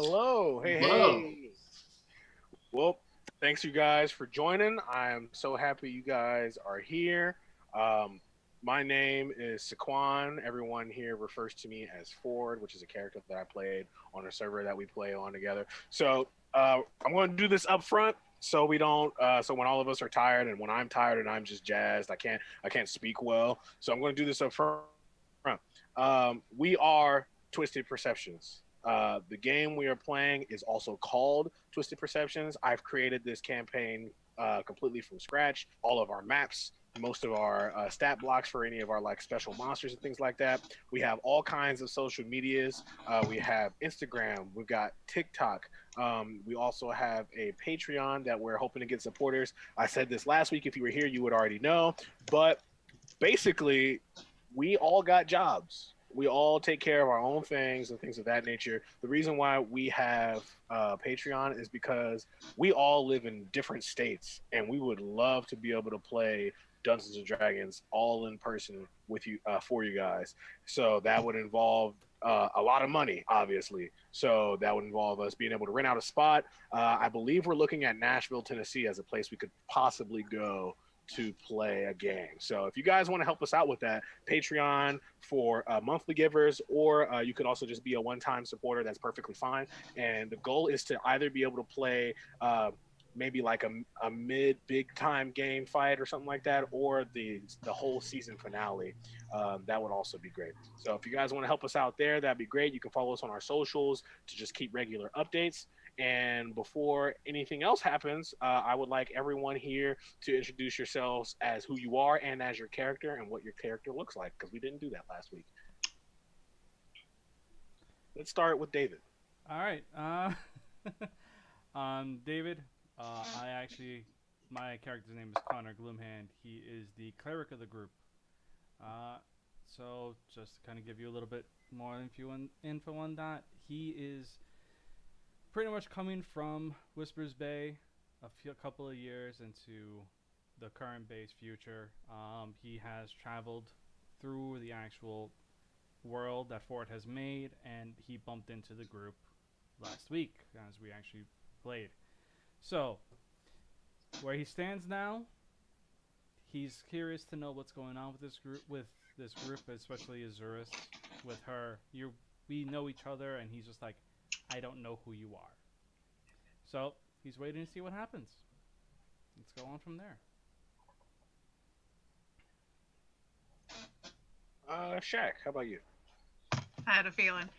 Hello. Hey, Hello. hey. Well, thanks you guys for joining. I'm so happy you guys are here. Um, my name is Saquon. Everyone here refers to me as Ford, which is a character that I played on a server that we play on together. So I'm going to do this up front so we don't. So when all of us are tired and when I'm tired and I'm just jazzed, I can't speak well. So I'm going to do this up front. We are Twisted Perceptions. The game we are playing is also called Twisted Perceptions. I've created this campaign completely from scratch. All of our maps, most of our stat blocks for any of our like special monsters and things like that. We have all kinds of social medias. We have Instagram. We've got TikTok. We also have a Patreon that we're hoping to get supporters. I said this last week. If you were here, you would already know. But basically, we all got jobs. We all take care of our own things and things of that nature. The reason why we have Patreon is because we all live in different states, and we would love to be able to play Dungeons and Dragons all in person with you for you guys. So that would involve a lot of money, obviously. So that would involve us being able to rent out a spot. I believe we're looking at Nashville, Tennessee, as a place we could possibly go to play a game. So if you guys want to help us out with that, Patreon for monthly givers, or you could also just be a one-time supporter. That's perfectly fine. And the goal is to either be able to play maybe like a mid big time game fight or something like that, or the whole season finale. That would also be great. So if you guys want to help us out there, that'd be great. You can follow us on our socials to just keep regular updates. And before anything else happens, I would like everyone here to introduce yourselves as who you are and as your character and what your character looks like, because we didn't do that last week. Let's start with David. All right. David. I actually, my character's name is Connor Gloomhand. He is the cleric of the group. Uh, so just to kind of give you a little bit more info on that, he is pretty much coming from Whispers Bay, a couple of years into the current base future. He has traveled through the actual world that Ford has made, and he bumped into the group last week as we actually played. So, where he stands now, he's curious to know what's going on with this group, especially Azurus. With her, we know each other, and he's just like, I don't know who you are. So he's waiting to see what happens. Let's go on from there. Shaq, how about you? I had a feeling.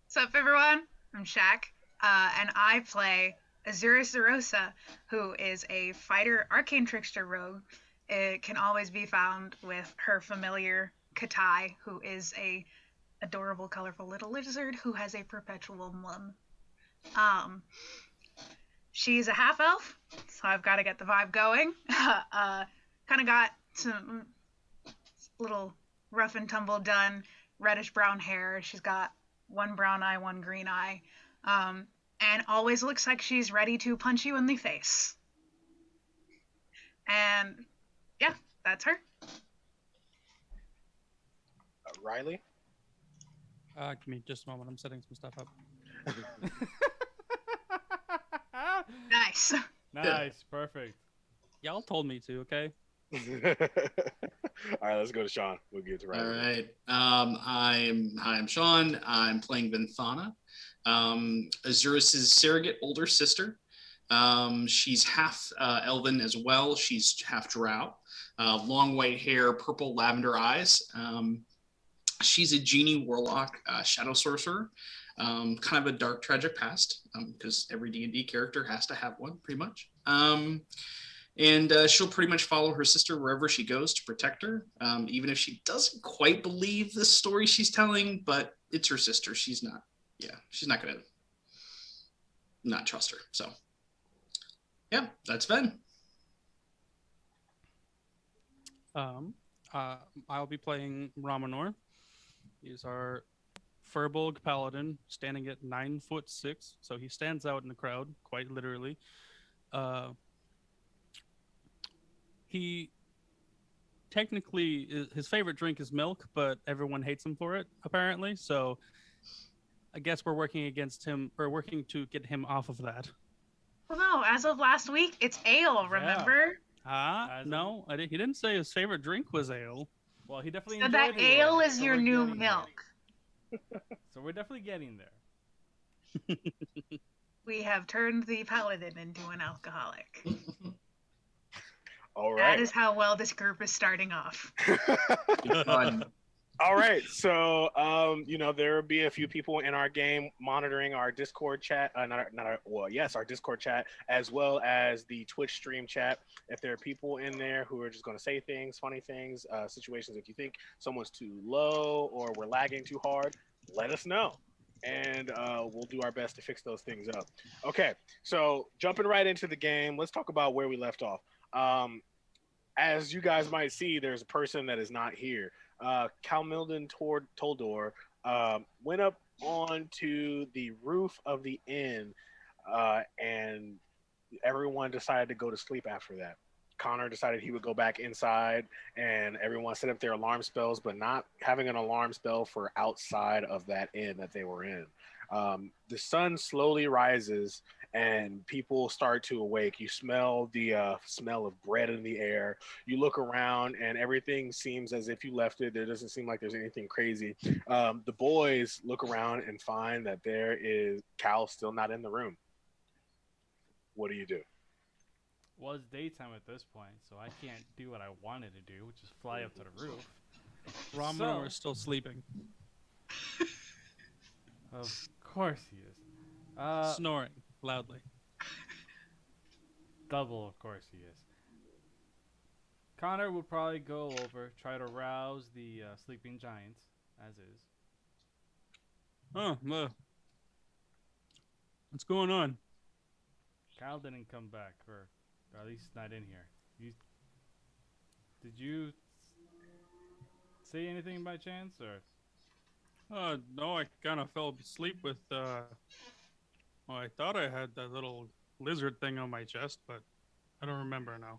What's up, everyone? I'm Shaq, and I play Azura Zerosa, who is a fighter arcane trickster rogue. It can always be found with her familiar Katai, who is a adorable, colorful little lizard who has a perpetual mum. She's a half elf, so I've got to get the vibe going. Kind of got some little rough and tumble done, reddish brown hair. She's got one brown eye, one green eye, and always looks like she's ready to punch you in the face. And yeah, that's her. Riley? Give me just a moment. I'm setting some stuff up. Nice. Nice, perfect. Y'all told me to, okay? All right, let's go to Sean. We'll get to All Riley. right. I'm Sean. I'm playing Vinthana, Azurus' surrogate older sister. She's half elven as well. She's half drow. Long white hair, purple lavender eyes. She's a genie warlock, shadow sorcerer. Kind of a dark, tragic past, because every D&D character has to have one, pretty much. And she'll pretty much follow her sister wherever she goes to protect her, even if she doesn't quite believe the story she's telling, but it's her sister. She's not going to not trust her. So, yeah, that's Ben. I'll be playing Ramanor. He's our Furbolg paladin, standing at 9'6", so he stands out in the crowd, quite literally. He technically, his favorite drink is milk, but everyone hates him for it, apparently. So I guess we're working against him, or working to get him off of that. Well, no, as of last week, it's ale, remember? Ah, no, he didn't say his favorite drink was ale. Well, he definitely So enjoyed that the ale is so your we're new getting milk. there. So we're definitely getting there. We have turned the paladin into an alcoholic. All That right. is how well this group is starting off. Fun. All right, so there will be a few people in our game monitoring our Discord chat, our Discord chat, as well as the Twitch stream chat. If there are people in there who are just going to say things, funny things, situations, if you think someone's too low or we're lagging too hard, let us know, and we'll do our best to fix those things up. Okay, so jumping right into the game, let's talk about where we left off. As you guys might see, there's a person that is not here. Calmildan Toldor went up onto the roof of the inn, and everyone decided to go to sleep after that. Connor decided he would go back inside, and everyone set up their alarm spells, but not having an alarm spell for outside of that inn that they were in. The sun slowly rises, and people start to awake. You smell the smell of bread in the air. You look around, and everything seems as if you left it. There doesn't seem like there's anything crazy. The boys look around and find that there is Cal still not in the room. What do you do? Well, it's daytime at this point, so I can't do what I wanted to do, which is fly up to the roof. Romanor is still sleeping. Of course he is. Snoring loudly. Double, of course he is. Connor would probably go over, try to rouse the sleeping giants, as is. Oh, well. What's going on? Kyle didn't come back, or at least not in here. Did you say anything by chance, or? No, I kind of fell asleep with, well, I thought I had that little lizard thing on my chest, but I don't remember now.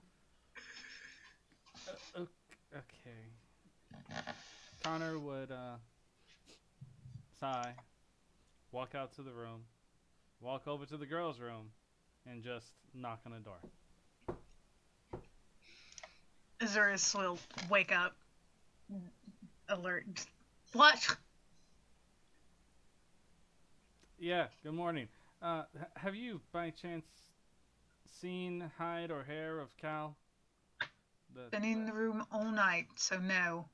Okay. Connor would sigh, walk out to the room, walk over to the girls' room, and just knock on the door. Azurus will wake up, alert. What? Yeah, good morning. Have you, by chance, seen hide or hair of Cal? Been in the room all night, so no.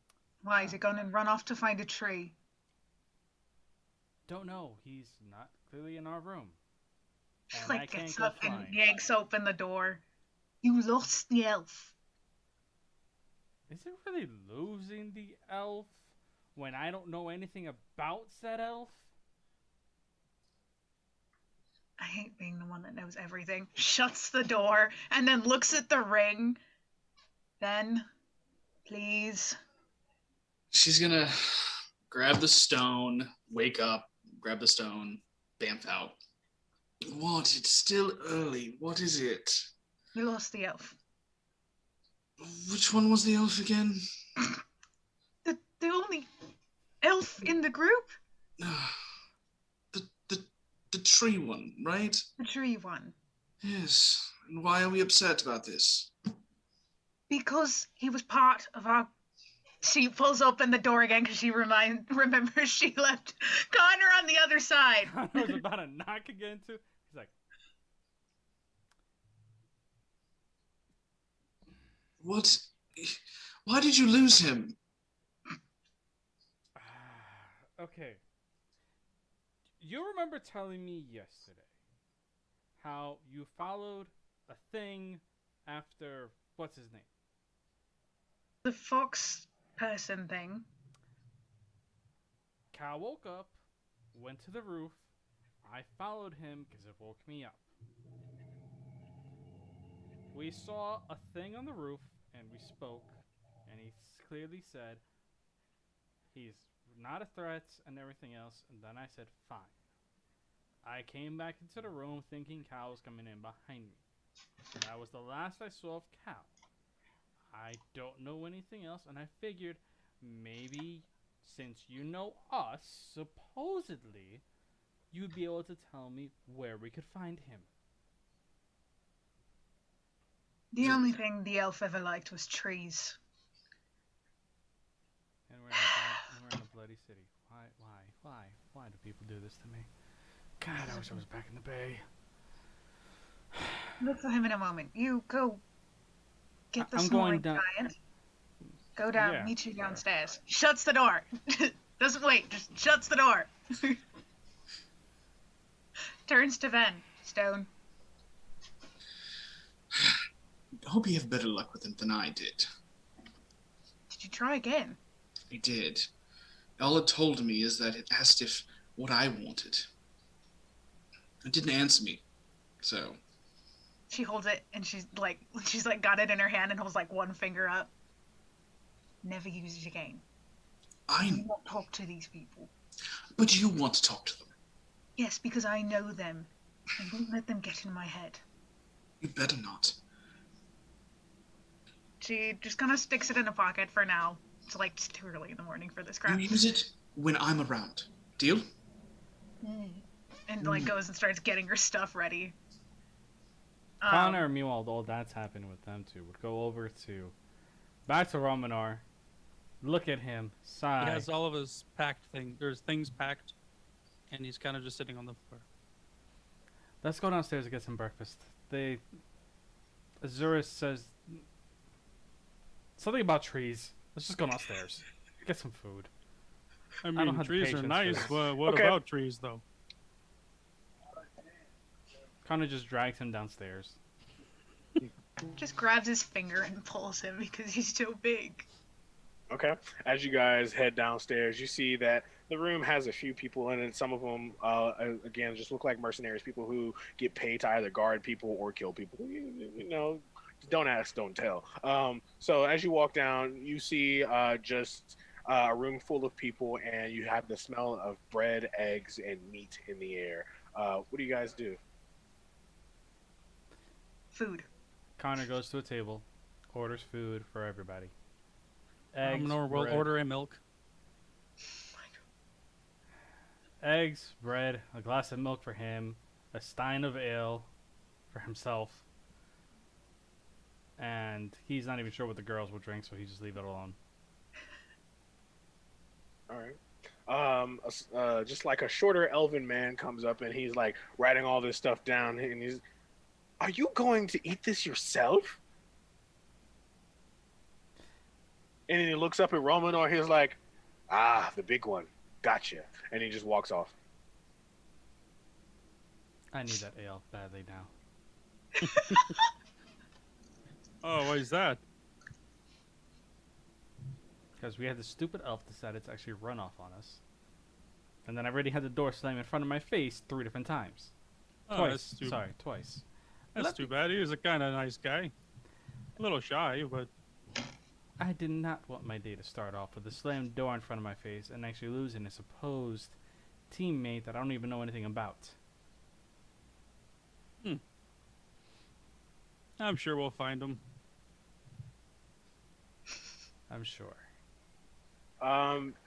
Why, is he gone and run off to find a tree? Don't know. He's not clearly in our room. She And I like can't gets go up and flying. yanks open the door. You lost the elf. Is it really losing the elf when I don't know anything about said elf? I hate being the one that knows everything. Shuts the door and then looks at the ring. Then, please. She's gonna grab the stone, wake up, grab the stone, bamf out. What? It's still early. What is it? You lost the elf. Which one was the elf again? The only elf in the group? The tree one, right? The tree one. Yes. And why are we upset about this? Because he was part of our... She pulls open the door again because she remembers she left Connor on the other side. Connor was about to knock again too. He's like, What? Why did you lose him? okay. You remember telling me yesterday how you followed a thing after what's his name? The fox person thing. Cal woke up, went to the roof. I followed him because it woke me up. We saw a thing on the roof and we spoke, and he clearly said he's not a threat and everything else, and then I said fine. I came back into the room thinking Cal was coming in behind me. That was the last I saw of Cal. I don't know anything else, and I figured maybe since you know us, supposedly, you'd be able to tell me where we could find him. The only thing the elf ever liked was trees. And we're in a bloody city. Why do people do this to me? God, I wish I was back in the Bay. Look for him in a moment. You go get the I'm snoring going down. giant. Go down, Yeah. meet you downstairs. Shuts the door. Doesn't wait, just shuts the door. Turns to Ven. Stone. I hope you have better luck with him than I did. Did you try again? I did. All it told me is that it asked if what I wanted. It didn't answer me, so. She holds it and she's like got it in her hand and holds like one finger up. Never use it again. I won't talk to these people. But you want to talk to them. Yes, because I know them. I won't let them get in my head. You better not. She just kind of sticks it in a pocket for now. It's like it's too early in the morning for this crap. You use it when I'm around. Deal? And like goes and starts getting her stuff ready. Connor, meanwhile, all that's happening with them two, would go over to back to Romanar, look at him, sigh. He has all of his packed things. There's things packed, and he's kind of just sitting on the floor. Let's go downstairs and get some breakfast. Azurus says something about trees. Let's just go downstairs. Get some food. I don't mean, have the trees are patience for nice. this. What Okay. about trees, though? Connor just drags him downstairs. Just grabs his finger and pulls him because he's so big. Okay. As you guys head downstairs, you see that the room has a few people in it. Some of them, again, just look like mercenaries, people who get paid to either guard people or kill people. You know, don't ask, don't tell. So as you walk down, you see just a room full of people, and you have the smell of bread, eggs, and meat in the air. What do you guys do? Food. Connor goes to a table, orders food for everybody. Eggs, We'll bread, order a milk. eggs, bread, a glass of milk for him, a stein of ale for himself, and he's not even sure what the girls will drink, so he just leave it alone. All right. Just like a shorter elven man comes up and he's like writing all this stuff down, and he's, "Are you going to eat this yourself?" And he looks up at Roman, or he's like, "Ah, the big one, gotcha," and he just walks off. I need that ale badly now. Oh, why is that? Because we had this stupid elf decided to actually run off on us. And then I already had the door slam in front of my face 3 different times. Oh, Twice. that's too, Sorry, twice. That's too bad. He was a kind of nice guy. A little shy, but I did not want my day to start off with a slammed door in front of my face and actually losing a supposed teammate that I don't even know anything about. I'm sure we'll find him. I'm sure.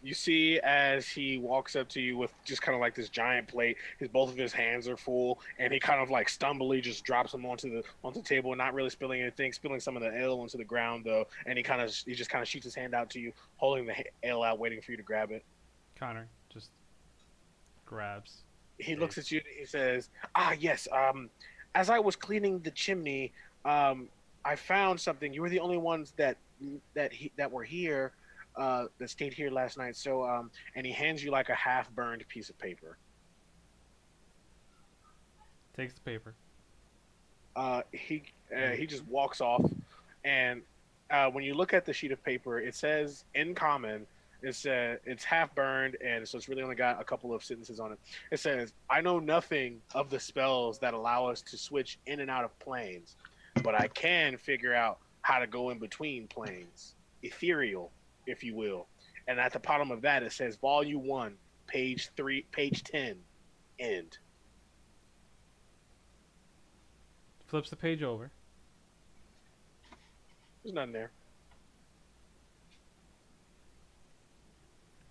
You see as he walks up to you with just kind of like this giant plate, both of his hands are full, and he kind of like stumbly just drops them onto the table, not really spilling anything, spilling some of the ale onto the ground though, and he just kind of shoots his hand out to you, holding the ale out, waiting for you to grab it. Connor just grabs. He looks at you. He says, "Ah, yes. As I was cleaning the chimney, I found something. You were the only ones that were here." That stayed here last night. So, and he hands you like a half-burned piece of paper. Takes the paper. He just walks off, and when you look at the sheet of paper, it says in common. It's half-burned, and so it's really only got a couple of sentences on it. It says, "I know nothing of the spells that allow us to switch in and out of planes, but I can figure out how to go in between planes. Ethereal, if you will." And at the bottom of that, it says Volume 1, page 3, page 10, end. Flips the page over. There's nothing there.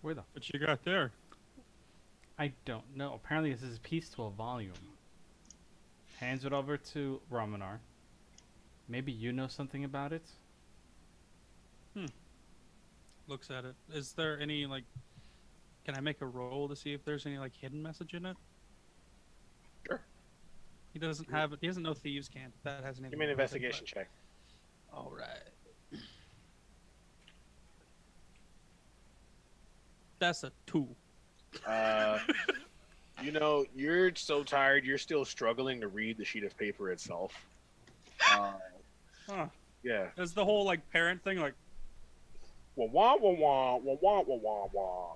Where the? What you got there? I don't know. Apparently, this is a piece to a volume. Hands it over to Ramanar. Maybe you know something about it? Looks at it. Is there any, like, can I make a roll to see if there's any, like, hidden message in it? Sure. He doesn't have it. He doesn't know thieves can't. That hasn't Give me an investigation check. All right. That's a 2. You know, you're so tired, you're still struggling to read the sheet of paper itself. Huh. Yeah. There's the whole, like, parent thing, like, Wah wah wah wah wah wah wah wah wah.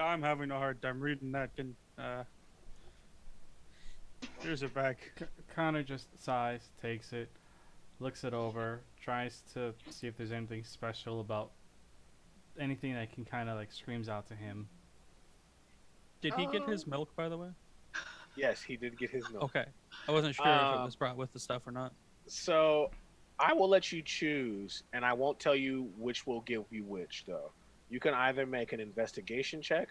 I'm having a hard time reading that. Can here's it back. Connor just sighs, takes it, looks it over, tries to see if there's anything special about anything that can kind of like screams out to him. Did he get his milk, by the way? Yes, he did get his milk. Okay. I wasn't sure if it was brought with the stuff or not. So, I will let you choose, and I won't tell you which will give you which, though. You can either make an investigation check,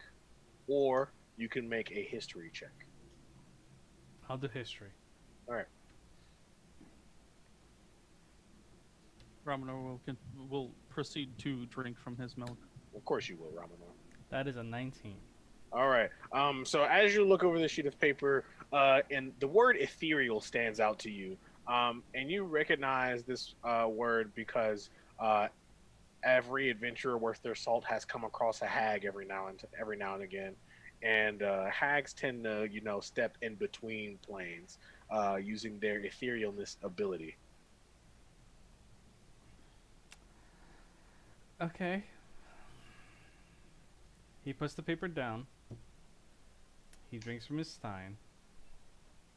or you can make a history check. I'll do history. All right. Ramanar will proceed to drink from his milk. Of course you will, Ramadan. That is a 19. All right. So as you look over the sheet of paper, and the word ethereal stands out to you, and you recognize this word because every adventurer worth their salt has come across a hag every now and again, and hags tend to, step in between planes, using their etherealness ability. Okay. He puts the paper down. He drinks from his stein.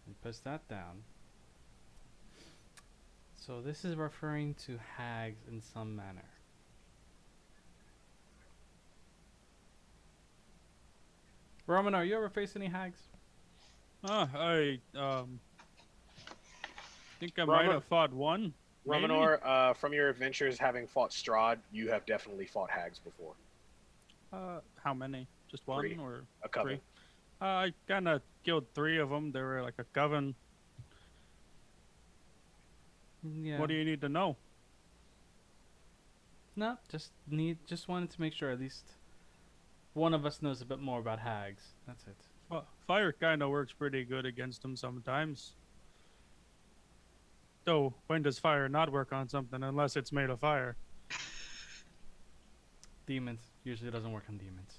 He puts that down. So this is referring to hags in some manner. Ramanar, you ever face any hags? I think I might have fought one. maybe? Romanor, from your adventures having fought Strahd, you have definitely fought hags before. How many? Just one 3. or A couple. 3? I kind of killed 3 of them. They were like a coven. Yeah. What do you need to know? No, just wanted to make sure at least one of us knows a bit more about hags. That's it. Well, fire kind of works pretty good against them sometimes. Though, when does fire not work on something unless it's made of fire? Demons usually doesn't work on demons.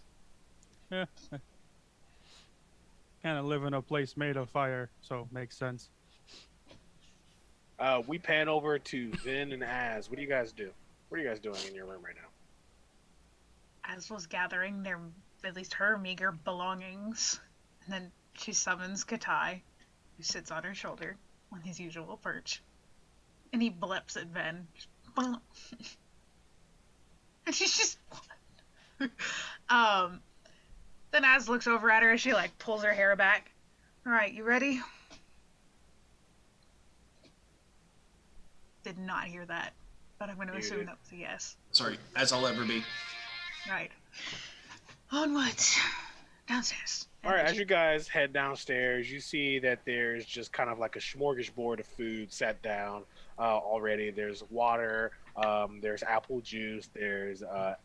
Yeah. Kind of live in a place made of fire, so makes sense. We pan over to Vin and Az. What do you guys do? What are you guys doing in your room right now? Az was gathering at least her meager belongings, and then she summons Katai, who sits on her shoulder on his usual perch, and he blips at Ven. And she's just then Az looks over at her as she like pulls her hair back. All right, you ready? Did not hear that, but I'm going to assume that was a yes. Sorry, as I'll ever be. Right. Onwards. Downstairs. All right, as you guys head downstairs, you see that there's just kind of like a smorgasbord of food set down already. There's water, there's apple juice, there's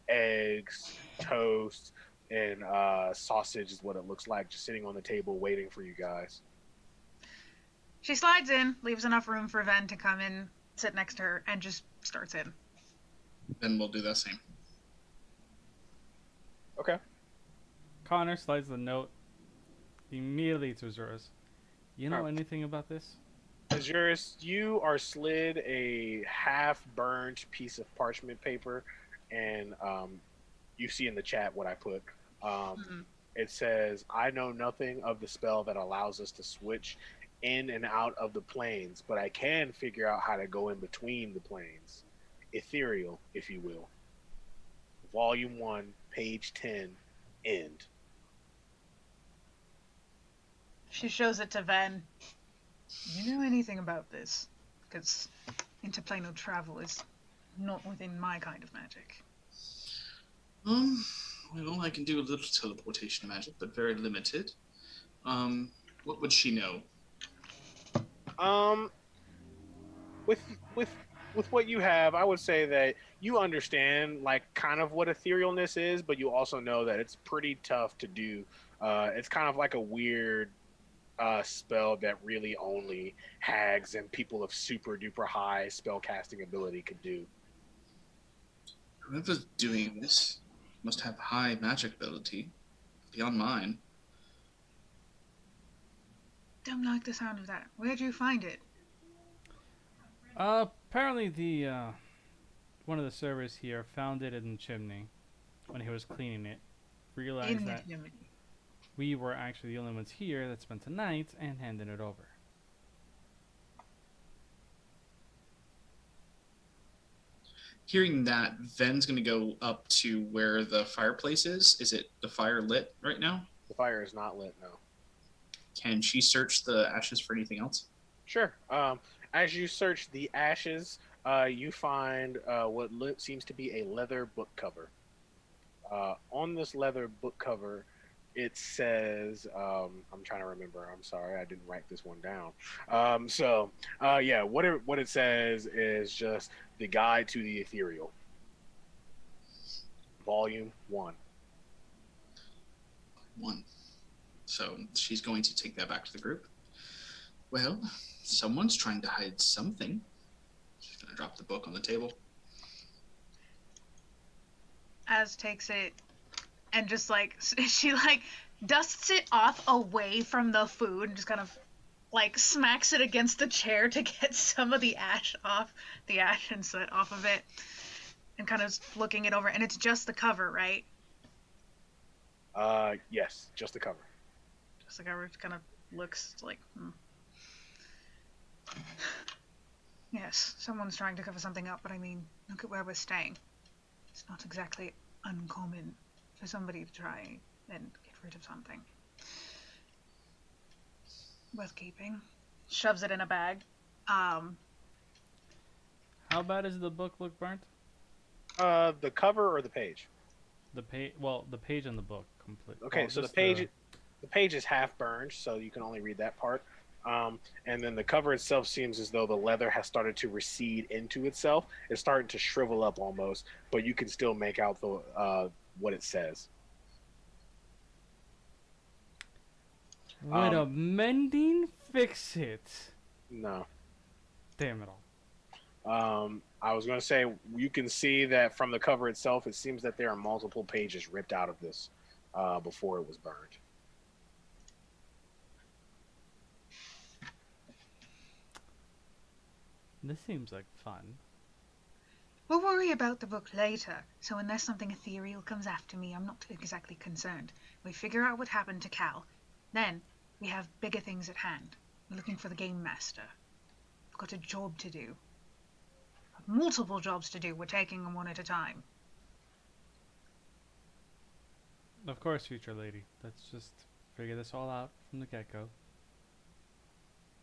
eggs, toast, and sausage is what it looks like, just sitting on the table waiting for you guys. She slides in, leaves enough room for Ven to come in, sit next to her, and just starts in. Then we'll do the same. Okay. Connor slides the note immediately to Azurus. You know anything about this? Azurus, you are slid a half-burned piece of parchment paper, and you see in the chat what I put. It says, I know nothing of the spell that allows us to switch in and out of the planes, but I can figure out how to go in between the planes. Ethereal, if you will. Volume 1, page 10, end. She shows it to Ven. You know anything about this? Because interplanar travel is not within my kind of magic. Well, I can do a little teleportation magic, but very limited. What would she know? Um, with with with what you have, I would say that you understand like kind of what etherealness is, but you also know that it's pretty tough to do. It's kind of like a weird spell that really only hags and people of super duper high spell casting ability could do. Whoever's doing this must have high magic ability beyond mine. Don't like the sound of that. Where'd you find it? Apparently the one of the servers here found it in the chimney when he was cleaning it. Realized In the that chimney. we were actually the only ones here that spent the night and handed it over. Hearing that, Ven's going to go up to where the fireplace is. Is it the fire lit right now? The fire is not lit, no. Can she search the ashes for anything else? Sure. As you search the ashes, you find what seems to be a leather book cover. On this leather book cover, it says, I'm trying to remember. I'm sorry, I didn't write this one down. Yeah, what it says is just the Guide to the Ethereal, Volume 1. One. So she's going to take that back to the group. Well, someone's trying to hide something. She's going to drop the book on the table. Az takes it and just like she like dusts it off away from the food and just kind of like smacks it against the chair to get some of the ash and soot off of it, and kind of looking it over. And it's just the cover, right? Yes, just the cover. Just the cover. It kind of looks like. Yes, someone's trying to cover something up, but I mean, look at where we're staying. It's not exactly uncommon for somebody to try and get rid of something. Worth keeping. Shoves it in a bag. How bad does the book look burnt? The cover or the page? The page. Well, the page in the book complete. Okay, well, so the just page is half burned, so you can only read that part. And then the cover itself seems as though the leather has started to recede into itself. It's starting to shrivel up almost, but you can still make out the what it says. Would a mending fix it? No. Damn it all. I was going to say, you can see that from the cover itself, it seems that there are multiple pages ripped out of this before it was burned. This seems like fun. We'll worry about the book later, so unless something ethereal comes after me, I'm not exactly concerned. We figure out what happened to Cal. Then, we have bigger things at hand. We're looking for the Game Master. We've got a job to do. Multiple jobs to do. We're taking them one at a time. Of course, future lady. Let's just figure this all out from the get-go.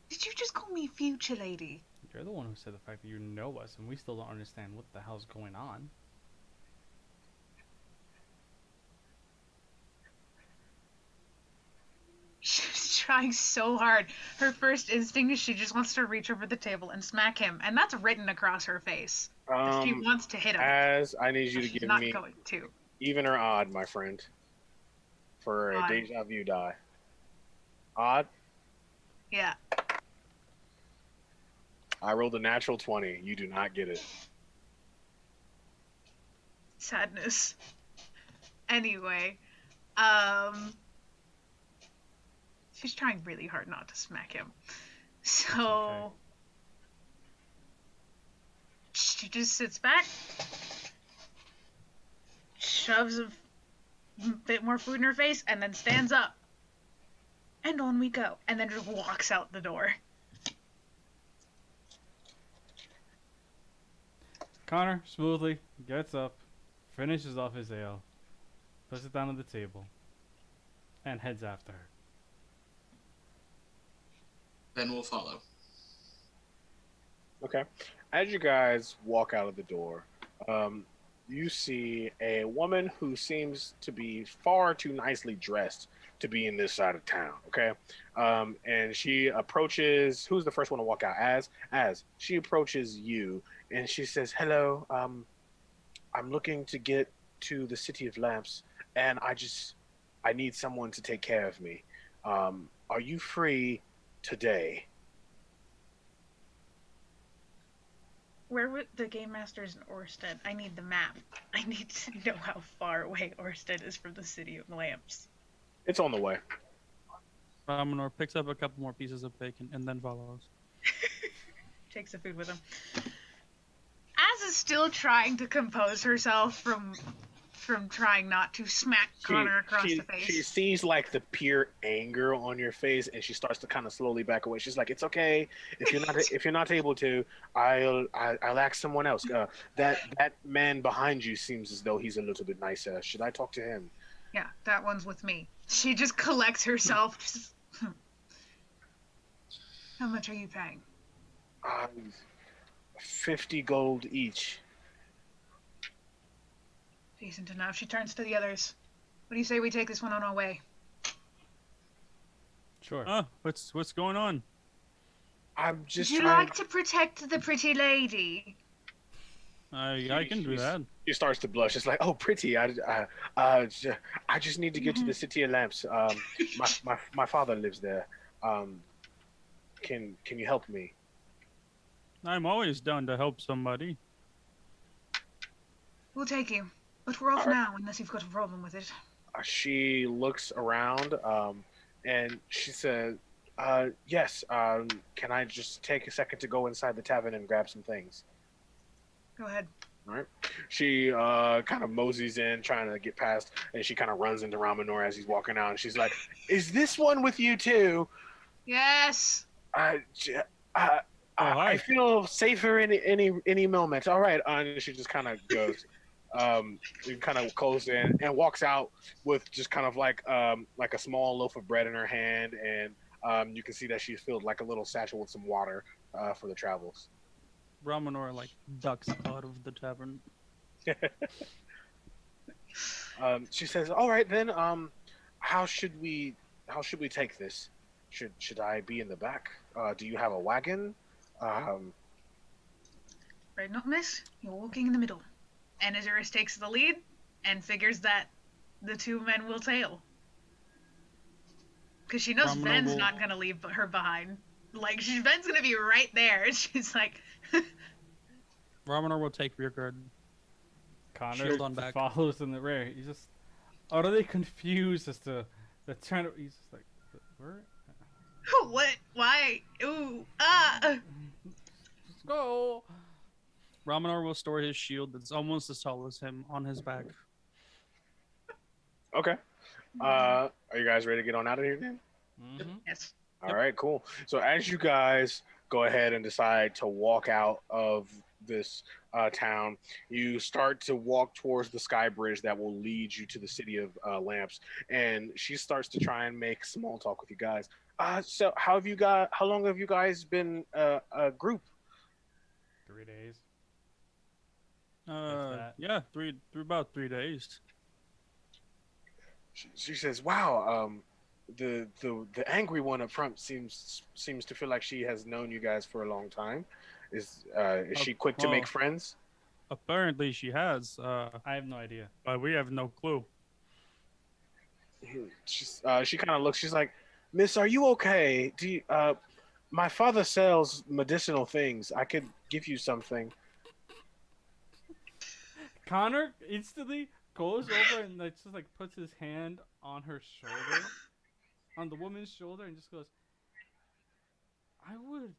Did you just call me future lady? You're the one who said the fact that you know us, and we still don't understand what the hell's going on. She's trying so hard. Her first instinct is she just wants to reach over the table and smack him, and that's written across her face. She wants to hit him. As I need you to She's give not me going to. even or odd, my friend, for a Odd. deja vu die. Odd. Yeah. I rolled a natural 20. You do not get it. Sadness. Anyway, she's trying really hard not to smack him. So Okay. she just sits back, shoves a bit more food in her face, and then stands up. And on we go. And then just walks out the door. Connor smoothly gets up, finishes off his ale, puts it down on the table, and heads after her. Ven will follow. Okay. As you guys walk out of the door, you see a woman who seems to be far too nicely dressed to be in this side of town. Okay, and she approaches. Who's the first one to walk out? As she approaches you, and she says, "Hello. I'm looking to get to the City of Lamps, and I need someone to take care of me. Are you free today?" Where would the game master's in Orstead? I need the map. I need to know how far away Orstead is from the City of Lamps. It's on the way. Ramonor picks up a couple more pieces of bacon and then follows. Takes the food with him. Az is still trying to compose herself from trying not to smack Connor across the face. She sees like the pure anger on your face, and she starts to kind of slowly back away. She's like, "It's okay if you're not able to. I'll ask someone else. That man behind you seems as though he's a little bit nicer. Should I talk to him?" Yeah, that one's with me. She just collects herself. How much are you paying? 50 gold each. Decent enough. She turns to the others. What do you say we take this one on our way? Sure. What's going on? I'm just Would you trying. like to protect the pretty lady? I can do that. She starts to blush. It's like, "Oh, pretty. I just need to get to the City of Lamps. My father lives there. Can you help me?" I'm always down to help somebody. We'll take you. But we're off All right. now, unless you've got a problem with it. She looks around, and she says, "Yes. Can I just take a second to go inside the tavern and grab some things?" Go ahead. All right. She kind of moseys in, trying to get past, and she kind of runs into Ramonor as he's walking out, and she's like, "Is this one with you too? Yes. J- hi. I feel safer in any moment. All right." And she just kind of goes, and kind of closes in and walks out with just kind of like a small loaf of bread in her hand, and you can see that she's filled like a little satchel with some water for the travels. Ramonor like ducks out of the tavern. She says, "All right then. How should we take this? Should I be in the back? Do you have a wagon?" Right, not miss. You're walking in the middle. And Azurus takes the lead and figures that the two men will tail. Because she knows Ramonor Ven's will- not going to leave her behind. Like, Ven's going to be right there. She's like, Ramonor will take rear guard. Connor Shield on back. follows in the rear. He's just utterly confused as to the turn. He's just like, where? what? Why? Ooh, Let's go. Ramonor will store his shield that's almost as tall as him on his back. Okay. Are you guys ready to get on out of here then? Mm-hmm. Yes. All right, cool. So as you guys go ahead and decide to walk out of this town, you start to walk towards the sky bridge that will lead you to the City of Lamps, and she starts to try and make small talk with you guys. So how long have you guys been a group? 3 days. that. Yeah, about 3 days. She says, "Wow, the angry one up front seems to feel like she has known you guys for a long time. Is she quick to make well- friends?" Apparently she has, I have no idea. but we have no clue. She kind of looks. She's like, "Miss, are you okay? Do you, my father sells medicinal things. I could give you something." Connor instantly goes over and like just like puts his hand on her shoulder, on the woman's shoulder, and just goes, "I would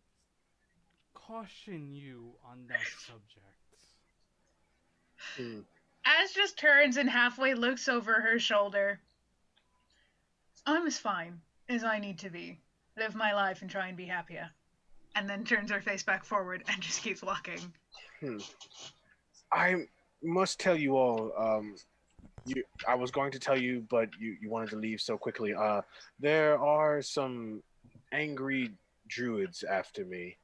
caution you on that subject." Az just turns and halfway looks over her shoulder. I'm as fine as I need to be. Live my life and try and be happier. And then turns her face back forward and just keeps walking. I must tell you all. I was going to tell you, but you wanted to leave so quickly. There are some angry druids after me.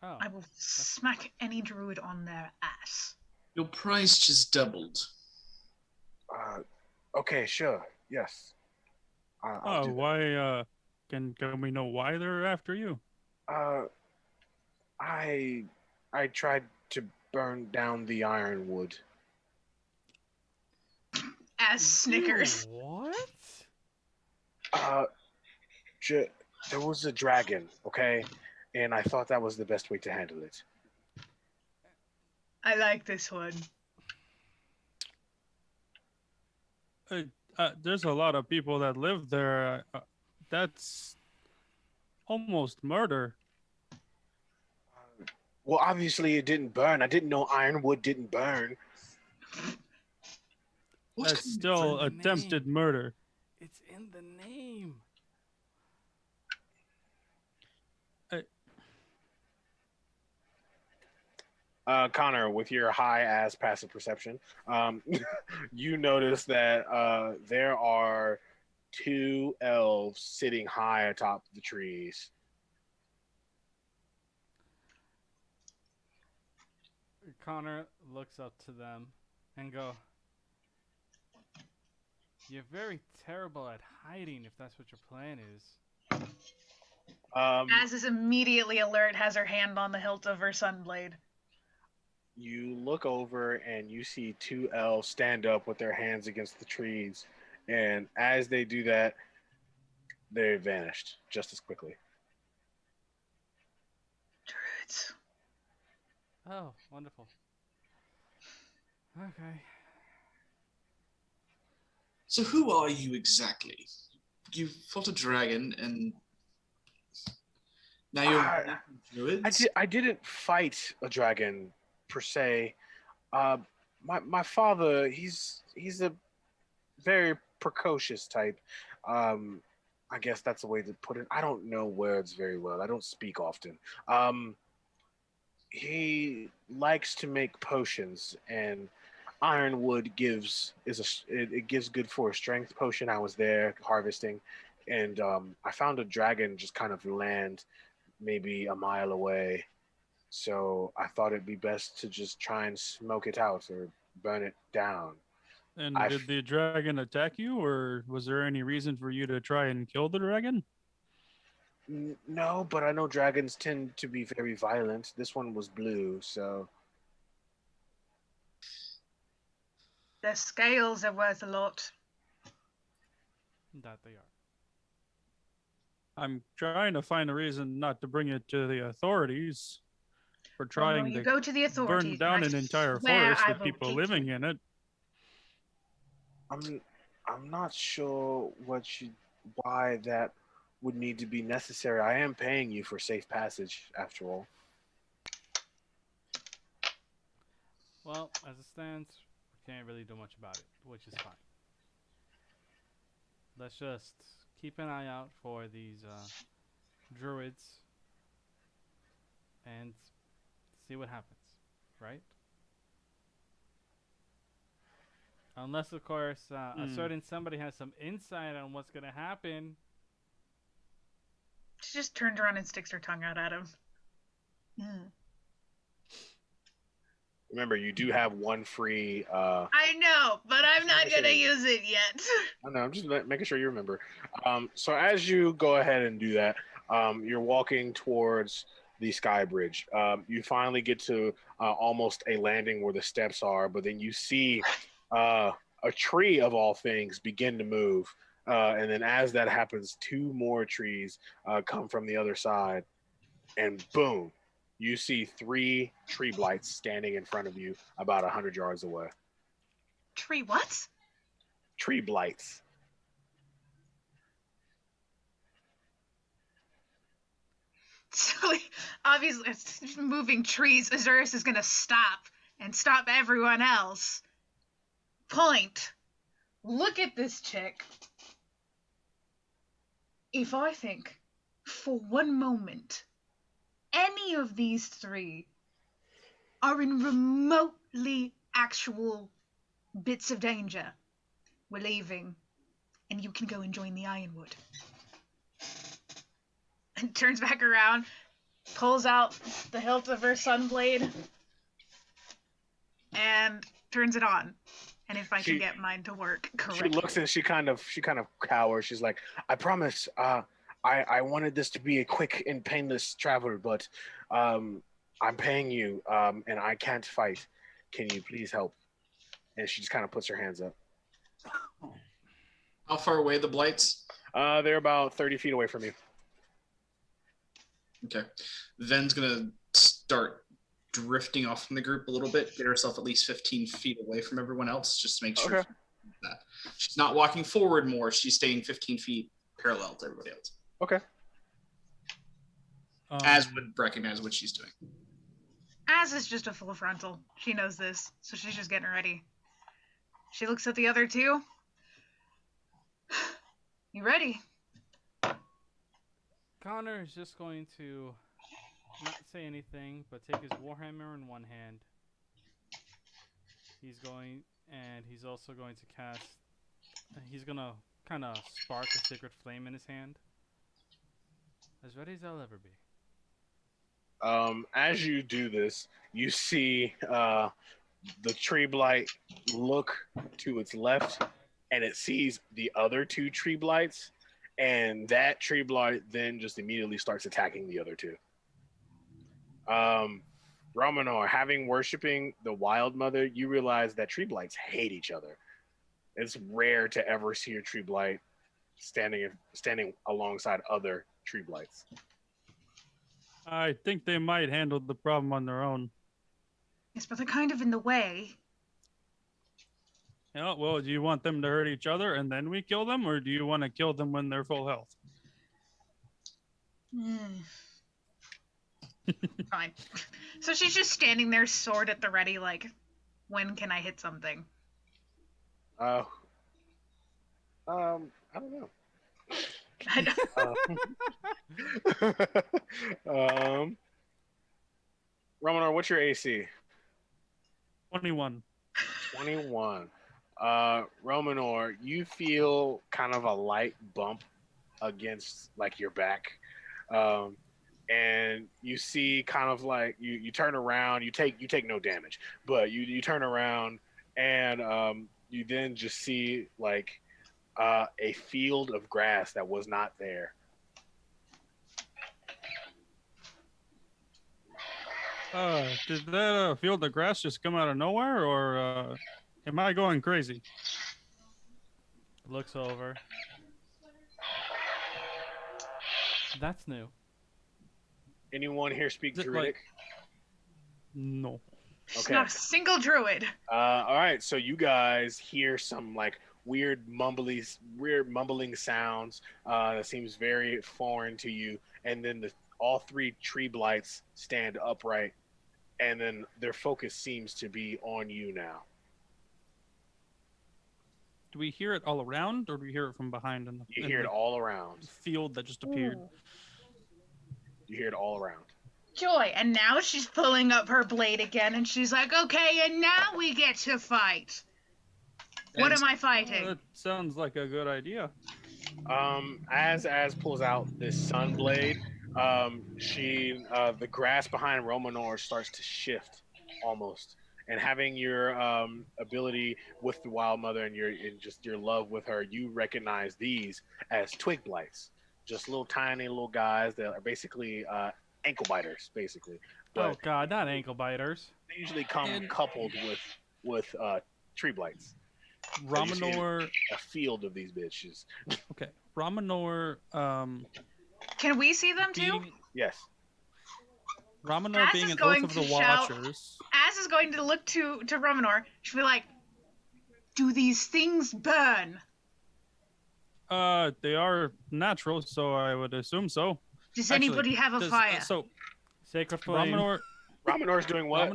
Oh, I will smack any druid on their ass. Your price just doubled. Okay, sure. Yes. I'll Oh, do that. why? Can we know why they're after you? Uh, I tried to burn down the ironwood. As Snickers. You what? Uh, there was a dragon, okay, and I thought that was the best way to handle it. I like this one. There's a lot of people that live there. That's almost murder. Well, obviously it didn't burn. I didn't know ironwood didn't burn. What That's kind of still burn the attempted murder. It's in the name. Connor, with your high-ass passive perception, you notice that there are two elves sitting high atop the trees. Connor looks up to them and go, "You're very terrible at hiding if that's what your plan is." Az is immediately alert, has her hand on the hilt of her sunblade. You look over and you see two elves stand up with their hands against the trees, and as they do that, they vanished just as quickly. Druids. Oh, wonderful. Okay. So who are you exactly? You fought a dragon and now you're druids? I didn't fight a dragon per se. My father, he's a very precocious type. I guess that's the way to put it. I don't know words very well. I don't speak often. He likes to make potions, and ironwood it gives good for a strength potion. I was there harvesting, and I found a dragon just kind of land maybe a mile away. So I thought it'd be best to just try and smoke it out or burn it down. And I did the dragon attack you, or was there any reason for you to try and kill the dragon? No, but I know dragons tend to be very violent. This one was blue, so Their scales are worth a lot. That they are. I'm trying to find a reason not to bring it to the authorities for Well, trying you to go to the authorities. burn down and an I entire swear forest I with will people get living you. in it. I'm not sure why that would need to be necessary. I am paying you for safe passage after all. Well, as it stands, we can't really do much about it, which is fine. Let's just keep an eye out for these druids and see what happens, right? Unless, of course, a certain somebody has some insight on what's going to happen. She just turns around and sticks her tongue out at him. Remember, you do have one free. I know, but I'm not gonna use it yet. I know. I'm just making sure you remember. So as you go ahead and do that, you're walking towards the sky bridge. You finally get to almost a landing where the steps are, but then you see a tree of all things begin to move, and then as that happens, two more trees come from the other side, and boom, you see three tree blights standing in front of you about 100 yards away. Tree what? Tree blights. So obviously, it's just moving trees. Azurus is gonna stop and stop everyone else. Point. Look at this chick. If I think for one moment any of these three are in remotely actual bits of danger, we're leaving, and you can go and join the Ironwood. And turns back around. pulls out the hilt of her sunblade and turns it on. And if I can get mine to work correctly. She looks and she kind of cowers. She's like, I promise, I wanted this to be a quick and painless travel, but I'm paying you, and I can't fight. Can you please help? And she just kind of puts her hands up. How far away are the blights? They're about 30 feet away from you. Okay. Ven's gonna start drifting off from the group a little bit, get herself at least 15 feet away from everyone else, just to make sure that she's not walking forward more. She's staying 15 feet parallel to everybody else. Okay. Az would recognize what she's doing. Az is just a full frontal. She knows this, so she's just getting ready. She looks at the other two. You ready? Connor is just going to not say anything, but take his warhammer in one hand. He's also going to cast. He's gonna kind of spark a sacred flame in his hand. As ready as I'll ever be. As you do this, you see the tree blight look to its left, and it sees the other two tree blights, and that tree blight then just immediately starts attacking the other two. Romanor, having worshiping the Wild Mother, you realize that tree blights hate each other. It's rare to ever see a tree blight standing alongside other tree blights. I think they might handle the problem on their own. Yes, but they're kind of in the way. Yeah, well, do you want them to hurt each other and then we kill them, or do you want to kill them when they're full health? Fine. So she's just standing there, sword at the ready, like, when can I hit something? I don't know. Romanor, what's your AC? 21. 21. Romanor, you feel kind of a light bump against like your back. And you see kind of like you turn around, you take no damage, but you turn around and you then just see like a field of grass that was not there. Did that field of grass just come out of nowhere, or am I going crazy? Looks over. That's new. Anyone here speak Druidic? No. Okay. Not a single druid. All right, so you guys hear some like weird mumbling sounds that seems very foreign to you, and then all three tree blights stand upright, and then their focus seems to be on you now. Do we hear it all around, or do we hear it from behind? You hear it all around. Field that just appeared. Ooh. You hear it all around. Joy, and now she's pulling up her blade again, and she's like, okay, and now we get to fight. What am I fighting? That sounds like a good idea. As pulls out this sun blade, the grass behind Romanor starts to shift almost. And having your ability with the Wild Mother and just your love with her, you recognize these as twig blights. Just little tiny little guys that are basically ankle biters, basically. But oh god, not ankle biters. they usually come coupled with tree blights. Romanor, a field of these bitches. okay. Romanor, Can we see them too? Yes. Romanor Az being is an going oath of the to shout- Watchers. Az is going to look to Romanor. She'll be like, do these things burn? They are natural, so I would assume so. Does Actually, anybody have a fire? So, Sacred flame. Romanor's doing what?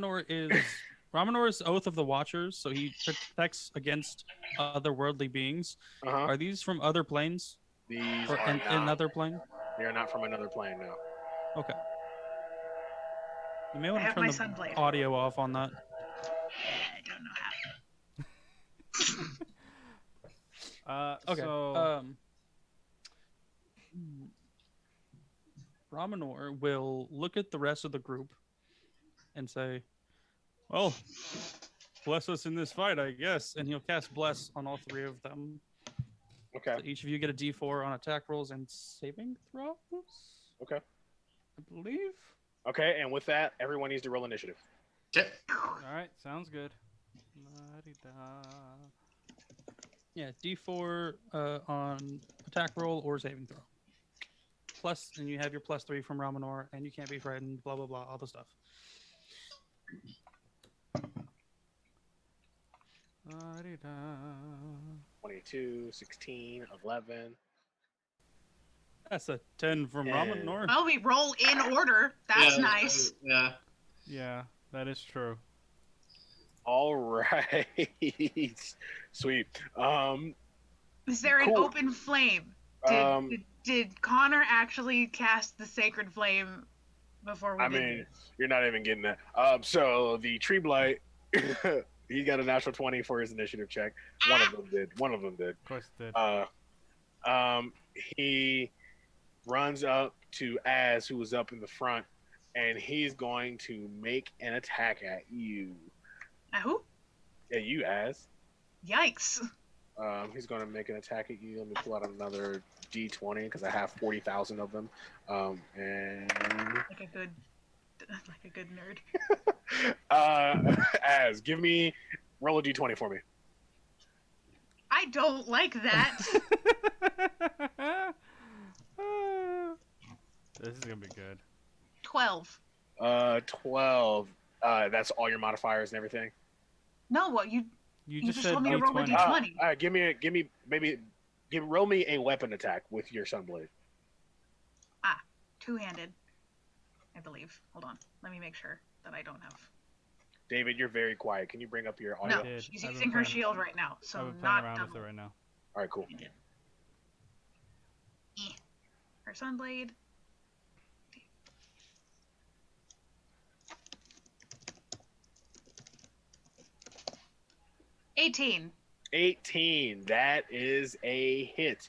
Romanor's oath of the Watchers, so he protects against otherworldly beings. Uh-huh. Are these from other planes? These Or are not. another plane? They are not from another plane, no. Okay. You may I want to have turn my the sunblade. audio off on that. I don't know how. Okay. So Ramanor will look at the rest of the group and say, "Well, bless us in this fight, I guess." And he'll cast Bless on all three of them. Okay. So each of you get a D4 on attack rolls and saving throws. Okay. I believe. Okay, and with that, everyone needs to roll initiative. Okay. All right, sounds good. La-di-da. Yeah, D4 on attack roll or saving throw. Plus, and you have your +3 from Ramanor, and you can't be frightened. Blah blah blah, all the stuff. La-di-da. 22, 16, 11. That's a 10 from Yeah. Ramanor. Well, we roll in order. That's Yeah, nice. Yeah. Yeah, that is true. All right. Sweet. Is there an Cool. open flame? Um, Did Connor actually cast the sacred flame before we I did mean, this? you're not even getting that. So the tree blight, he got a natural 20 for his initiative check. One of them did. Of course it did. He runs up to Az, who was up in the front, and he's going to make an attack at you. Who? Yeah, you, Az. Yikes. He's going to make an attack at you. Let me pull out another D20 because I have 40,000 of them. And Like a good nerd. Az, roll a D20 for me. I don't like that. This is gonna be good. 12. 12. That's all your modifiers and everything. No, what you You just just said told me to roll a D20. D20. All right, roll me a weapon attack with your Sunblade. Two-handed, I believe. Hold on. Let me make sure that I don't have. David, you're very quiet. Can you bring up your audio? No, did. she's I've been using her playing- shield right now, so I've been playing not around with double. it right now. All right, cool. Her Sunblade. 18. 18. That is a hit.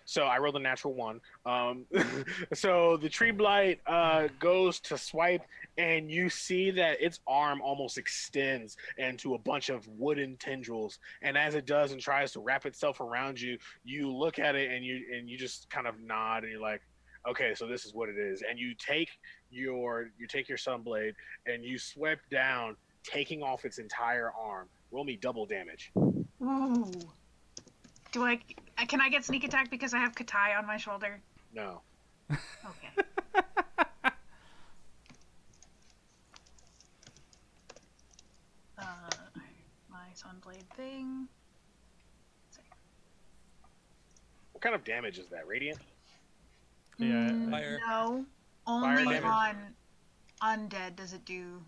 So I rolled a natural 1. So the tree blight goes to swipe, and you see that its arm almost extends into a bunch of wooden tendrils. And as it does and tries to wrap itself around you, you look at it and you just kind of nod, and you're like, okay, so this is what it is. And you take your Sunblade and you sweep down, taking off its entire arm. Roll me double damage. Ooh. Can I get sneak attack because I have Katai on my shoulder? No. Okay. My Sunblade thing. What kind of damage is that? Radiant? Yeah, Fire. No. Fire Only damage? on undead does it do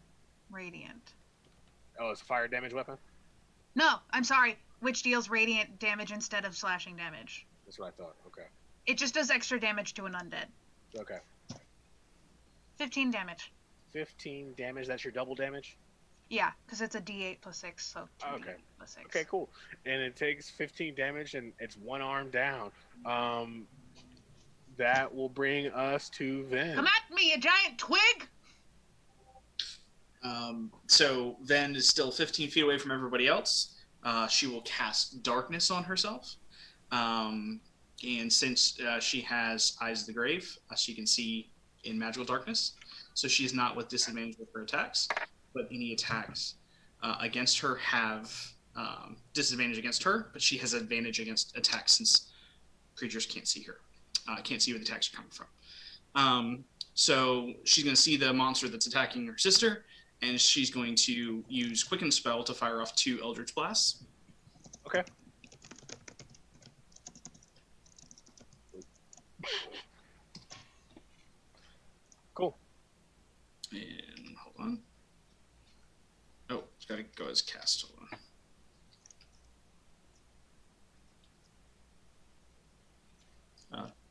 radiant. Oh, it's a fire damage weapon? No, I'm sorry. Which deals radiant damage instead of slashing damage. That's what I thought. Okay. It just does extra damage to an undead. Okay. 15 damage. 15 damage. That's your double damage? Yeah, because it's a D8 plus 6, so 2d8 Okay. plus 6. Okay, cool. And it takes 15 damage, and it's one arm down. That will bring us to Ven. Come at me, you giant twig! So Ven is still 15 feet away from everybody else. She will cast darkness on herself. And since she has Eyes of the Grave, she can see in magical darkness. So she's not with disadvantage with her attacks, but any attacks against her have disadvantage against her, but she has advantage against attacks since creatures can't see her. Can't see where the attacks are coming from. So she's going to see the monster that's attacking her sister, and she's going to use Quicken Spell to fire off 2 Eldritch Blasts. Okay. Cool. And hold on. Oh, it's got to go as cast. Hold on.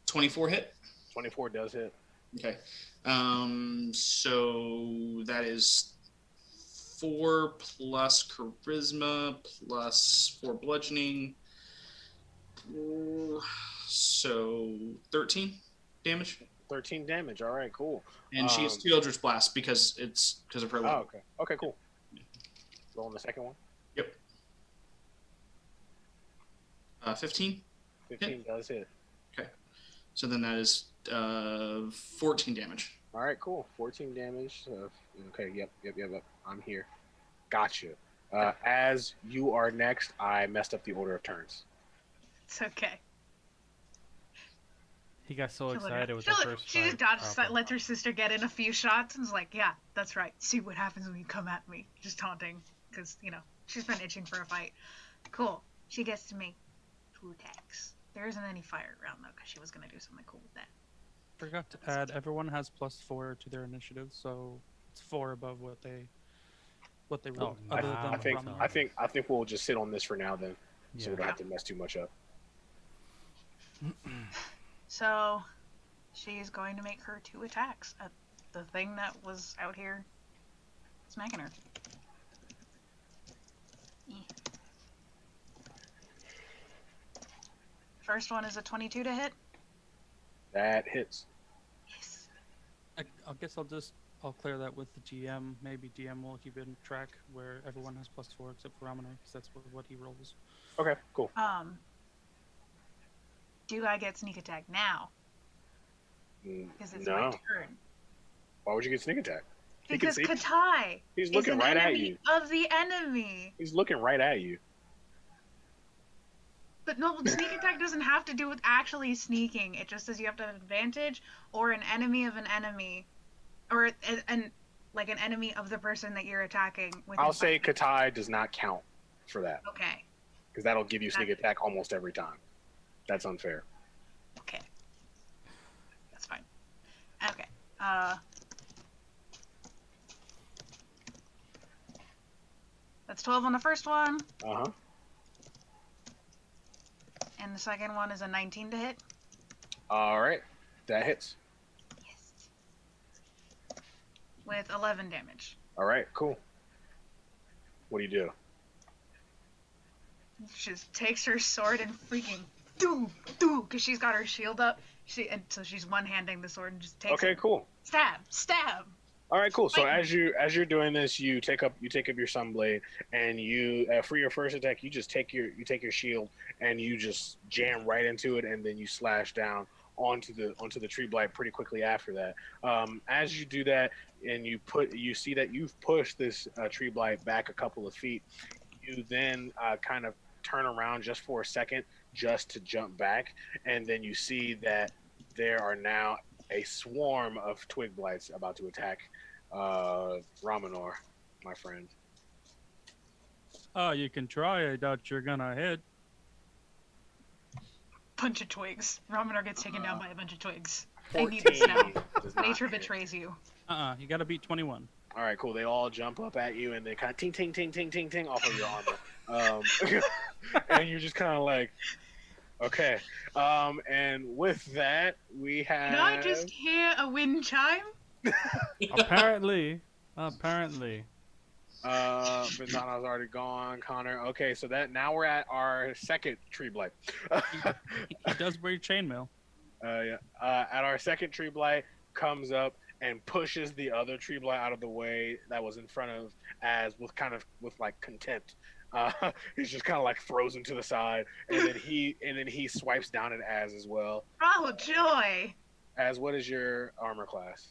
24 hit. 24 does hit. Okay. So that is 4 plus charisma plus 4 bludgeoning. So 13 damage. 13 damage. All right, cool. And she has 2 Eldritch Blasts because of her Oh, level. okay. Okay, cool. Rolling the second one. Yep. 15. 15 does hit. Okay. So then that is 14 damage. All right, cool. 14 damage. Okay, yep. I'm here. Gotcha. As you are next, I messed up the order of turns. It's okay. He got so She let her- excited with she the let- first She just fight. dodged, Okay. lets her sister get in a few shots, and was like, "Yeah, that's right. See what happens when you come at me." Just taunting, because she's been itching for a fight. Cool. She gets to make 2 attacks. There isn't any fire around though, because she was gonna do something cool with that. Forgot to add, everyone has +4 to their initiative, so it's 4 above what they rolled. Oh, other wow. than Ramen. I think we'll just sit on this for now then, so we don't Yeah. have to mess too much up. So, she's going to make her 2 attacks at the thing that was out here smacking her. Eh. First one is a 22 to hit. That hits. Yes. I guess I'll clear that with the GM. Maybe GM will keep in track where everyone has +4 except for Ramen, because that's what he rolls. Okay, cool. Do I get sneak attack now? Because it's my No. turn. Why would you get sneak attack? He can Because see. Katai He's is looking an right at enemy you. of the enemy. He's looking right at you. But no, sneak attack doesn't have to do with actually sneaking. It just says you have to have advantage or an enemy of an enemy, or an enemy of the person that you're attacking. I'll say Katai does not count for that Okay. because that'll give you sneak attack almost every time. That's unfair. Okay. That's fine. Okay. That's 12 on the first one, Uh huh. and the second one is a 19 to hit. All right, that hits. Yes. With 11 damage. All right, cool. What do you do? She just takes her sword and freaking because she's got her shield up. So she's one-handing the sword and just takes Okay, it. cool. Stab. All right, cool. So Fight as you're doing this, you take up your sunblade, and you for your first attack, you just take your shield and you just jam right into it, and then you slash down onto the tree blight pretty quickly after that. As you do that, and you see that you've pushed this tree blight back a couple of feet, you then kind of turn around just for a second, just to jump back, and then you see that there are now a swarm of twig blights about to attack Ramanor, my friend. Oh, you can try. I doubt you're gonna hit. Bunch of twigs. Ramanor gets taken down by a bunch of twigs. I 14 need this now. does not Nature hit. betrays you. You gotta beat 21. All right, cool. They all jump up at you and they kind of ting ting ting ting ting ting off of your armor, and you're just kind of like, okay. And with that, we have. Did I just hear a wind chime? Apparently. Ventana's already gone. Connor. Okay, so now we're at our second tree blight. He does wear chainmail. Yeah. At our second tree blight comes up and pushes the other tree blight out of the way that was in front of Az with like contempt. He's just kind of like throws him to the side, and then he swipes down at Az as well. Oh, joy! Az, what is your armor class?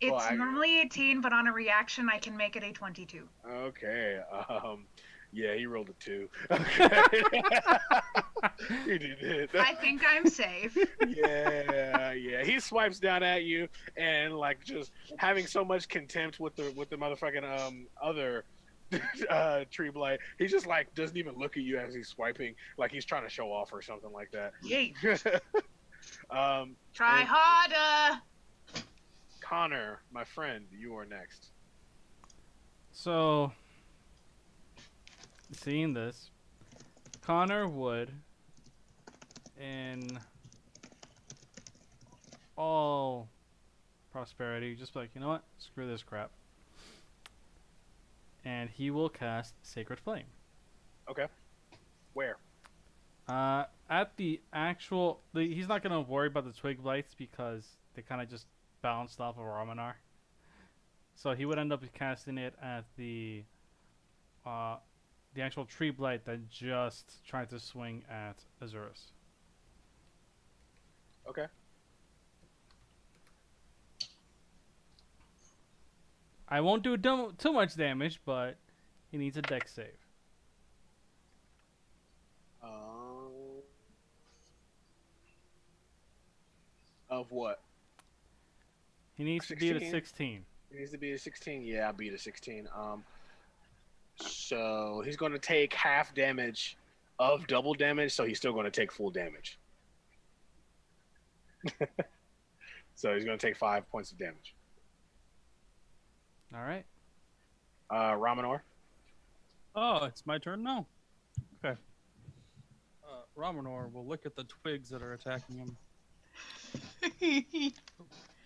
It's Well, normally 18, but on a reaction, I can make it a 22. Okay. Yeah, he rolled a 2. Okay. He did it. I think I'm safe. Yeah. He swipes down at you and like just having so much contempt with the motherfucking other tree blight. He just like doesn't even look at you as he's swiping, like he's trying to show off or something like that. Yay. Try and- harder! Connor, my friend, you are next. So, seeing this, Connor would, in all prosperity, just be like, you know what? Screw this crap. And he will cast Sacred Flame. Okay. Where? at the actual, he's not gonna worry about the twig blights because they kind of just bounced off of Ramanar. So he would end up casting it at the actual tree blight that just tried to swing at Azurus. Okay. I won't do too much damage, but he needs a dex save. Of what? He needs to beat a 16. He needs to be a 16. Yeah, I beat a 16. So he's going to take half damage of double damage, so he's still going to take full damage. So he's going to take 5 points of damage. All right. Ramanor. Oh, it's my turn now. Okay. Ramanor will look at the twigs that are attacking him.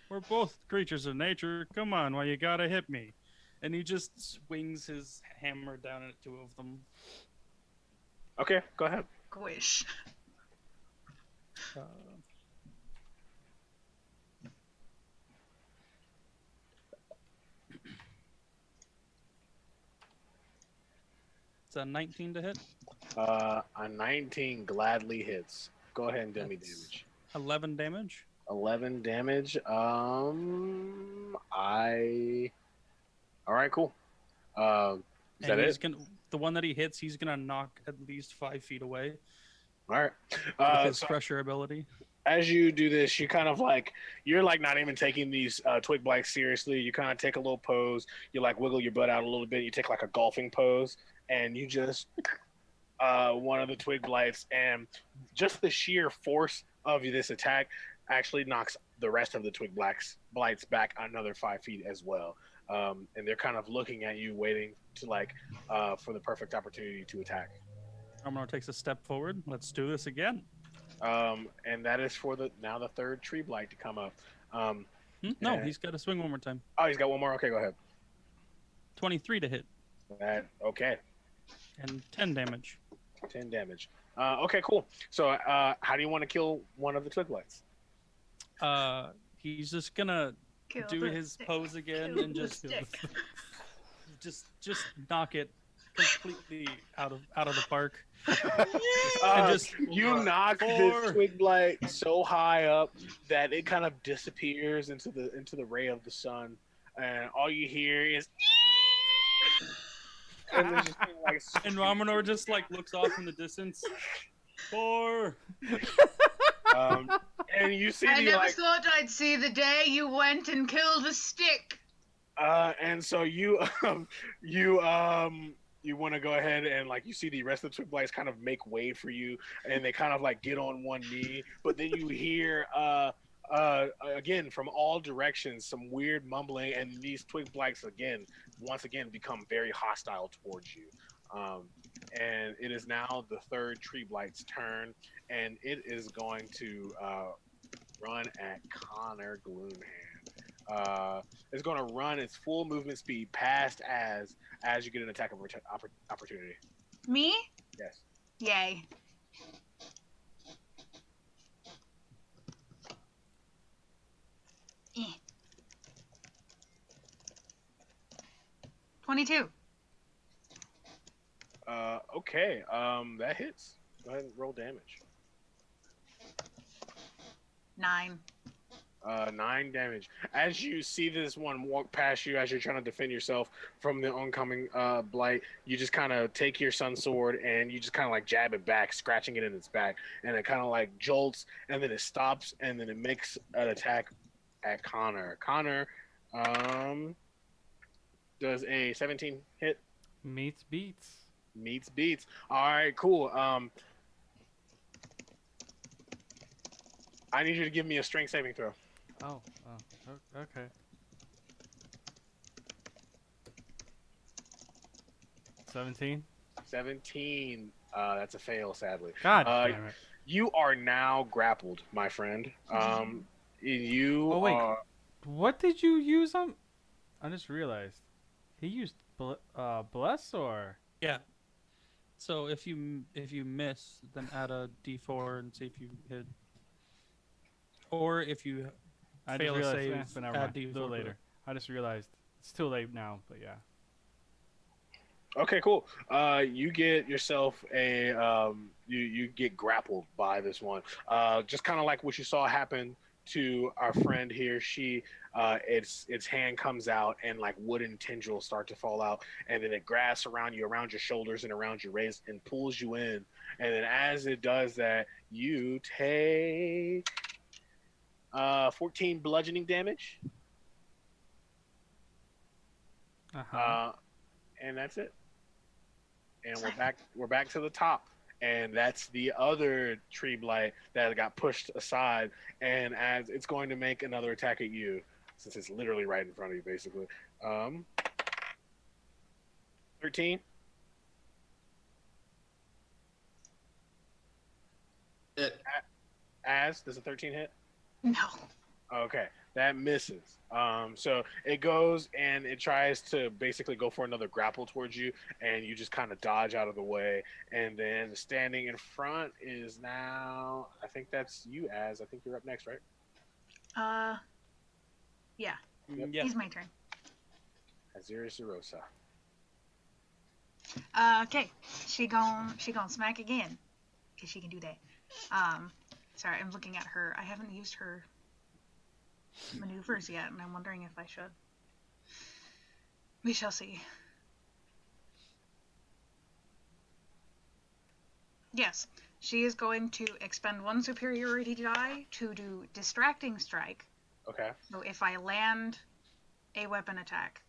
We're both creatures of nature. Come on, why you gotta hit me? And he just swings his hammer down at two of them. Okay, go ahead. Squish. It's a 19 to hit. A 19 gladly hits. Go ahead and do me damage. 11 damage. 11 damage. All right, cool. Is that it? The one that he hits, he's gonna knock at least 5 feet away. All right. With his So pressure ability. as you do this, you kind of like, you're like not even taking these twig blights seriously. You kind of take a little pose. You like wiggle your butt out a little bit. You take like a golfing pose, and you just one of the twig blights, and just the sheer force of this attack actually knocks the rest of the twig blights back another 5 feet as well. And they're kind of looking at you, waiting to like for the perfect opportunity to attack. Ramanor takes a step forward. Let's do this again. And that is for the third tree blight to come up. No, and- he's got to swing one more time. Oh, he's got one more. Okay, go ahead. 23 to hit Okay, and 10 damage. 10 damage. Okay, cool. So, how do you want to kill one of the twig blights? He's just gonna Kill do the his stick. pose again Kill and the just stick. just knock it completely out of the park. You knock this twig blight so high up that it kind of disappears into the ray of the sun, and all you hear is. And, there's just, like, And Ramanor just like looks off in the distance. 4. and you see I the never like, thought I'd see the day you went and killed a stick. and so you want to go ahead and like you see the rest of the twig blights kind of make way for you, and they kind of like get on one knee, but then you hear again from all directions some weird mumbling, and these twig blights once again become very hostile towards you. And it is now the third tree blight's turn, and it is going to run at Connor Gloomhand. It's going to run its full movement speed past as you get an attack opportunity. Me? Yes. Yay. Eh. 22. Okay. That hits. Go ahead and roll damage. 9. 9 damage. As you see this one walk past you, as you're trying to defend yourself from the oncoming blight, you just kind of take your sun sword and you just kind of like jab it back, scratching it in its back, and it kind of like jolts, and then it stops, and then it makes an attack at Connor. Connor does a 17 hit. Meets beats. Meets beats. All right, cool. I need you to give me a strength saving throw. Oh, okay. 17. 17. That's a fail, sadly. God damn it. You are now grappled, my friend. You Oh, wait. are... What did you use on? I just realized. He used bless or? Yeah. So if you miss, then add a d4 and see if you hit. Or if you I fail just a realized, save, but never add mind. A d4 little to later. it. I just realized it's too late now, but yeah. Okay, cool. You get yourself a you get grappled by this one. Just kind of like what you saw happen to our friend here. She its hand comes out and like wooden tendrils start to fall out, and then it grasps around you, around your shoulders and around your waist, and pulls you in. And then as it does that, you take 14 bludgeoning damage. Uh-huh. And that's it. And we're back to the top, and that's the other tree blight that got pushed aside, and as it's going to make another attack at you, since it's literally right in front of you, basically. 13. Does a 13 hit? No. Okay, that misses. So it goes and it tries to basically go for another grapple towards you, and you just kind of dodge out of the way. And then standing in front is now, I think that's you, Az. I think you're up next, right? Yeah. Yep. Yeah. It's my turn. Azirus Erosa. Okay. She gon' smack again, cause she can do that. Sorry, I'm looking at her. I haven't used her maneuvers yet, and I'm wondering if I should. We shall see. Yes, she is going to expend one superiority die to do distracting strike. Okay. So if I land a weapon attack,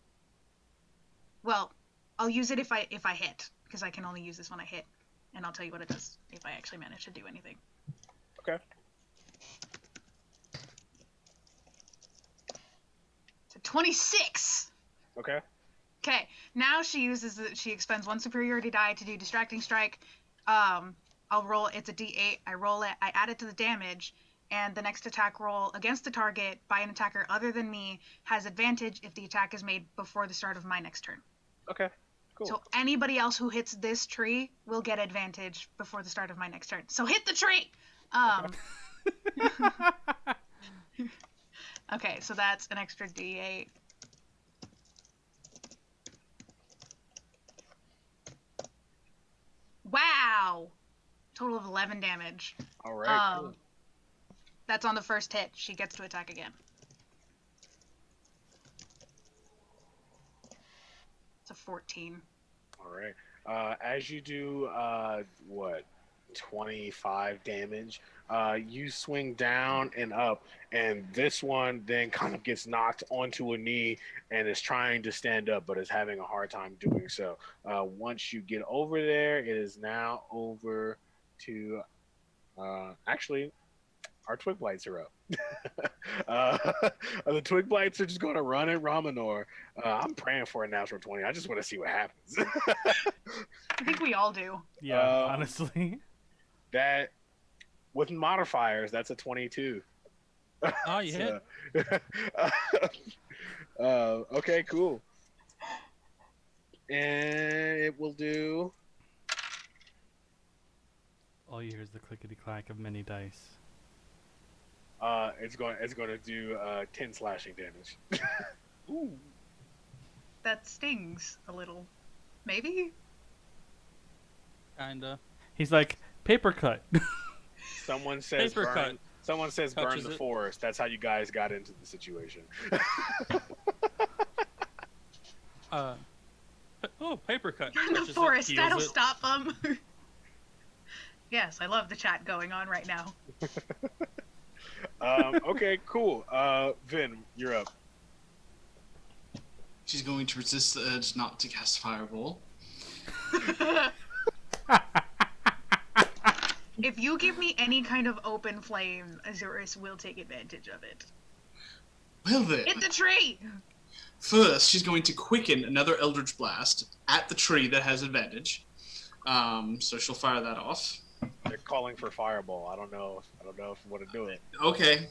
well, I'll use it if I hit, because I can only use this when I hit, and I'll tell you what it does if I actually manage to do anything. Okay. So 26. Okay. Okay, now she expends one superiority die to do distracting strike. I'll roll. It's a D8. I roll it. I add it to the damage, and the next attack roll against the target by an attacker other than me has advantage if the attack is made before the start of my next turn. Okay. Cool. So anybody else who hits this tree will get advantage before the start of my next turn. So hit the tree. Okay, so that's an extra D8. Wow! Total of 11 damage. All right. Cool. That's on the first hit. She gets to attack again. It's a 14. All right. As you do, 25 damage, you swing down and up, and this one then kind of gets knocked onto a knee and is trying to stand up, but is having a hard time doing so. Once you get over there, it is now over to, actually, our Twig Blights are up. The Twig Blights are just going to run at Ramanor. I'm praying for a natural 20. I just want to see what happens. I think we all do. Yeah, honestly. That, with modifiers, that's a 22. Oh, you hit. Okay, cool. And it will do. All you hear is the clickety clack of many dice. It's going to do 10 slashing damage. Ooh. That stings a little. Maybe? Kinda. He's like, paper cut. Someone says Paper burn. cut. Someone says Touches burn the it. forest. That's how you guys got into the situation. Paper cut. Burn the Touches it, forest. heals That'll it. stop them. Yes, I love the chat going on right now. Okay, cool. Vin, you're up. She's going to resist the urge not to cast Fireball. If you give me any kind of open flame, Azurus will take advantage of it. Well then, Hit the tree! first she's going to quicken another Eldritch Blast at the tree that has advantage. So she'll fire that off. They're calling for fireball. I don't know if you want to do it. Okay.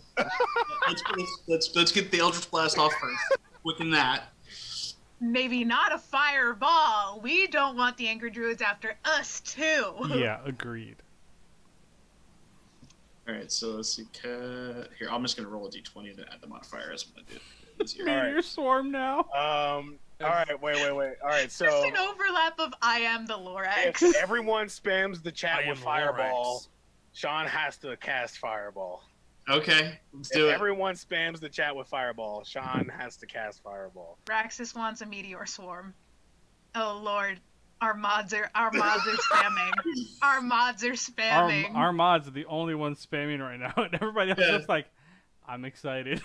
let's get the Eldritch Blast off first. Quicken that. maybe not a fireball. We don't want the Angry Druids after us, too. Yeah, agreed. All right, so let's see. Here, I'm just gonna roll a d20 to add the modifier as I'm gonna do it. Easier. Meteor swarm now. All right, wait. All right, so Just an overlap of I am the Lorax. if everyone spams the I chat am with Fireball, Lorax. Sean has to cast Fireball. Okay, let's If do it. everyone spams the chat with Fireball, Sean has to cast Fireball. Raxus wants a meteor swarm. Oh lord, our mods are spamming. Our mods are spamming. Our mods are the only ones spamming right now, and everybody else is Yeah. just like, I'm excited.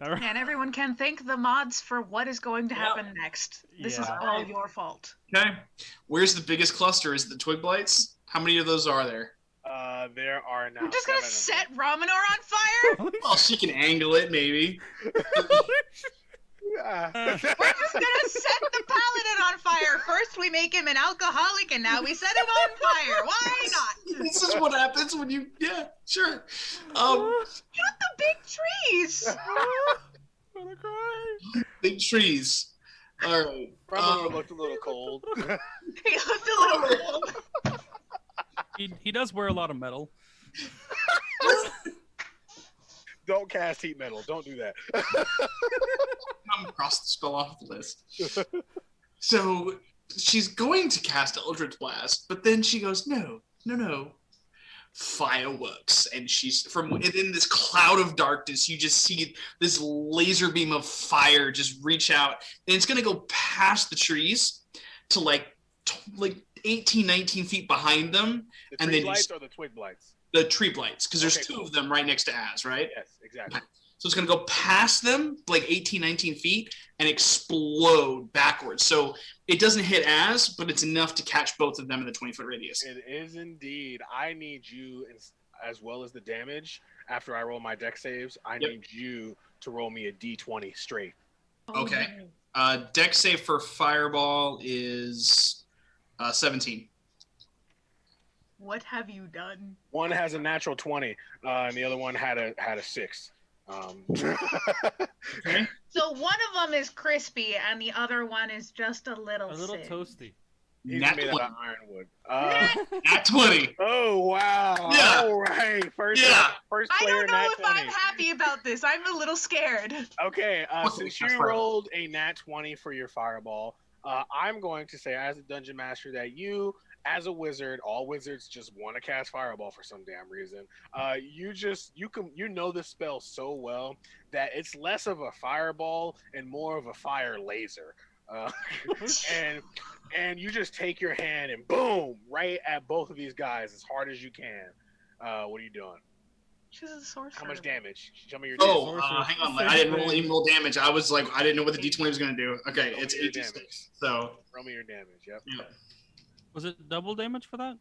And everyone can thank the mods for what is going to happen next. This is Yeah. all your fault. Okay, where's the biggest cluster? Is it the twig blights? How many of those are there? There are now. We're just gonna 7 of them. set Ramanor on fire? Well, she can angle it, maybe. Yeah. We're just gonna set the paladin on fire. First we make him an alcoholic and now we set him on fire. Why not? This is what happens when you. Yeah, sure. Shoot the big trees! I'm gonna cry. Big trees. All right. Ramanor looked a little cold. He looked a little cold. He does wear a lot of metal. Don't cast heat metal. Don't do that. I'm across the spell off the list. So she's going to cast Eldritch Blast, but then she goes, no. Fireworks. And she's from within this cloud of darkness, you just see this laser beam of fire just reach out. And it's going to go past the trees to like 18, 19 feet behind them. The And tree then blights or the twig blights? The tree blights, because there's Okay, two cool. of them right next to Az, right? Yes, exactly. So it's going to go past them, like 18, 19 feet, and explode backwards. So it doesn't hit Az, but it's enough to catch both of them in the 20-foot radius. It is indeed. I need you, as well as the damage, after I roll my deck saves, I Yep. need you to roll me a d20 straight. Okay. Deck save for Fireball is 17. What have you done? One has a natural 20, and the other one had a 6. Okay. So one of them is crispy and the other one is just a little sick. Toasty. He's Nat made 20. out of ironwood. Nat 20. Oh wow! Yeah. All right, first Yeah. first I player don't know nat if 20. I'm happy about this. I'm a little scared. Okay, Okay, since that's you fine. rolled a nat 20 for your fireball, I'm going to say, as a dungeon master, that you, as a wizard, all wizards just want to cast fireball for some damn reason. You know this spell so well that it's less of a fireball and more of a fire laser. And you just take your hand and boom, right at both of these guys as hard as you can. What are you doing? She's a sorcerer. How much damage? Show me your damage. Oh, hang on. I didn't roll any roll damage. I was like, I didn't know what the D20 was going to do. Okay, Roll it's me your 86. damage. So, Roll me your damage. Yep. yeah. Was it double damage for that?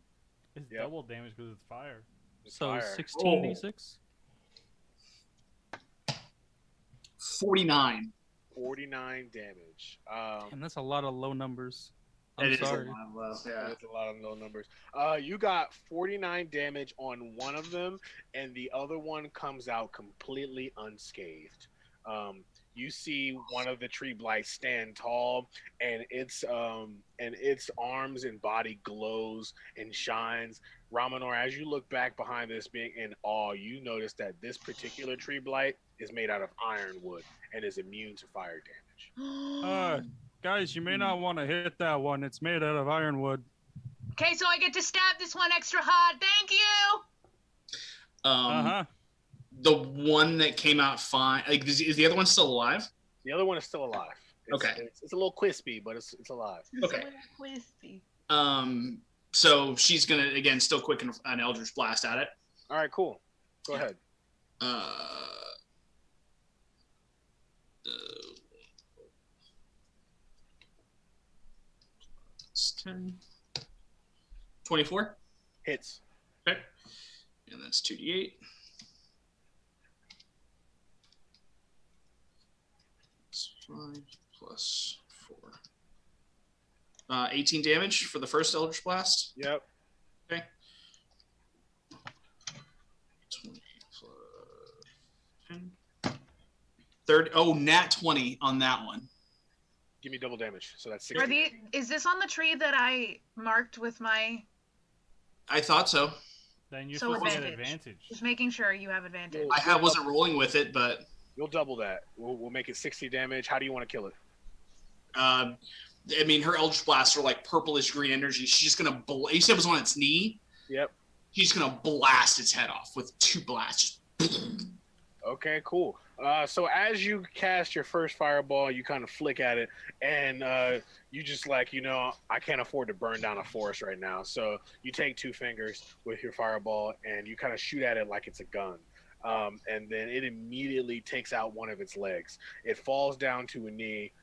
It's Yep. double damage because it's fire. It's So fire. 16d6. 49. 49 damage. And that's a lot of low numbers. It I'm is a sorry. lot of love, yeah. That's a lot of low numbers. You got 49 damage on one of them, and the other one comes out completely unscathed. You see one of the tree blights stand tall, and its arms and body glows and shines. Ramanor, as you look back behind this, being in awe, you notice that this particular tree blight is made out of ironwood and is immune to fire damage. Guys, you may not want to hit that one. It's made out of ironwood. Okay, so I get to stab this one extra hard. Thank you. Uh-huh. The one that came out fine. Like, is the other one still alive? The other one is still alive. Okay. It's a little crispy, but it's alive. Okay. It's a little crispy. So she's gonna again still quicken an Eldritch Blast at it. All right, cool. Go ahead. It's 10. 24. Hits. Okay. And that's 2d8. It's 5 plus 4. 18 damage for the first Eldritch Blast. Yep. Okay. 20 plus 10. 30. Oh, nat 20 on that one. Give me double damage. So that's Are 60. is this on the tree that I marked with my? I thought so. Then you're So supposed to get advantage. advantage. Just making sure you have advantage. Wasn't rolling with it, but You'll double that. We'll make it 60 damage. How do you want to kill it? I mean, her Eldritch Blasts are like purplish green energy. She's just gonna. You said it was on its knee. Yep. She's gonna blast its head off with 2 blasts. Okay, cool. So as you cast your first fireball, you kind of flick at it, and you just like, I can't afford to burn down a forest right now. So you take 2 fingers with your fireball, and you kind of shoot at it like it's a gun. And then it immediately takes out one of its legs. It falls down to a knee,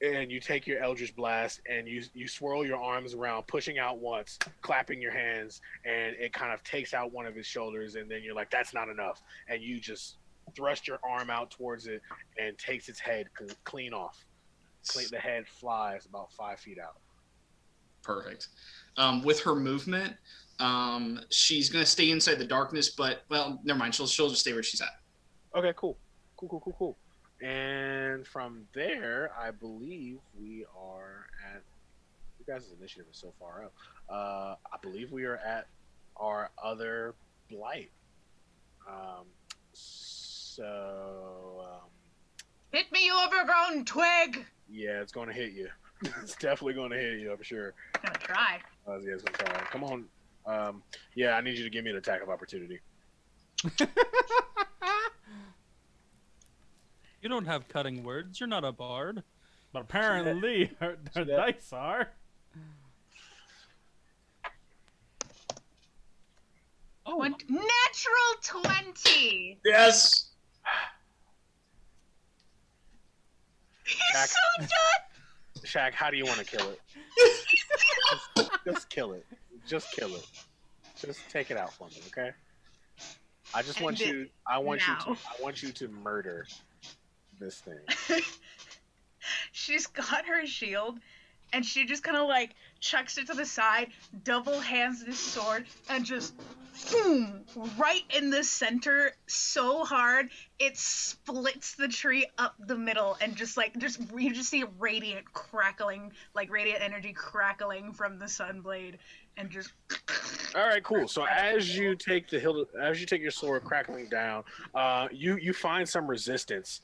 and you take your Eldritch Blast, and you swirl your arms around, pushing out once, clapping your hands, and it kind of takes out one of its shoulders, and then you're like, that's not enough. And you just thrust your arm out towards it and takes its head clean off. The head flies about 5 feet out. Perfect. With her movement, she's gonna stay inside the darkness, but never mind. She'll just stay where she's at. Okay, cool. And from there, I believe we are at. You guys' initiative is so far up. I believe we are at our other blight. Hit me, you overgrown twig! Yeah, it's going to hit you. It's definitely going to hit you, I'm sure. I'm gonna try. Yeah, it's going to try. Come on. Yeah, I need you to give me an attack of opportunity. You don't have cutting words. You're not a bard. But apparently, her dice are. Oh, Natural 20! Yes. He's Jack. so done! Shaq, how do you want to kill it? Just kill it. Just kill it. Just take it out for me, okay? I just want you. I want you to murder this thing. She's got her shield, and she just kind of like chucks it to the side, double hands this sword, and just boom, right in the center, so hard it splits the tree up the middle, and you just see radiant crackling, like radiant energy crackling from the sunblade, and just. All right, cool. So as you take your sword crackling down, you find some resistance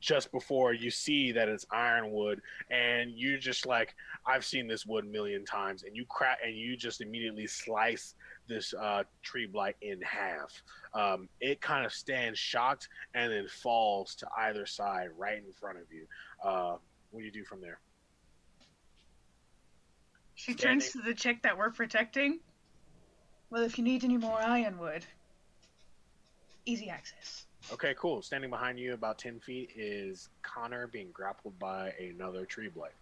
just before you see that it's ironwood, and you're just like, I've seen this wood a million times, and you just immediately slice this tree blight in half. It kind of stands shocked and then falls to either side right in front of you. What do you do from there? She turns to the chick that we're protecting. Well, if you need any more ironwood, easy access. Okay, cool. Standing behind you about 10 feet is Connor being grappled by another tree blight.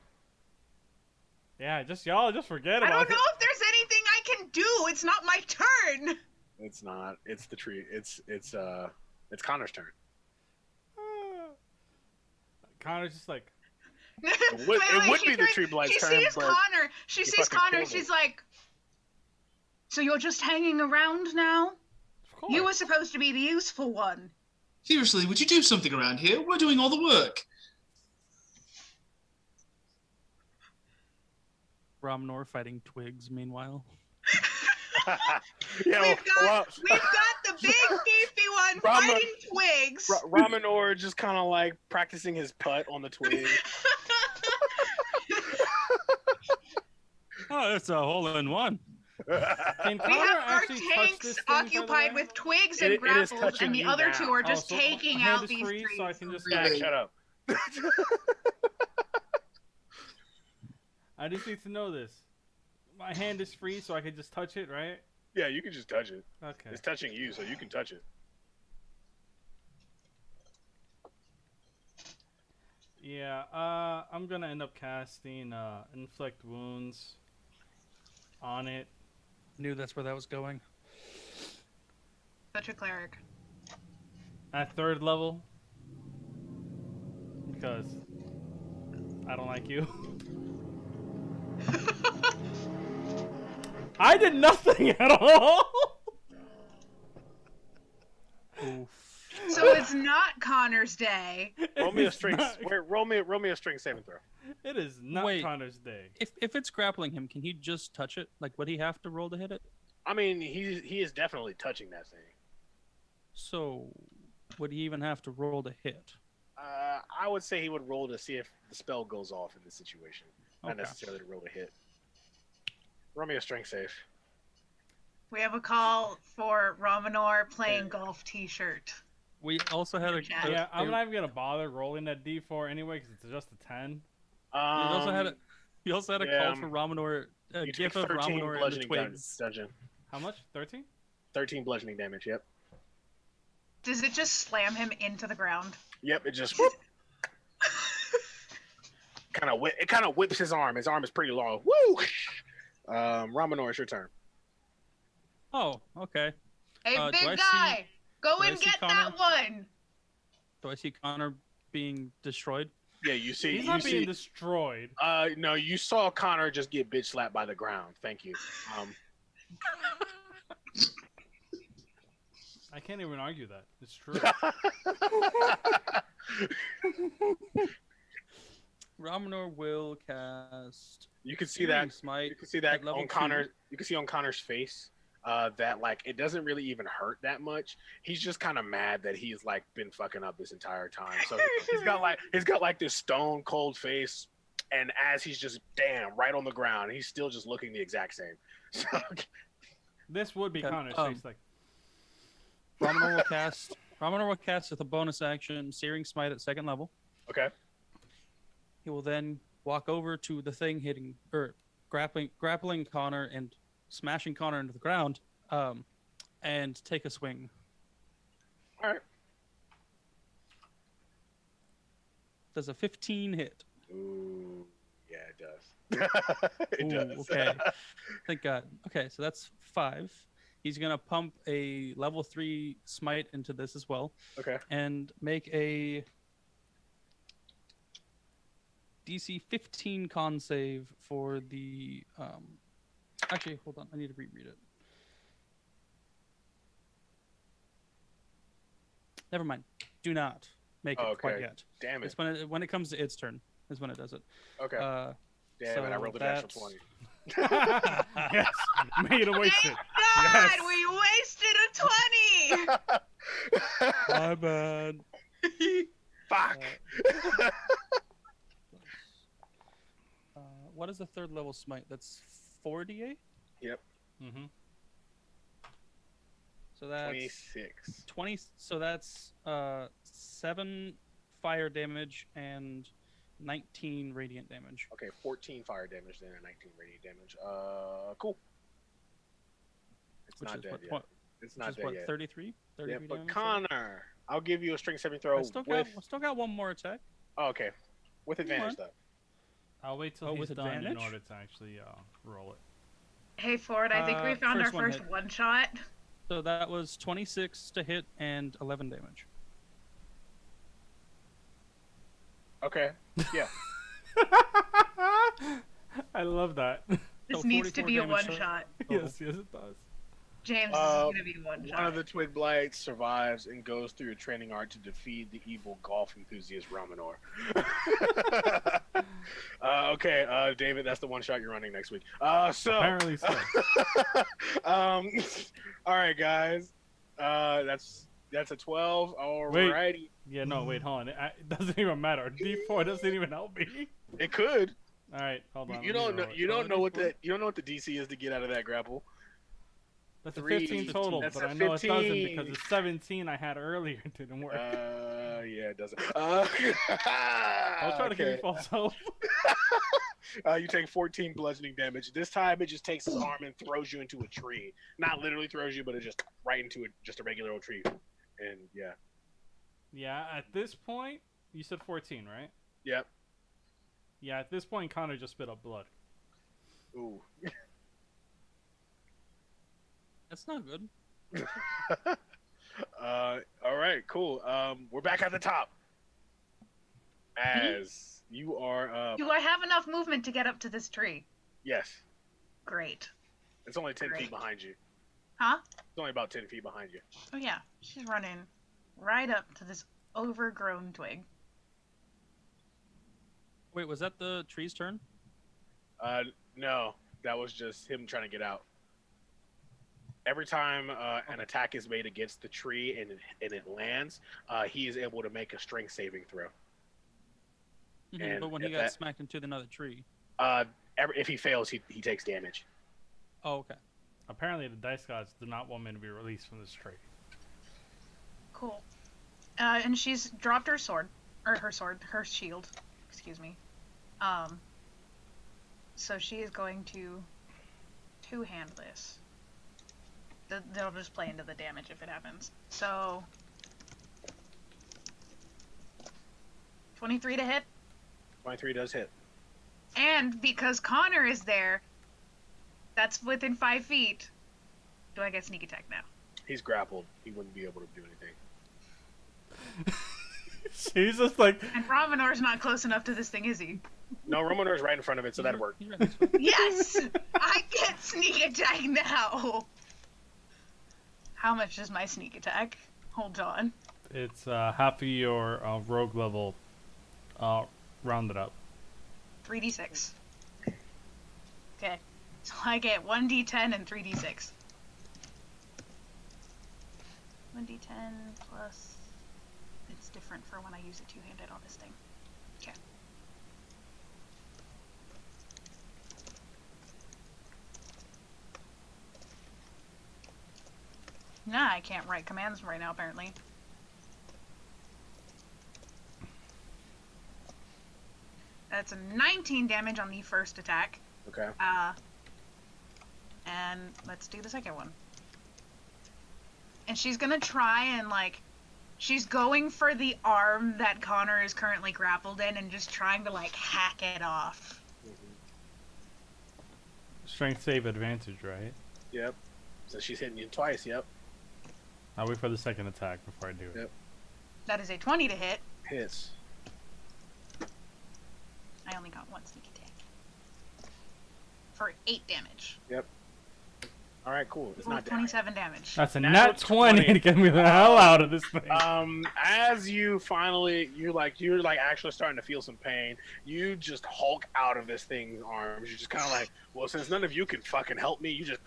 Yeah, y'all just forget about it. I don't know if there's anything I can do. It's not my turn. It's not. It's the tree. It's Connor's turn. Connor's just like. It would be the tree blight's turn. She sees Connor. She's like, so you're just hanging around now? Of course. You were supposed to be the useful one. Seriously, would you do something around here? We're doing all the work. Romnor fighting twigs, meanwhile. Yeah, we've got the big beefy one fighting twigs. Ramanor just kind of like practicing his putt on the twig. Oh, it's a hole-in-one. We have our tanks occupied with twigs and grapples, and the other two are just taking out these trees. So I can just Shut up. I just need to know this. My hand is free, so I can just touch it, right? Yeah, you can just touch it. Okay. It's touching you, so you can touch it. Yeah, I'm gonna end up casting Inflict Wounds on it. Knew that's where that was going. Such a cleric. At 3rd level. Because I don't like you. I did nothing at all! Oof. So it's not Connor's day. Roll me a It's string. not- Roll me a string saving throw. It is not Wait. Connor's day. If it's grappling him, can he just touch it? Like, would he have to roll to hit it? I mean, he is definitely touching that thing. So, would he even have to roll to hit? I would say he would roll to see if the spell goes off in this situation, not Okay. necessarily to roll to hit. Roll me a strength save. We have a call for Romanor playing golf T-shirt. We also had a. Yeah. Yeah, I'm not even gonna bother rolling that D4 anyway because it's just a 10. We also had a. We also had a yeah, call for Ramonor. A you gif took of 13 Ramonor and the bludgeoning twigs. dungeon. How much? 13? 13 bludgeoning damage. Yep. Does it just slam him into the ground? Yep. It just kind of whips his arm. His arm is pretty long. Woo! Ramonor, it's your turn. Oh, okay. Hey, Do big I guy, go do I and see get that one. Do I see Connor being destroyed? Yeah, you see. He's you not see. being destroyed. No, you saw Connor just get bitch slapped by the ground. Thank you. I can't even argue that. It's true. Ramonor will cast. You can see Searing that. Smite. You can see that at level on 2. Connor. You can see on Connor's face that like it doesn't really even hurt that much. He's just kind of mad that he's like been fucking up this entire time. So he's got like this stone cold face, and as he's just right on the ground, he's still just looking the exact same. So, This would be Okay, Connor's face. Like, Ramonor will cast. Ramonor will cast with a bonus action, Searing Smite at 2nd level. okay. He will then walk over to the thing hitting or grappling Connor and smashing Connor into the ground, and take a swing. All right. Does a 15 hit? Ooh, yeah, it does. It Ooh, does. okay. Thank God. Okay, so that's 5. He's gonna pump a level 3 smite into this as well, Okay. and make a DC 15 con save for the. Actually, hold on. I need to reread it. Never mind. Do not make it quite Okay. yet. Damn it. It's when it comes to its turn is when it does it. Okay. Damn so it. I rolled a natural that's- 20. yes, made a waste it. God, Yes. we wasted a 20. My bad. Fuck. What is the 3rd level smite? That's 48. Yep. Mm-hmm. So that's 26. 20. So that's 7 fire damage and 19 radiant damage. Okay, 14 fire damage then and 19 radiant damage. Cool. It's Which not is dead what, yet. what, It's which not is dead what, yet. 33? 33 Yeah, but damage? Connor, I'll give you a string saving throw I still with. got one more attack. Oh, okay, with advantage though. I'll wait till Oh, he's with done in advantage? order to actually roll it. Hey Ford, I think we found our first one first hit. one shot. So that was 26 to hit and 11 damage. Okay, yeah. I love that. This So needs to 44 be a damage one total. shot. Yes, yes, it does. James, this is gonna be one One shot. of the Twig Blights survives and goes through a training art to defeat the evil golf enthusiast Ramonor. Okay, David, that's the one shot you're running next week. So Apparently so. all right, guys. That's a 12. Alrighty. Yeah, no, wait, hold on. It doesn't even matter. D4 doesn't even help me. It could. All right, hold on. You let me don't know. roll it. You don't know what D4? the DC is to get out of that grapple. That's a Three, 15 total, that's but a I know 15. it doesn't because the 17 I had earlier didn't work. Yeah, it doesn't. I'll try to give okay. you false hope. You take 14 bludgeoning damage. This time, it just takes his arm and throws you into a tree. Not literally throws you, but it just right into just a regular old tree. And yeah, Yeah, at this point, you said 14, right? yep. Yeah, at this point, Connor just spit up blood. Ooh. That's not good. All right, cool. We're back at the top. As you are, Do I have enough movement to get up to this tree? yes, Great. it's only 10 feet Great. behind you. Huh? It's only about 10 feet behind you. Oh yeah, she's running right up to this overgrown twig. Wait, was that the tree's turn? No, that was just him trying to get out. Every time an attack is made against the tree and it lands, he is able to make a strength saving throw. And but when he got smacked into another tree. If he fails, he takes damage. Oh, okay. Apparently, the dice gods do not want me to be released from this tree. Cool. And she's dropped her sword, or her shield. Excuse me. So she is going to two-hand this. They'll just play into the damage if it happens. So 23 to hit. 23 does hit. And because Connor is there, that's within 5 feet. Do I get sneak attack now? He's grappled. He wouldn't be able to do anything. She's just like... And Romanor's not close enough to this thing, is he? No, Romanor's right in front of it, so that'd work. Yes! I get sneak attack now! How much is my sneak attack? Hold on. It's half of your rogue level rounded up. 3d6. Okay. So I get 1d10 and 3d6. 1d10 plus... It's different for when I use it two-handed on this thing. Okay. Nah, I can't write commands right now, apparently. That's a 19 damage on the first attack. Okay. And let's do the second one. And she's gonna try and, like, she's going for the arm that Connor is currently grappled in and just trying to, like, hack it off. Strength save advantage, right? Yep. So she's hitting you twice, yep. I'll wait for the second attack before I do it. Yep. That is a 20 to hit. Hits. I only got one sneak attack. For 8 damage. Yep. Alright, cool. It's not 27 damage. That's a Natural nat 20 to 20. get me the hell out of this thing. As you finally, you're like actually starting to feel some pain, you just hulk out of this thing's arms. You're just kind of like, well, since none of you can fucking help me, you just,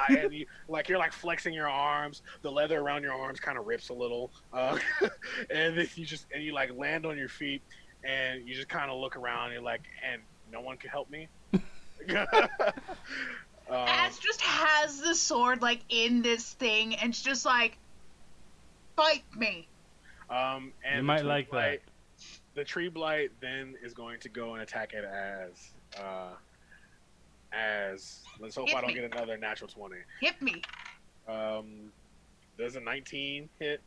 and you're like flexing your arms. The leather around your arms kind of rips a little. And then you like land on your feet and you just kind of look around and you're like, and no one can help me? Ass just has the sword, like, in this thing, and it's just like, fight me. And you might like blight, that. The tree blight then is going to go and attack it as let's hope I don't get another natural 20. Hit me. Does a 19 hit?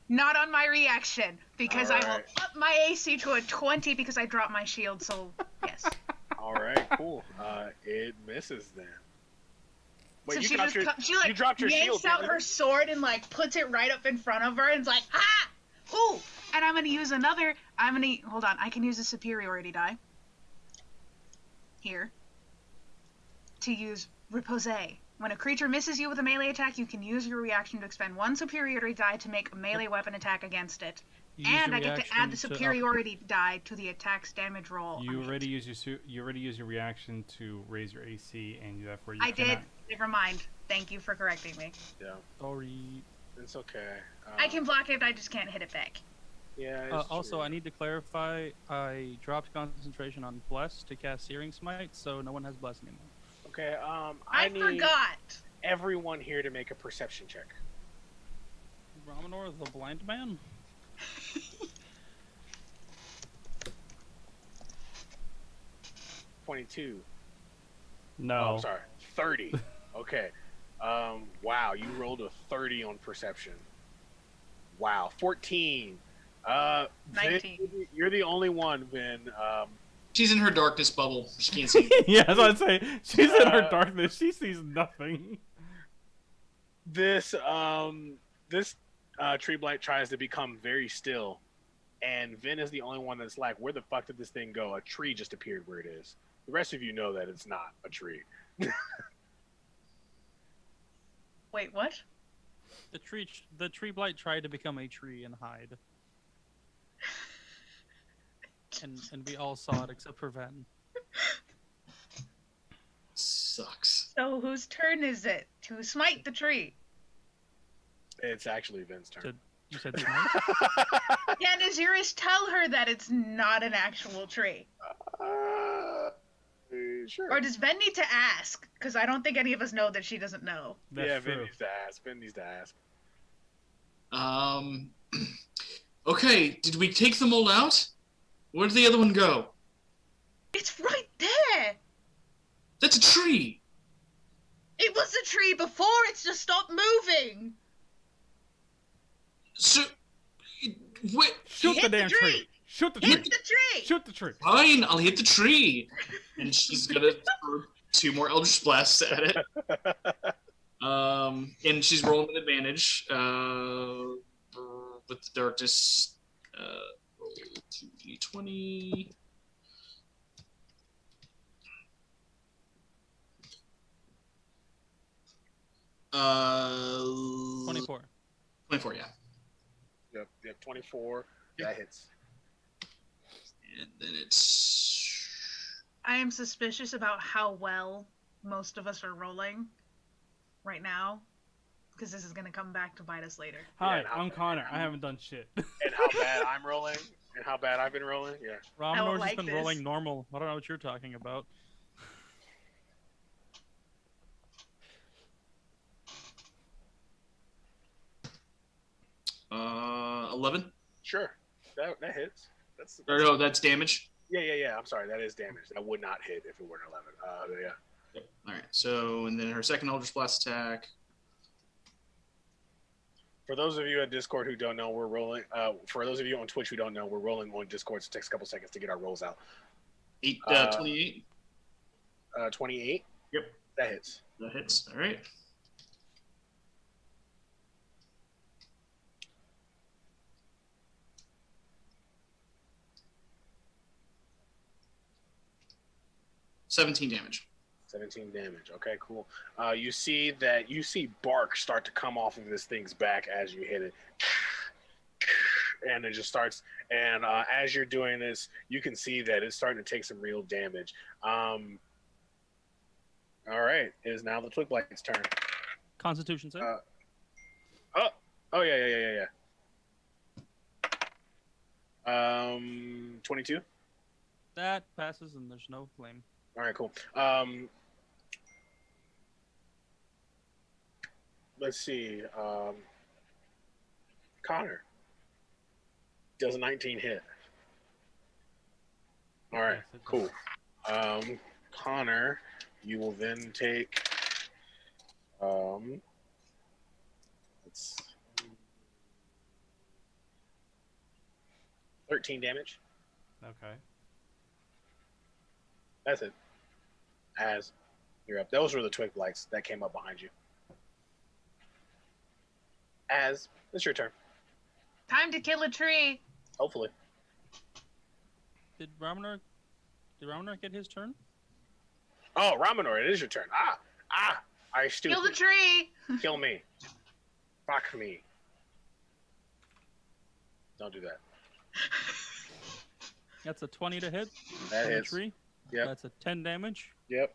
Not on my reaction, because All I will right. up my AC to a 20 because I dropped my shield, so yes. Alright, cool. It misses then. Wait, So you dropped she you dropped your yanks shield, out didn't her you? sword and like puts it right up in front of her and is like, ah! Ooh! And I'm gonna use hold on, I can use a superiority die. Here. To use Repose. When a creature misses you with a melee attack, you can use your reaction to expend one superiority die to make a melee weapon attack against it. And I get to add the superiority die to the attack's damage roll. You already use your reaction to raise your AC, and therefore you I cannot... did. Never mind. Thank you for correcting me. Yeah, Sorry. it's okay. I can block it, I just can't hit it back. Yeah. It's Also, true. I need to clarify, I dropped concentration on Bless to cast Searing Smite, so no one has Bless anymore. Okay. I need forgot. everyone here to make a perception check. Romanor the Blind Man? 22. No. Oh, I'm sorry. 30. Okay. Wow, you rolled a 30 on perception. Wow. 14. 19. Vin, you're the only one, Vin. She's in her darkness bubble. She can't see. Yeah, that's what I'd say. She's in her darkness. She sees nothing. This tree blight tries to become very still, and Vin is the only one that's like, where the fuck did this thing go? A tree just appeared where it is. The rest of you know that it's not a tree. Wait, what? The tree blight tried to become a tree and hide, and we all saw it except for Ven. Sucks. So whose turn is it to smite the tree? It's actually Vin's turn. You said smite? Can Azuris tell her that it's not an actual tree? Sure. Or does Ven need to ask? Because I don't think any of us know that she doesn't know. That's yeah, true. Vin needs to ask. Vin needs to ask. Okay, did we take them all out? Where did the other one go? It's right there! That's a tree! It was a tree before, it's just stopped moving! So, wait, Shoot Hit the the damn tree. tree! Shoot the Hit tree! the tree! Shoot the tree! fine, I'll hit the tree. And she's gonna throw 2 more Eldritch Blasts at it. And she's rolling with advantage. With the darkness, roll 2d20. Uh, 24. 24, yeah. Yep, 24. That hits. And then it's I am suspicious about how well most of us are rolling right now, because this is going to come back to bite us later. Hi, and how I'm bad- Connor. I haven't done shit. And how bad I'm rolling, and how bad I've been rolling. Yeah. Romnor's like just been this. rolling normal. I don't know what you're talking about. 11. Sure. That hits. That's Or no, that's damage. yeah. I'm sorry. That is damage. That would not hit if it were an 11. Yeah. Yep. All right. So, and then her second Eldritch Blast attack. For those of you at Discord who don't know, we're rolling. For those of you on Twitch who don't know, we're rolling on Discord. So it takes a couple seconds to get our rolls out. 28. 28. Yep. That hits. That hits. All right. $17 damage. 17 damage. Okay, cool. You see bark start to come off of this thing's back as you hit it, and it just starts. And as you're doing this, you can see that it's starting to take some real damage. All right, it is now the Twig Blight's turn. Constitution save. Oh yeah. 22. That passes, and there's no flame. All right, cool. Let's see. Connor does a 19 hit. All right, Yes, it cool. Connor, you will then take. It's 13 damage. Okay. That's it. As you're up. Those were the twig blights that came up behind you. As it's your turn. Time to kill a tree. Hopefully. Did Ramonor get his turn? Oh, Ramonor, it is your turn. I stupid. Kill the tree. Kill me. Fuck me. Don't do that. That's a 20 to hit. That on the hits. tree. Yep. That's a 10 damage. Yep.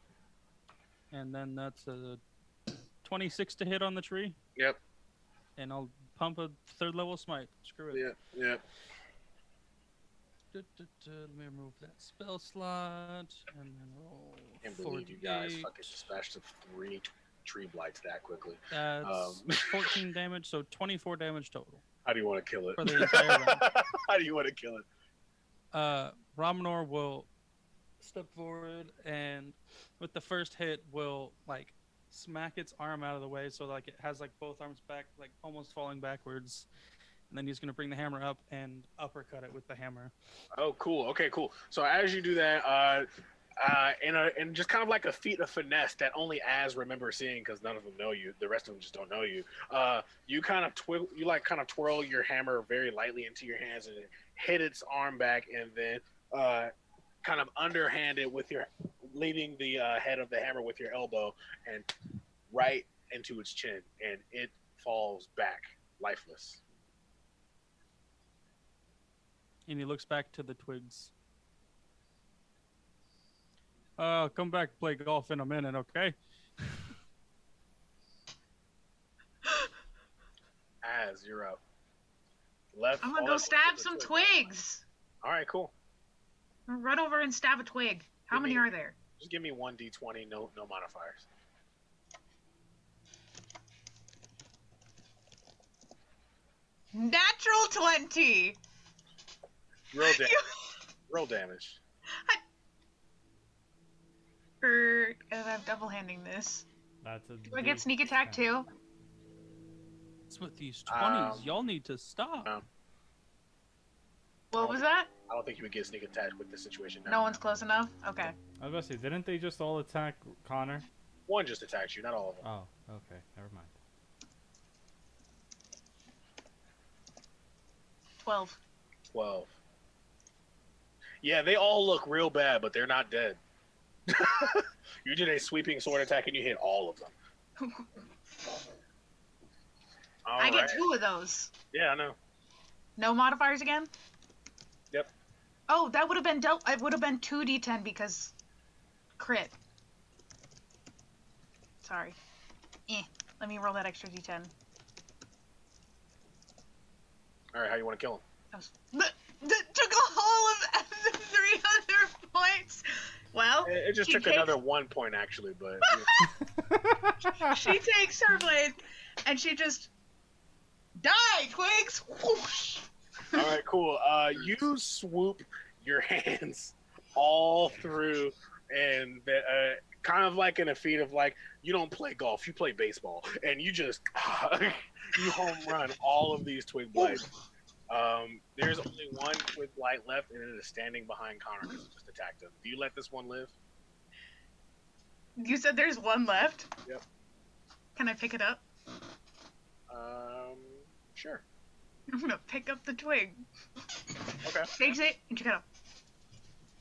And then that's a 26 to hit on the tree. Yep. And I'll pump a 3rd level smite. Screw it. Yep. Yep. Let me remove that spell slot and then roll. Can't believe you guys 48. fucking smashed the 3 tree blights that quickly. That's 14 damage, so 24 damage total How do you want to kill it? for the entire round. How do you want to kill it? Ramonor will step forward and with the first hit will like smack its arm out of the way so like it has like both arms back, like almost falling backwards, and then he's gonna bring the hammer up and uppercut it with the hammer. Oh, cool. Okay, cool. So as you do that, in just kind of like a feat of finesse that only Az remember seeing because none of them know you. The rest of them just don't know you. You kind of twirl your hammer very lightly into your hands and hit its arm back, and then kind of underhand it with your leading the head of the hammer with your elbow and right into its chin, and it falls back, lifeless. And he looks back to the twigs. Come back, play golf in a minute, okay? As you're up. Left. I'm gonna all go that's left stab is a some twig. twigs. All right, cool. Run over and stab a twig. How Give many me- are there? Just give me 1d20, no modifiers. Natural 20. Roll damage. Roll damage. I'm double handing this. That's a. Do I get sneak attack too? It's with these 20s. Um, Y'all need to stop. What was that? I don't think you would get sneak attack with this situation now. No one's close enough? Okay. I was about to say, didn't they just all attack Connor? One just attacked you, not all of them. Oh, okay, never mind. 12. 12. Yeah, they all look real bad, but they're not dead. You did a sweeping sword attack and you hit all of them. All I get right. 2 of those. Yeah, I know. No modifiers again? Yep. Oh, that would have been it would have been 2d10 because crit. Sorry. Let me roll that extra d10. All right, how you want to kill him? That took a whole of the 3 other points. Well, It just she took takes- another 1 point actually, but she takes her blade and she just die, twigs. Whoosh. all right, cool. You swoop your hands all through, and kind of like in a feat of like you don't play golf, you play baseball, and you just you home run all of these twig blades. There's only one twig blight left, and it is standing behind Connor because it just attacked him. Do you let this one live? You said there's one left? Yep. Can I pick it up? Sure. I'm gonna pick up the twig. Okay. Stage it, and you gotta.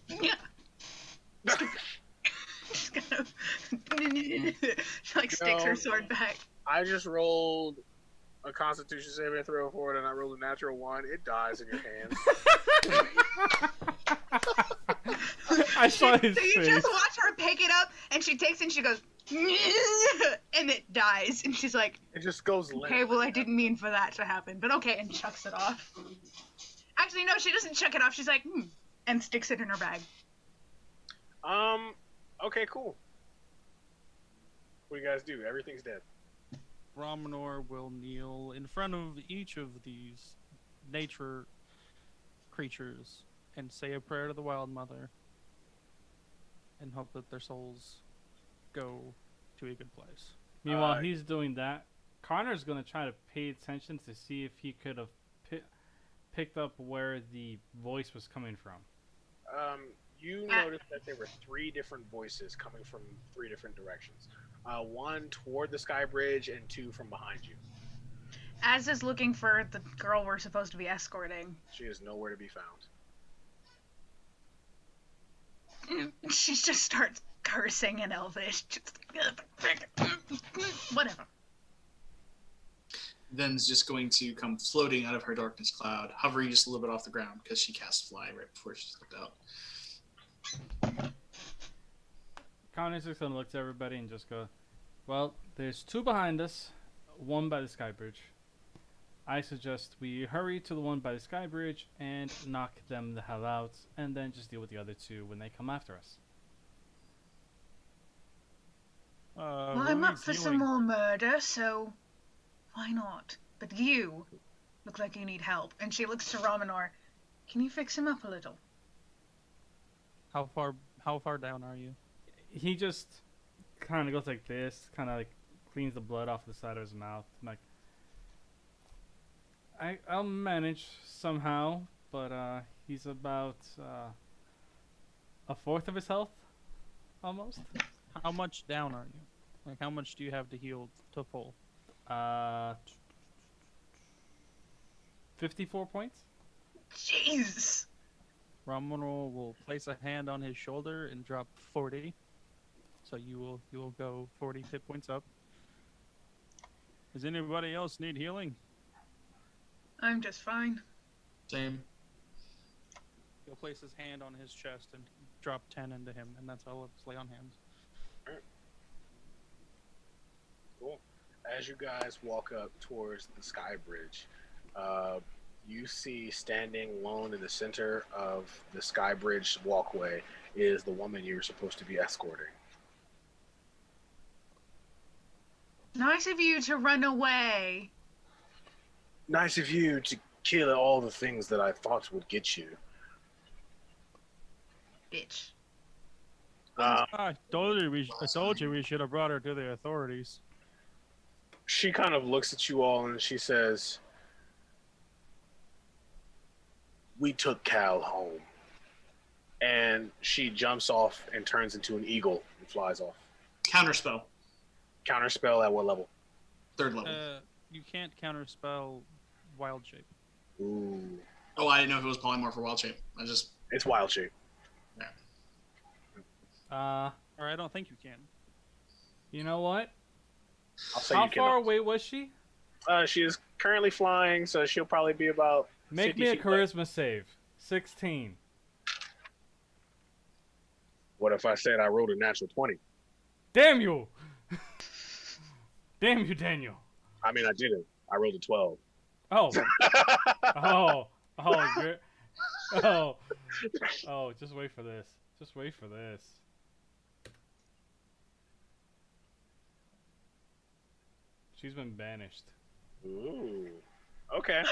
Yeah. Just gotta. She like sticks her sword back. I just rolled a Constitution saving throw for it, and I rolled a natural 1. It dies in your hands. I saw his So you face. just watch her pick it up, and she takes it, and she goes, and it dies, and she's like, It just goes limp. okay, well, I didn't mean for that to happen, but okay, and chucks it off. Actually, no, she doesn't chuck it off. She's like, and sticks it in her bag. Okay, cool. What do you guys do? Everything's dead. Romanor will kneel in front of each of these nature creatures and say a prayer to the Wild Mother and hope that their souls go to a good place. Meanwhile, he's doing that. Connor's gonna try to pay attention to see if he could have picked up where the voice was coming from. You noticed that there were 3 different voices coming from 3 different directions. 1 toward the sky bridge and 2 from behind you. Az is looking for the girl we're supposed to be escorting. She is nowhere to be found. She just starts cursing in Elvish. Just, whatever. Then's just going to come floating out of her darkness cloud, hovering just a little bit off the ground because she cast fly right before she slipped out. Connor's just gonna look to everybody and just go, well, there's 2 behind us, 1 by the sky bridge. I suggest we hurry to the one by the sky bridge and knock them the hell out, and then just deal with the other 2 when they come after us. Well, who I'm are up you for some healing? more murder, so why not? But you look like you need help. And she looks to Romanor. Can you fix him up a little? How far down are you? He just kind of goes like this, kind of like cleans the blood off the side of his mouth. I'm like, I'll manage somehow, but he's about a fourth of his health, almost. How much down are you? Like, how much do you have to heal to full? 54 points. Jeez. Romanor will place a hand on his shoulder and drop 40. So you will go 40 hit points up. Does anybody else need healing? I'm just fine. Same. He'll place his hand on his chest and drop 10 into him, and that's all it's lay on hands. Cool. As you guys walk up towards the sky bridge, you see standing alone in the center of the sky bridge walkway is the woman you're supposed to be escorting. Nice of you to run away. Nice of you to kill all the things that I thought would get you. Bitch. I told you we should have brought her to the authorities. She kind of looks at you all and she says, "We took Cal home." And she jumps off and turns into an eagle and flies off. Counterspell. Counterspell at what level? 3rd level. You can't counterspell wild shape. Ooh. Oh, I didn't know if it was polymorph or wild shape. It's wild shape. Or I don't think you can. You know what? I'll say How you far cannot. away was she? She is currently flying, so she'll probably be about Make 50 me a feet away. charisma save. 16. What if I said I rolled a natural 20? Damn you! Damn you, Daniel. I mean, I didn't. I rolled a 12. Oh. You're... Oh, just wait for this. Just wait for this. She's been banished. Ooh. Okay.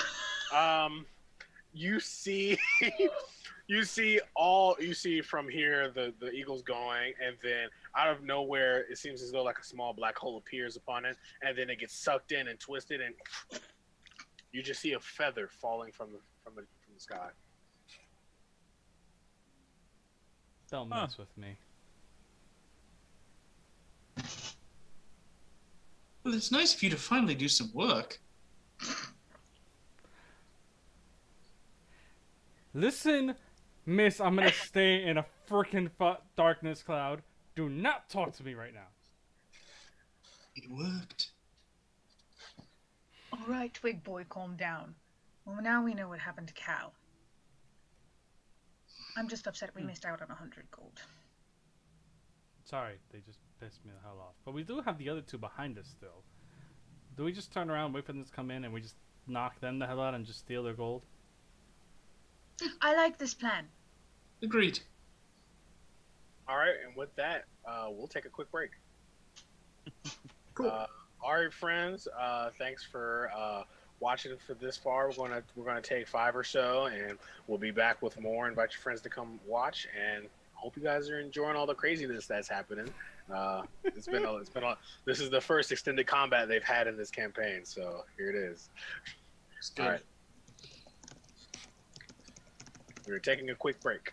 You see, you see from here the eagle's going, and then out of nowhere, it seems as though like a small black hole appears upon it, and then it gets sucked in and twisted, and you just see a feather falling from the sky. Don't mess with me. Well, it's nice of you to finally do some work. Listen, miss, I'm gonna stay in a freaking darkness cloud. Do not talk to me right now. It worked. All right, Twig Boy, calm down. Well, now we know what happened to Cal. I'm just upset we missed out on 100 gold. Sorry, they just pissed me the hell off. But we do have the other two behind us still. Do we just turn around, wait for them to come in, and we just knock them the hell out and just steal their gold? I like this plan. Agreed. All right, and with that, we'll take a quick break. Cool. All right, friends. Thanks for watching for this far. We're gonna take 5 or so, and we'll be back with more. Invite your friends to come watch, and hope you guys are enjoying all the craziness that's happening. It's been a. This is the first extended combat they've had in this campaign, so here it is. It's good. All right. We're taking a quick break.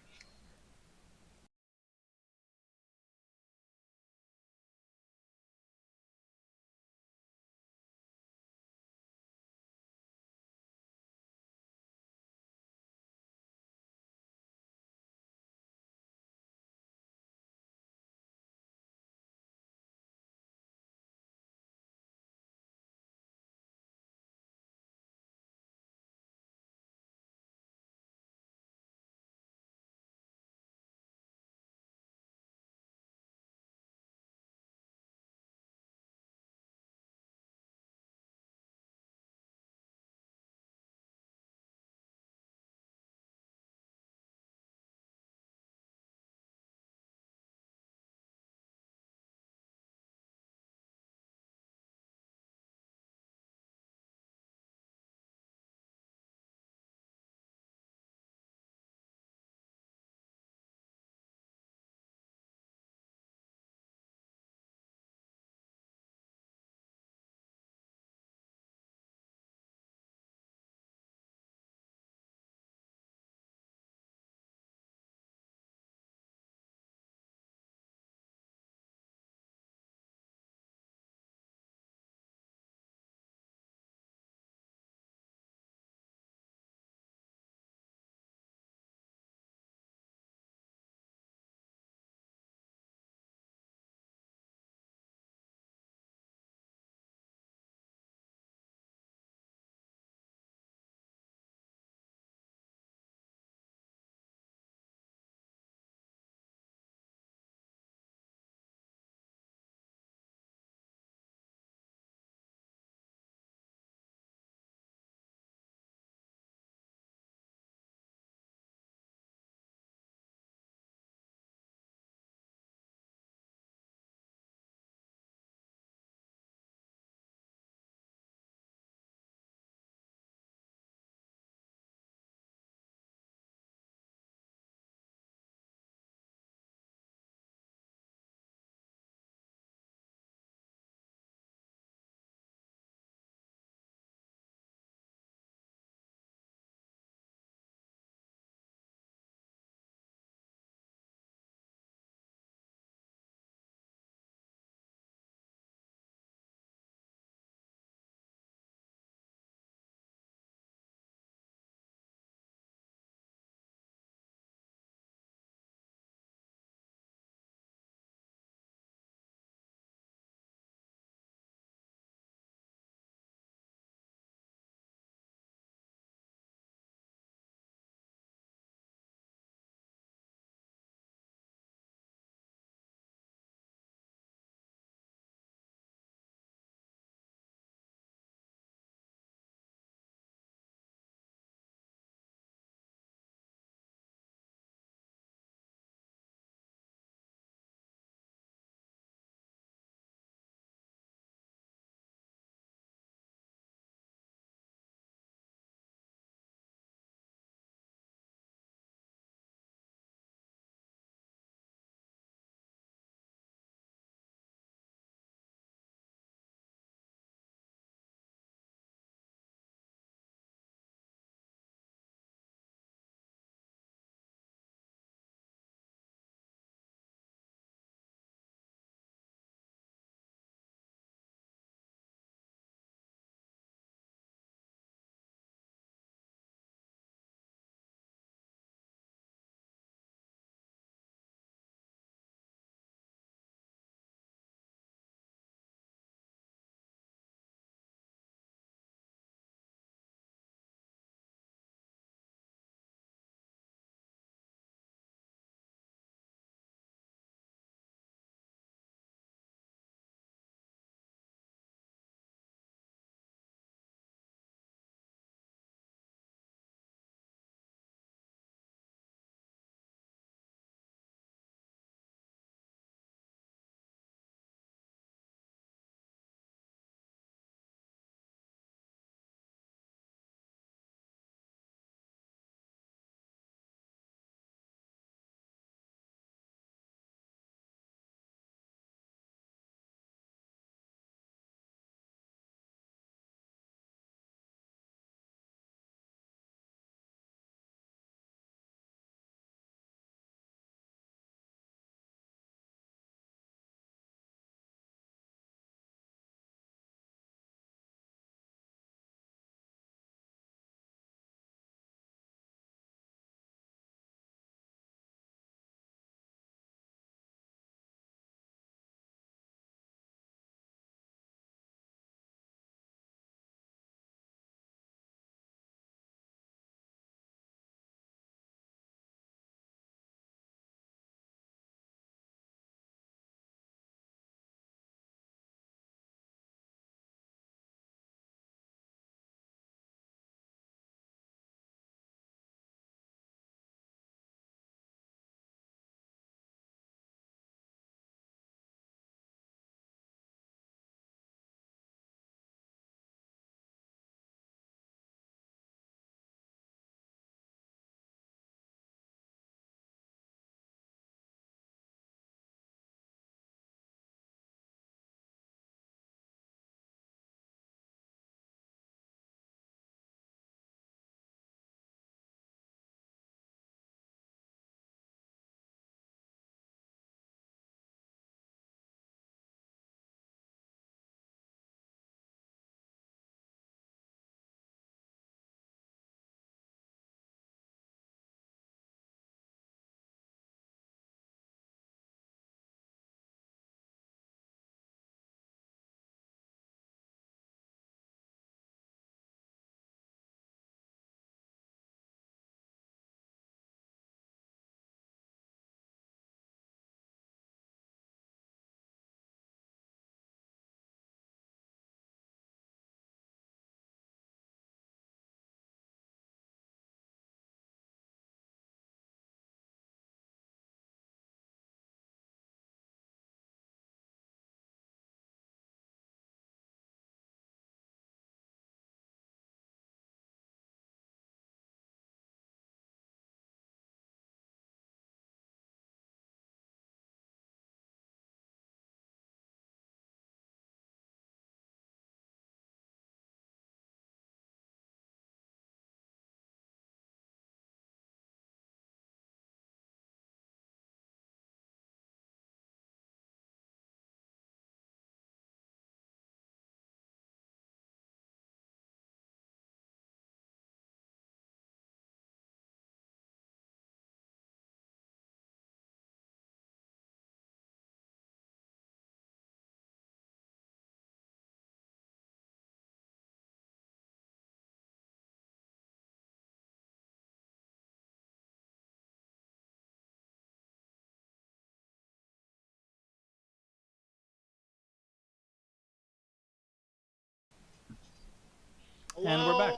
And we're back.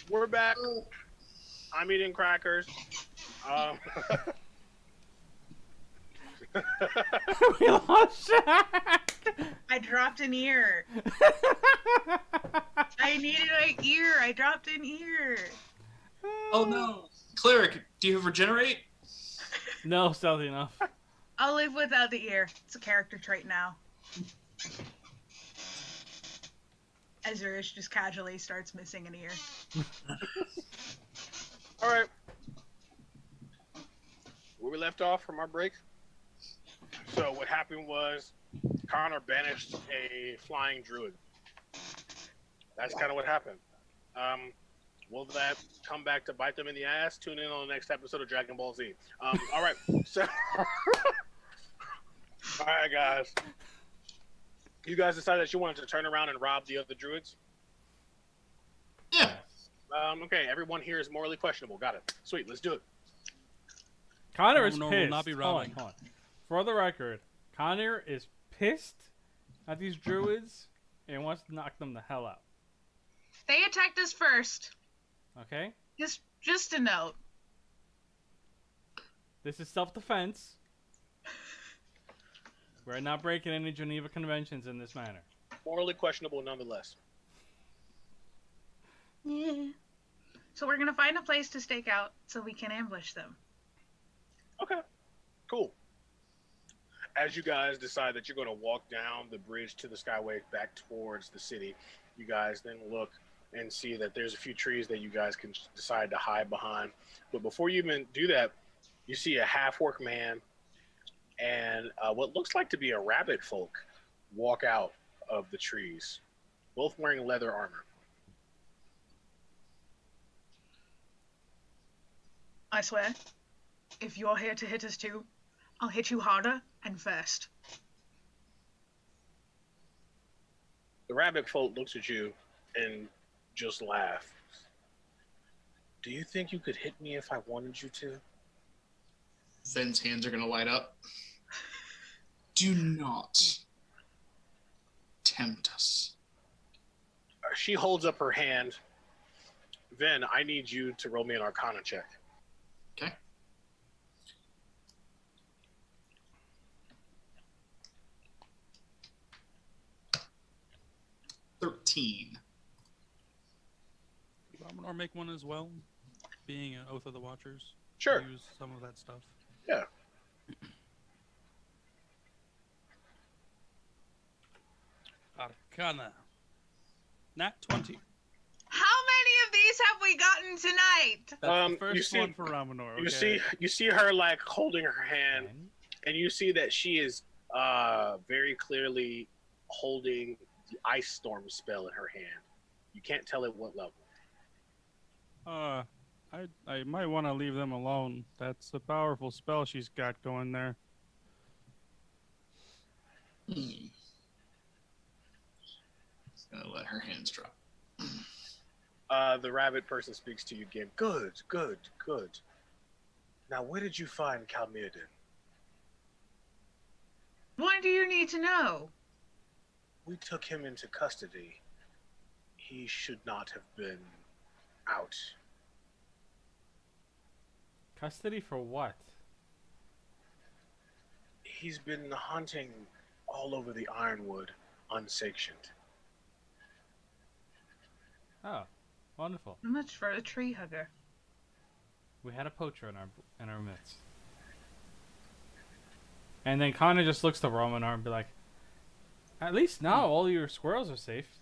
We're back. I'm eating crackers. We lost Shaq. I dropped an ear. I needed an ear. I dropped an ear. Oh no. Cleric, do you have regenerate? No, stealthy enough. I'll live without the ear. It's a character trait now. Azurish just casually starts missing an ear. All right. Where we left off from our break. So what happened was Connor banished a flying druid. That's kind of what happened. Will that come back to bite them in the ass? Tune in on the next episode of Dragon Ball Z. All right. So, all right, guys. You guys decided that you wanted to turn around and rob the other druids? Yeah. Okay, everyone here is morally questionable. Got it. Sweet, let's do it. Connor is Ramonor pissed. will not be robbing. Hold on. For the record, Connor is pissed at these druids and wants to knock them the hell out. They attacked us first. Okay? Just a note. This is self-defense. We're not breaking any Geneva Conventions in this manner. Morally questionable nonetheless. Yeah. So we're gonna find a place to stake out so we can ambush them. Okay, cool. As you guys decide that you're going to walk down the bridge to the Skyway back towards the city, you guys then look and see that there's a few trees that you guys can decide to hide behind. But before you even do that, you see a half-orc man and what looks like to be a rabbit folk walk out of the trees, both wearing leather armor. I swear, if you're here to hit us too, I'll hit you harder and first. The rabbit folk looks at you and just laughs. Do you think you could hit me if I wanted you to? Ven's hands are going to light up. Do not tempt us. She holds up her hand. Ven, I need you to roll me an Arcana check. Okay. $13. Ramonor make one as well, being an Oath of the Watchers. Sure. Use some of that stuff. Yeah. Arcana. Nat 20. How many of these have we gotten tonight? That's the You first see- one for Ramonor. You see her like holding her hand, and you see that she is very clearly holding the ice storm spell in her hand. You can't tell at what level. I might want to leave them alone. That's a powerful spell she's got going there. Just gonna let her hands drop. The rabbit person speaks to you again. Good, good, good. Now, where did you find Calmirden? What do you need to know? We took him into custody. He should not have been out. Custody for what? He's been hunting all over the Ironwood unsanctioned. Oh, wonderful. Much for a tree hugger. We had a poacher in our midst. And then Connor just looks to Romanar and be like, "At least now all your squirrels are safe."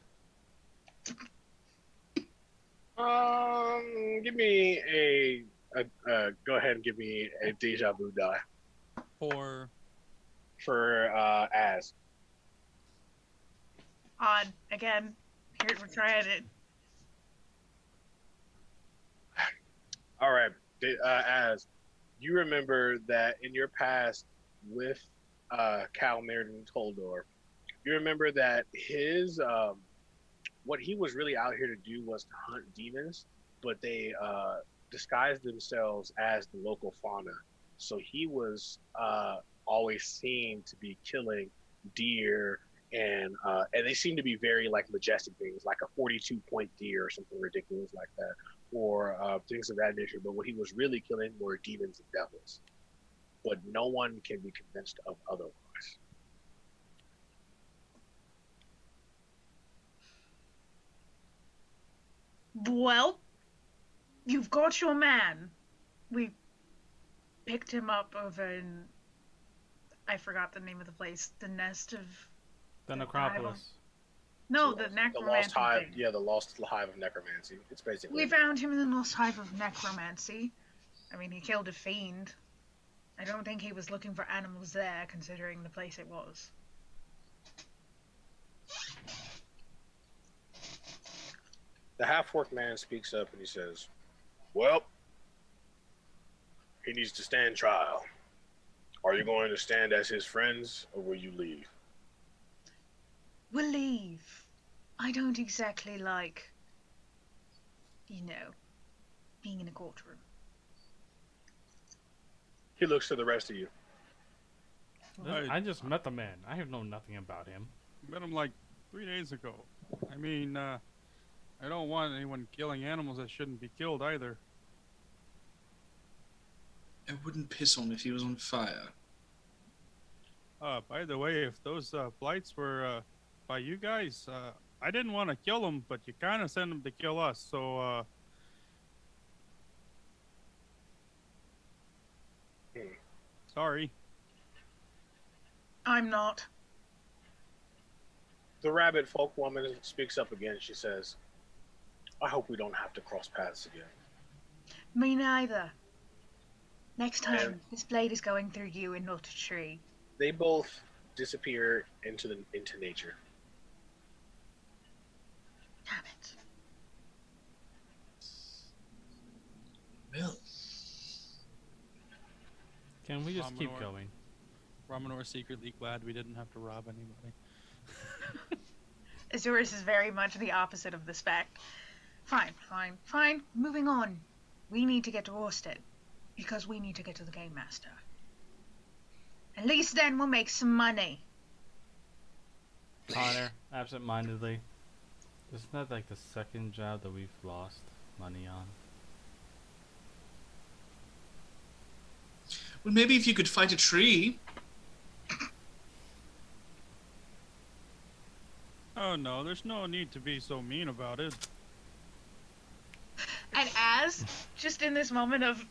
Give me a go ahead and give me a deja vu die For Az. Odd. Again. Here, we're trying it. All right, Az, you remember that in your past with Cal Meriden Toldor, you remember that his what he was really out here to do was to hunt demons, but they disguised themselves as the local fauna. So he was always seen to be killing deer and they seem to be very like majestic things, like a 42-point deer or something ridiculous like that, or things of that nature. But what he was really killing were demons and devils. But no one can be convinced of otherwise. Well, you've got your man. We picked him up over in. I forgot the name of the place. The nest of. The The necropolis. No, So the the necromancy lost hive, thing. yeah, the lost hive of necromancy. It's basically. We found him in the lost hive of necromancy. I mean, he killed a fiend. I don't think he was looking for animals there, considering the place it was. The half-orc man speaks up and he says, "Well, he needs to stand trial. Are you going to stand as his friends, or will you leave?" We'll leave. I don't exactly like, being in a courtroom. He looks to the rest of you. I just met the man. I know nothing about him. Met him like 3 days ago. I mean, I don't want anyone killing animals that shouldn't be killed either. I wouldn't piss on him if he was on fire. By the way, if those blights were by you guys, I didn't want to kill them, but you kind of sent them to kill us, so sorry. I'm not. The rabbit folk woman speaks up again. She says, "I hope we don't have to cross paths again." Me neither. Next time, And- this blade is going through you and not a tree. They both disappear into nature. Damn it. Well, Can we just keep Romanor. going? Ramanor's secretly glad we didn't have to rob anybody. Azurus is very much the opposite of the spec. Fine. Moving on. We need to get to Orstead. Because we need to get to the Game Master. At least then we'll make some money. Connor, absent-mindedly. Isn't that like the second job that we've lost money on? well, maybe if you could fight a tree. Oh no, there's no need to be so mean about it. And as, just in this moment of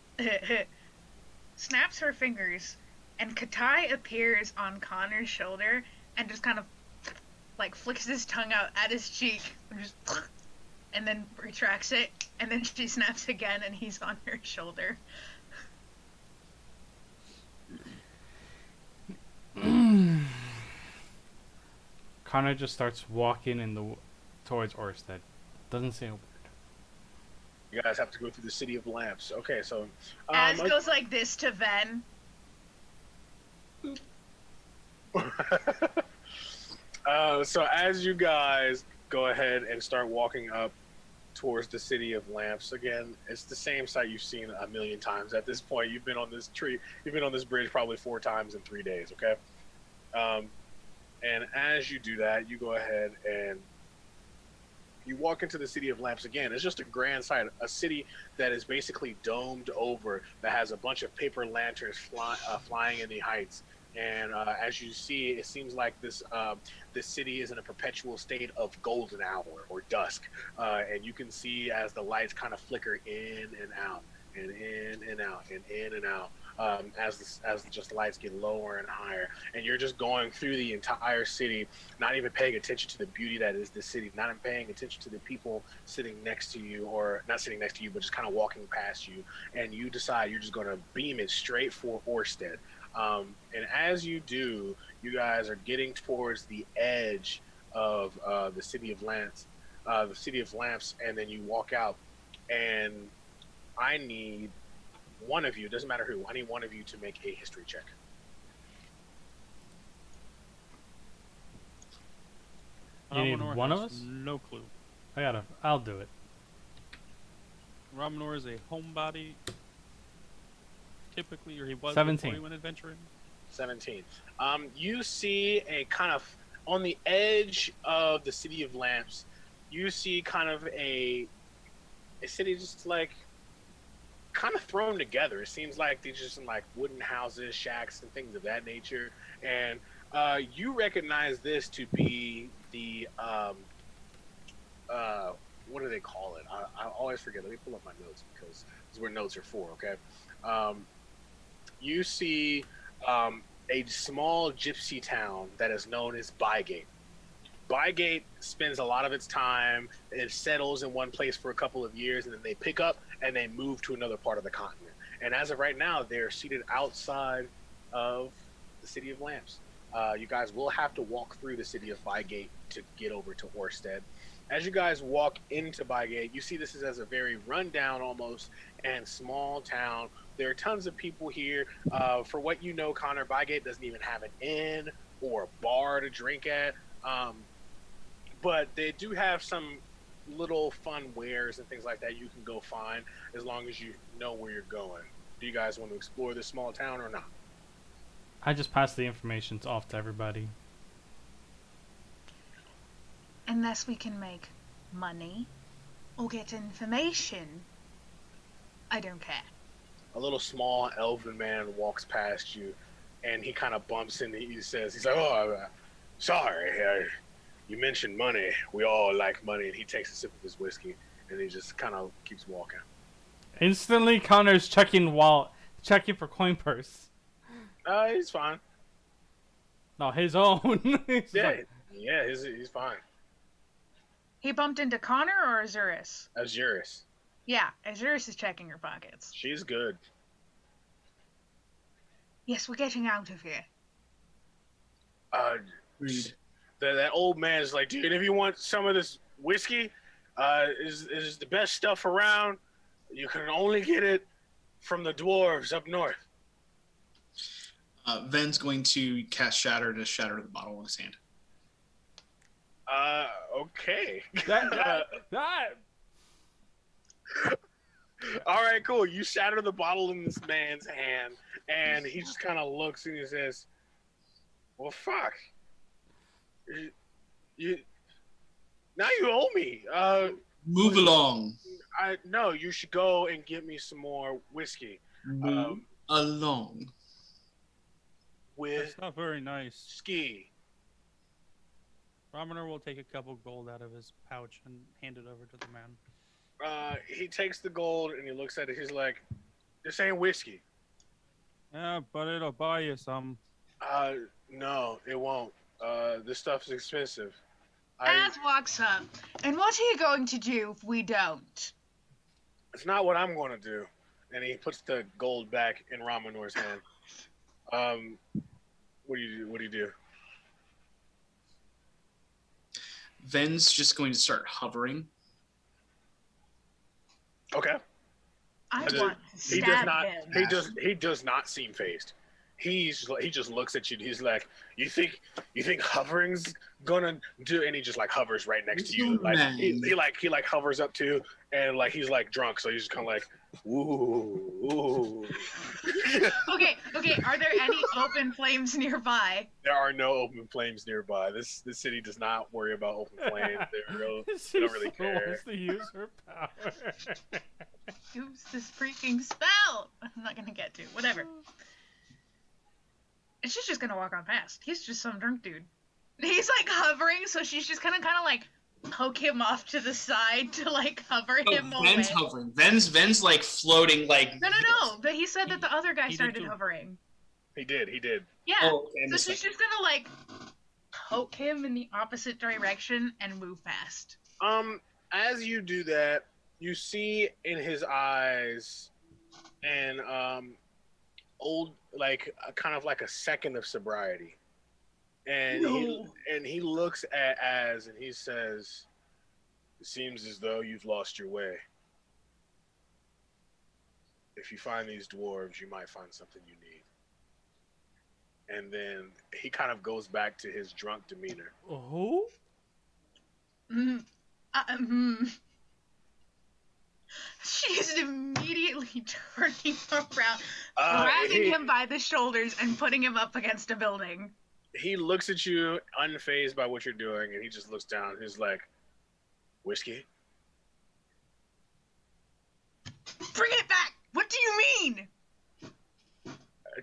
snaps her fingers, and Katai appears on Connor's shoulder and just kind of like flicks his tongue out at his cheek and just and then retracts it, and then she snaps again and he's on her shoulder. Connor just starts walking towards Orstead. Doesn't say a word. You guys have to go through the city of lamps. Okay, so Az goes like this to Ven. So as you guys go ahead and start walking up towards the city of lamps again, it's the same sight you've seen a million times at this point. You've been on this bridge probably 4 times in 3 days. Okay, and as you do that, you go ahead and you walk into the city of lamps again. It's just a grand sight, a city that is basically domed over, that has a bunch of paper lanterns flying in the heights. And as you see, it seems like this city is in a perpetual state of golden hour or dusk. And you can see as the lights kind of flicker in and out, and in and out, and in and out, as the lights get lower and higher. And you're just going through the entire city, not even paying attention to the beauty that is the city, not even paying attention to the people sitting next to you, or not sitting next to you, but just kind of walking past you. And you decide you're just going to beam it straight for Orstead. And as you do, you guys are getting towards the edge of the city of lamps, and then you walk out. And I need one of you, doesn't matter who, I need one of you to make a history check. You need Ramanor one of has us? No clue. I'll do it. Ramanor is a homebody, typically, or he was 17. before he went adventuring. 17. You see a kind of on the edge of the City of Lamps, you see kind of a city just like kind of thrown together. It seems like they're just in like wooden houses, shacks, and things of that nature. And you recognize this to be the what do they call it? I always forget. Let me pull up my notes because this is where notes are for. Okay, you see a small gypsy town that is known as Bygate. Bygate spends a lot of its time, it settles in one place for a couple of years, and then they pick up and they move to another part of the continent. And as of right now, they're seated outside of the City of Lamps. You guys will have to walk through the city of Bygate to get over to Orstead. As you guys walk into Bygate, you see this is as a very rundown almost and small town. There are tons of people here. For what you know, Connor, Bygate doesn't even have an inn or a bar to drink at. But they do have some little fun wares and things like that you can go find as long as you know where you're going. Do you guys want to explore this small town or not? I just passed the information off to everybody. Unless we can make money or get information, I don't care. A little small elven man walks past you, and he kind of bumps into you. He's like, "Oh, sorry, you mentioned money. We all like money." And he takes a sip of his whiskey, and he just kind of keeps walking. Instantly, Connor's checking for coin purse. He's fine. No, his own. He's fine. He bumped into Connor or Azurus? Azurus. Yeah, Azurus is checking her pockets. She's good. Yes, we're getting out of here. That old man's like, dude, if you want some of this whiskey, is the best stuff around. You can only get it from the dwarves up north. Ven's going to cast Shatter to shatter the bottle in his hand. Okay. That. All right, cool. You shatter the bottle in this man's hand, and he just kind of looks and he says, "Well, fuck. You now you owe me. Move along. No, you should go and get me some more whiskey. Move along. With That's not very nice. ski." Ramoner will take a couple gold out of his pouch and hand it over to the man. He takes the gold and he looks at it. He's like, "This ain't whiskey." Yeah, but it'll buy you some. No, it won't. This stuff's expensive. Az walks up. And what are you going to do if we don't? It's not what I'm going to do. And he puts the gold back in Ramanor's hand. What do you do? Ven's just going to start hovering. Okay. I want to He stab does him. he does not seem phased. He just looks at you. He's like, you think hovering's gonna do? And he just like hovers right next to you. Like he like hovers up too, and like he's like drunk, so he's just kind of like, ooh. Okay. Are there any open flames nearby? There are no open flames nearby. This city does not worry about open flames. They don't really care. Wants to use her power. Use this freaking spell. I'm not gonna get to. Whatever. And she's just gonna walk on past. He's just some drunk dude. He's like hovering, so she's just gonna kind of like poke him off to the side to like hover him away. Ven's hovering. Ven's like floating like. No. But he said that the other guy started hovering. He did. Yeah. Oh, okay, so she's just gonna like poke him in the opposite direction and move past. As you do that, you see in his eyes an old, like kind of like a second of sobriety, and he looks at Az and he says, "It seems as though you've lost your way. If you find these dwarves, you might find something you need." And then he kind of goes back to his drunk demeanor. Oh? She's immediately turning around, grabbing him by the shoulders and putting him up against a building. He looks at you, unfazed by what you're doing, and he just looks down. He's like, "Whiskey." Bring it back! What do you mean?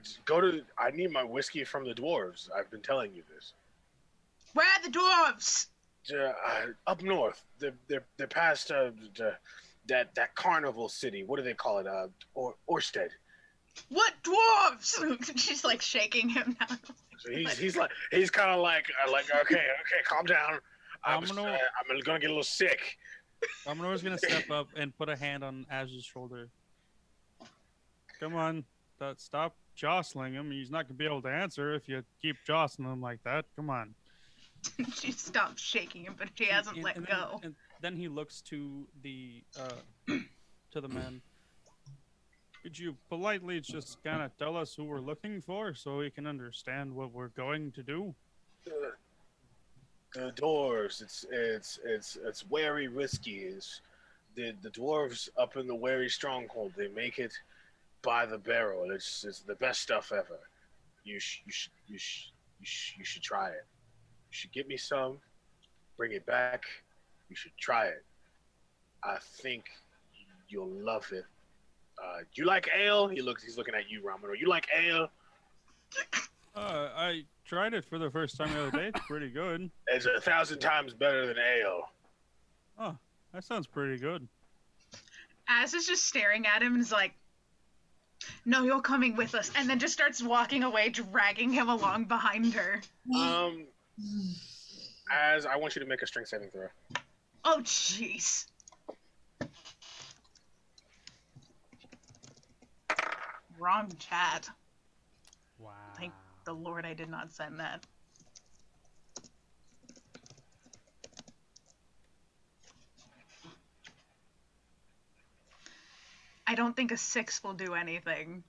Just go to. I need my whiskey from the dwarves. I've been telling you this. Where are the dwarves? Up north. They're past that carnival city. What do they call it? Orstead. What dwarves? She's like shaking him now. So he's kind of like okay, calm down. I'm Domino- gonna get a little sick. Domino's gonna step up and put a hand on Az's shoulder. Come on, stop jostling him. He's not gonna be able to answer if you keep jostling him like that. Come on. She stopped shaking him, but she hasn't let go. And then he looks to the men. Could you politely just kind of tell us who we're looking for so we can understand what we're going to do? The dwarves. It's wary whiskey. It's the dwarves up in the wary stronghold. They make it by the barrel. It's the best stuff ever. You should try it. You should get me some. Bring it back. You should try it. I think you'll love it. You like ale? He's looking at you, Romano. You like ale? I tried it for the first time the other day. It's pretty good. It's 1,000 times better than ale. Oh, that sounds pretty good. Az is just staring at him and is like, "No, you're coming with us," and then just starts walking away, dragging him along behind her. As I want you to make a strength saving throw. Oh, jeez. Wrong chat. Wow. Thank the Lord I did not send that. I don't think a 6 will do anything.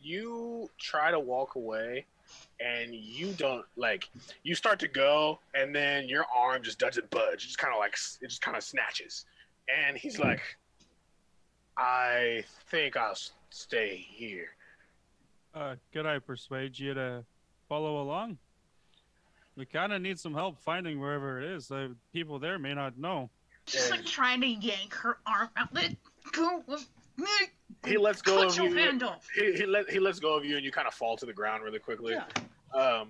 You try to walk away, and you don't you start to go, and then your arm just doesn't budge. It just kind of snatches, and he's like, "I think I'll stay here." Could I persuade you to follow along? We kind of need some help finding wherever it is. People there may not know. She's like trying to yank her arm out. Let go of me. He lets go Cut of your you. hand off. He lets go of you, and you kind of fall to the ground really quickly. Yeah.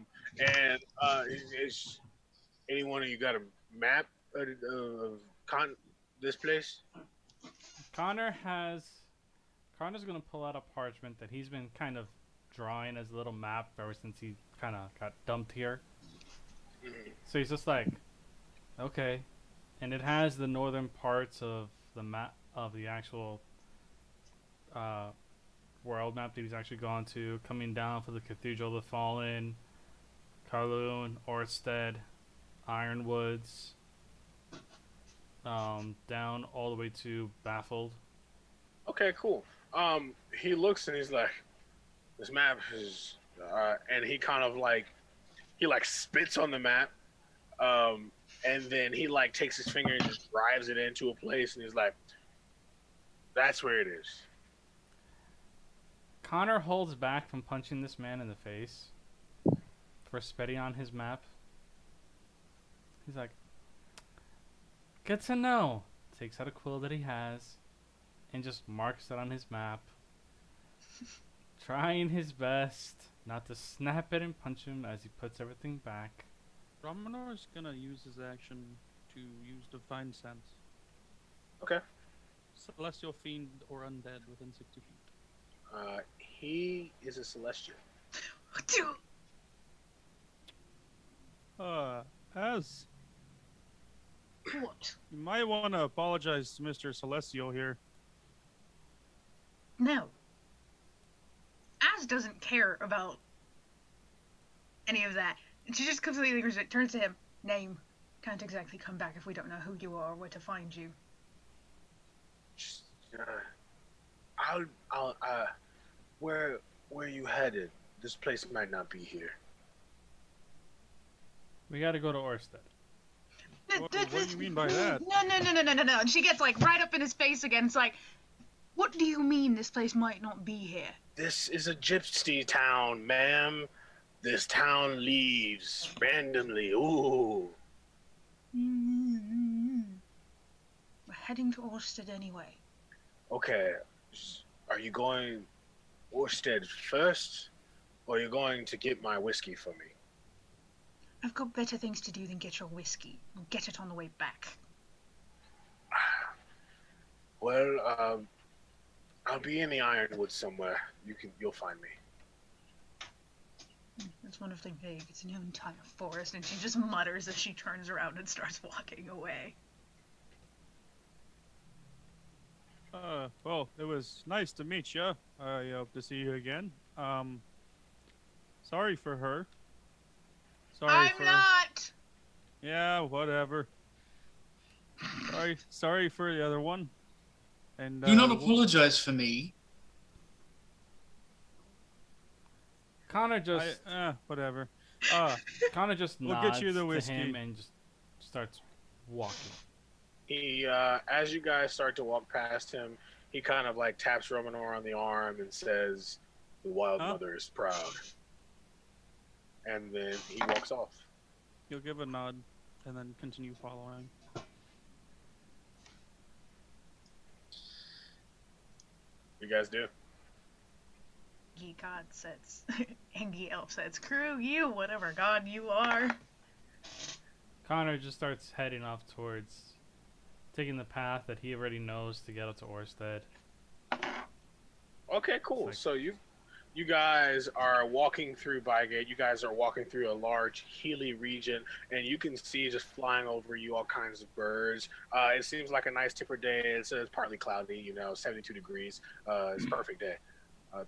Is anyone of you got a map of this place? Connor's gonna pull out a parchment that he's been kind of drawing as a little map ever since he kind of got dumped here. So he's just like, okay, and it has the northern parts of the map of the actual world map that he's actually gone to, coming down for the Cathedral of the Fallen, Kowloon, Orstead, Ironwoods, down all the way to Baffled. Okay, cool. He looks and he's like, "This map is," and he kind of he spits on the map, and then he takes his finger and just drives it into a place, and he's like, "That's where it is." Connor holds back from punching this man in the face for spitting on his map. He's like, "Good to know." Takes out a quill that he has and just marks it on his map, trying his best not to snap it and punch him as he puts everything back. Romanor's gonna use his action to use Divine Sense. Okay. Celestial Fiend or Undead within 60 feet. He is a celestial. As What? you might want to apologize to Mr. Celestial here. No. Az doesn't care about any of that. And she just completely turns to him. Name. Can't exactly come back if we don't know who you are or where to find you. Where you headed? This place might not be here. We gotta go to Orstead. What do you mean by that? No. And she gets right up in his face again. It's like, what do you mean this place might not be here? This is a gypsy town, ma'am. this town leaves randomly. Ooh. We're heading to Orstead anyway. Okay. Are you going Orstead first, or are you going to get my whiskey for me? I've got better things to do than get your whiskey. We'll get it on the way back. Well, I'll be in the Ironwood somewhere. You'll find me. It's one of the vague. It's no entire forest, and she just mutters as she turns around and starts walking away. Well, it was nice to meet you. I hope to see you again. Sorry for her. I'm not! Yeah, whatever. Sorry for the other one. And Do not apologize for me. Connor just whatever. Connor just We'll nods get you the to whiskey. him and just starts walking. He, as you guys start to walk past him, he kind of like taps Romanor on the arm and says, "The Wild Mother is proud." And then he walks off. You'll give a nod and then continue following. You guys do? Ye god says, and ye elf says, "Screw you, whatever god you are." Connor just starts heading off towards taking the path that he already knows to get up to Orstead. Okay, cool. Like, so you guys are walking through Bygate. You guys are walking through a large hilly region, and you can see just flying over you all kinds of birds. It seems like a nice temper day. It's partly cloudy, 72 degrees. It's a perfect day.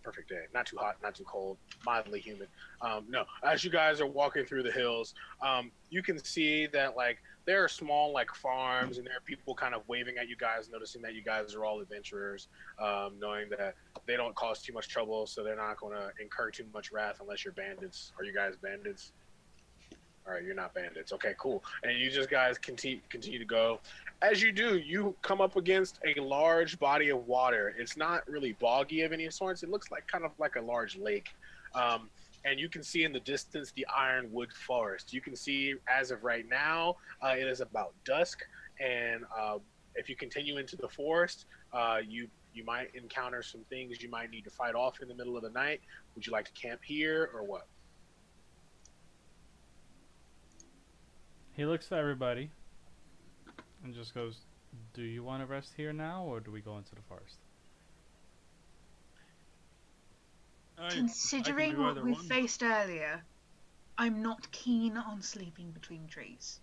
Perfect day. Not too hot, not too cold, mildly humid. No, as you guys are walking through the hills, you can see that there are small farms, and there are people kind of waving at you guys, noticing that you guys are all adventurers, knowing that they don't cause too much trouble, so they're not going to incur too much wrath unless you're bandits. Are you guys bandits? All right, you're not bandits. Okay, cool. And you just guys continue to go. As you do, you come up against a large body of water. It's not really boggy of any sorts. It looks like kind of like a large lake. And you can see in the distance the Ironwood Forest. You can see, as of right now, it is about dusk. And if you continue into the forest, you might encounter some things you might need to fight off in the middle of the night. Would you like to camp here or what? he looks at everybody and just goes, "Do you want to rest here now, or do we go into the forest?" Considering what we faced earlier, I'm not keen on sleeping between trees.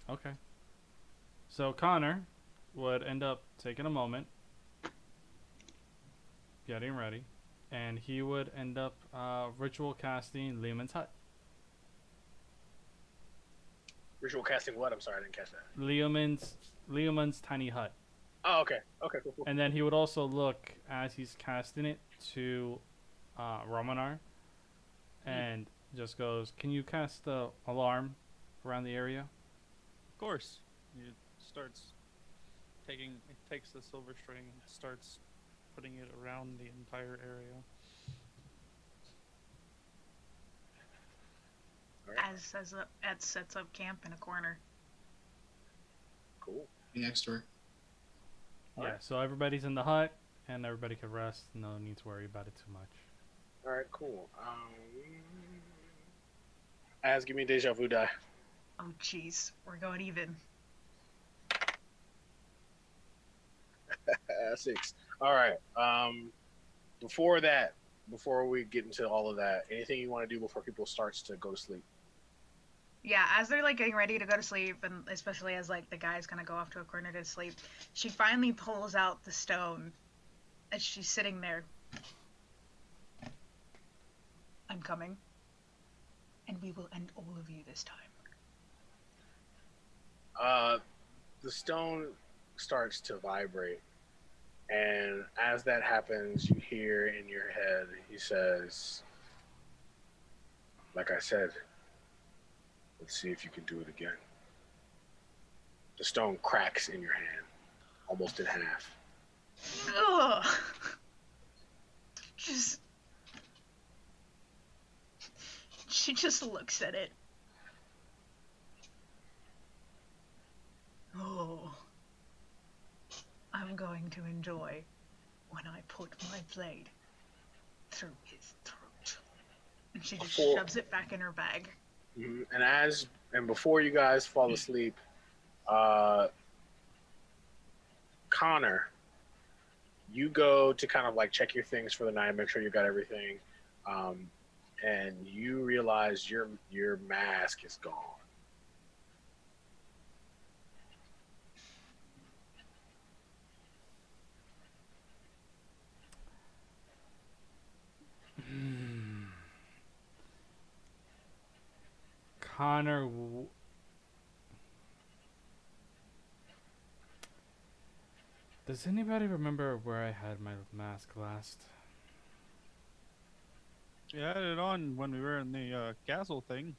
Okay. So Connor would end up taking a moment, getting ready, and he would end up ritual casting Lehman's Hut. Ritual casting what? I'm sorry, I didn't catch that. Leomund's tiny hut. Oh, okay. Okay, cool. And then he would also look, as he's casting it, to Romanar and just goes, "Can you cast the alarm around the area?" Of course. He takes the silver string and starts putting it around the entire area. As Ed sets up camp in a corner. Cool. Next door. Yeah, Alright. so everybody's in the hut, and everybody can rest. No need to worry about it too much. All right, cool. Az, give me a deja vu die. Oh, jeez. We're going even. 6. All right. Before we get into all of that, anything you want to do before people starts to go to sleep? Yeah, as they're getting ready to go to sleep, and especially as the guys kind of go off to a corner to sleep, she finally pulls out the stone as she's sitting there. "I'm coming, and we will end all of you this time." The stone starts to vibrate, and as that happens, you hear in your head, he says, "Like I said, let's see if you can do it again." The stone cracks in your hand, almost in half. Ugh. Just She just looks at it. Oh, I'm going to enjoy when I put my blade through his throat. And she just shoves it back in her bag. And before you guys fall asleep, Connor, you go to kind of like check your things for the night, make sure you got everything, and you realize your mask is gone. Connor. Does anybody remember where I had my mask last? You had it on when we were in the castle thing.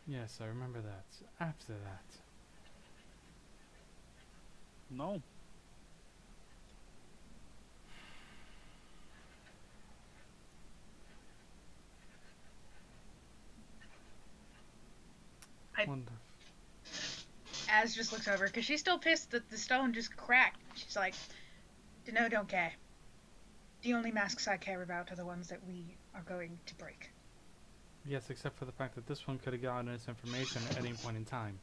Yes, I remember that. After that. No. Wonderful. Az just looks over, because she's still pissed that the stone just cracked. She's like, no, don't care. The only masks I care about are the ones that we are going to break. Yes, except for the fact that this one could have gotten its information at any point in time.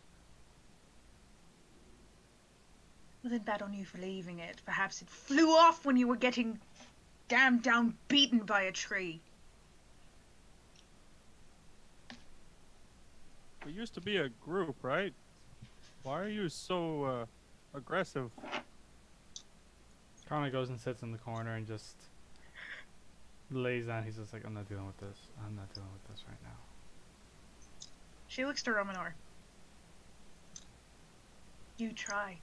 Well, then bad on you for leaving it. Perhaps it flew off when you were getting damned down beaten by a tree. We used to be a group, right? Why are you so aggressive? Connor goes and sits in the corner and just lays down. He's just like, I'm not dealing with this. I'm not dealing with this right now. She looks to Romanor. You try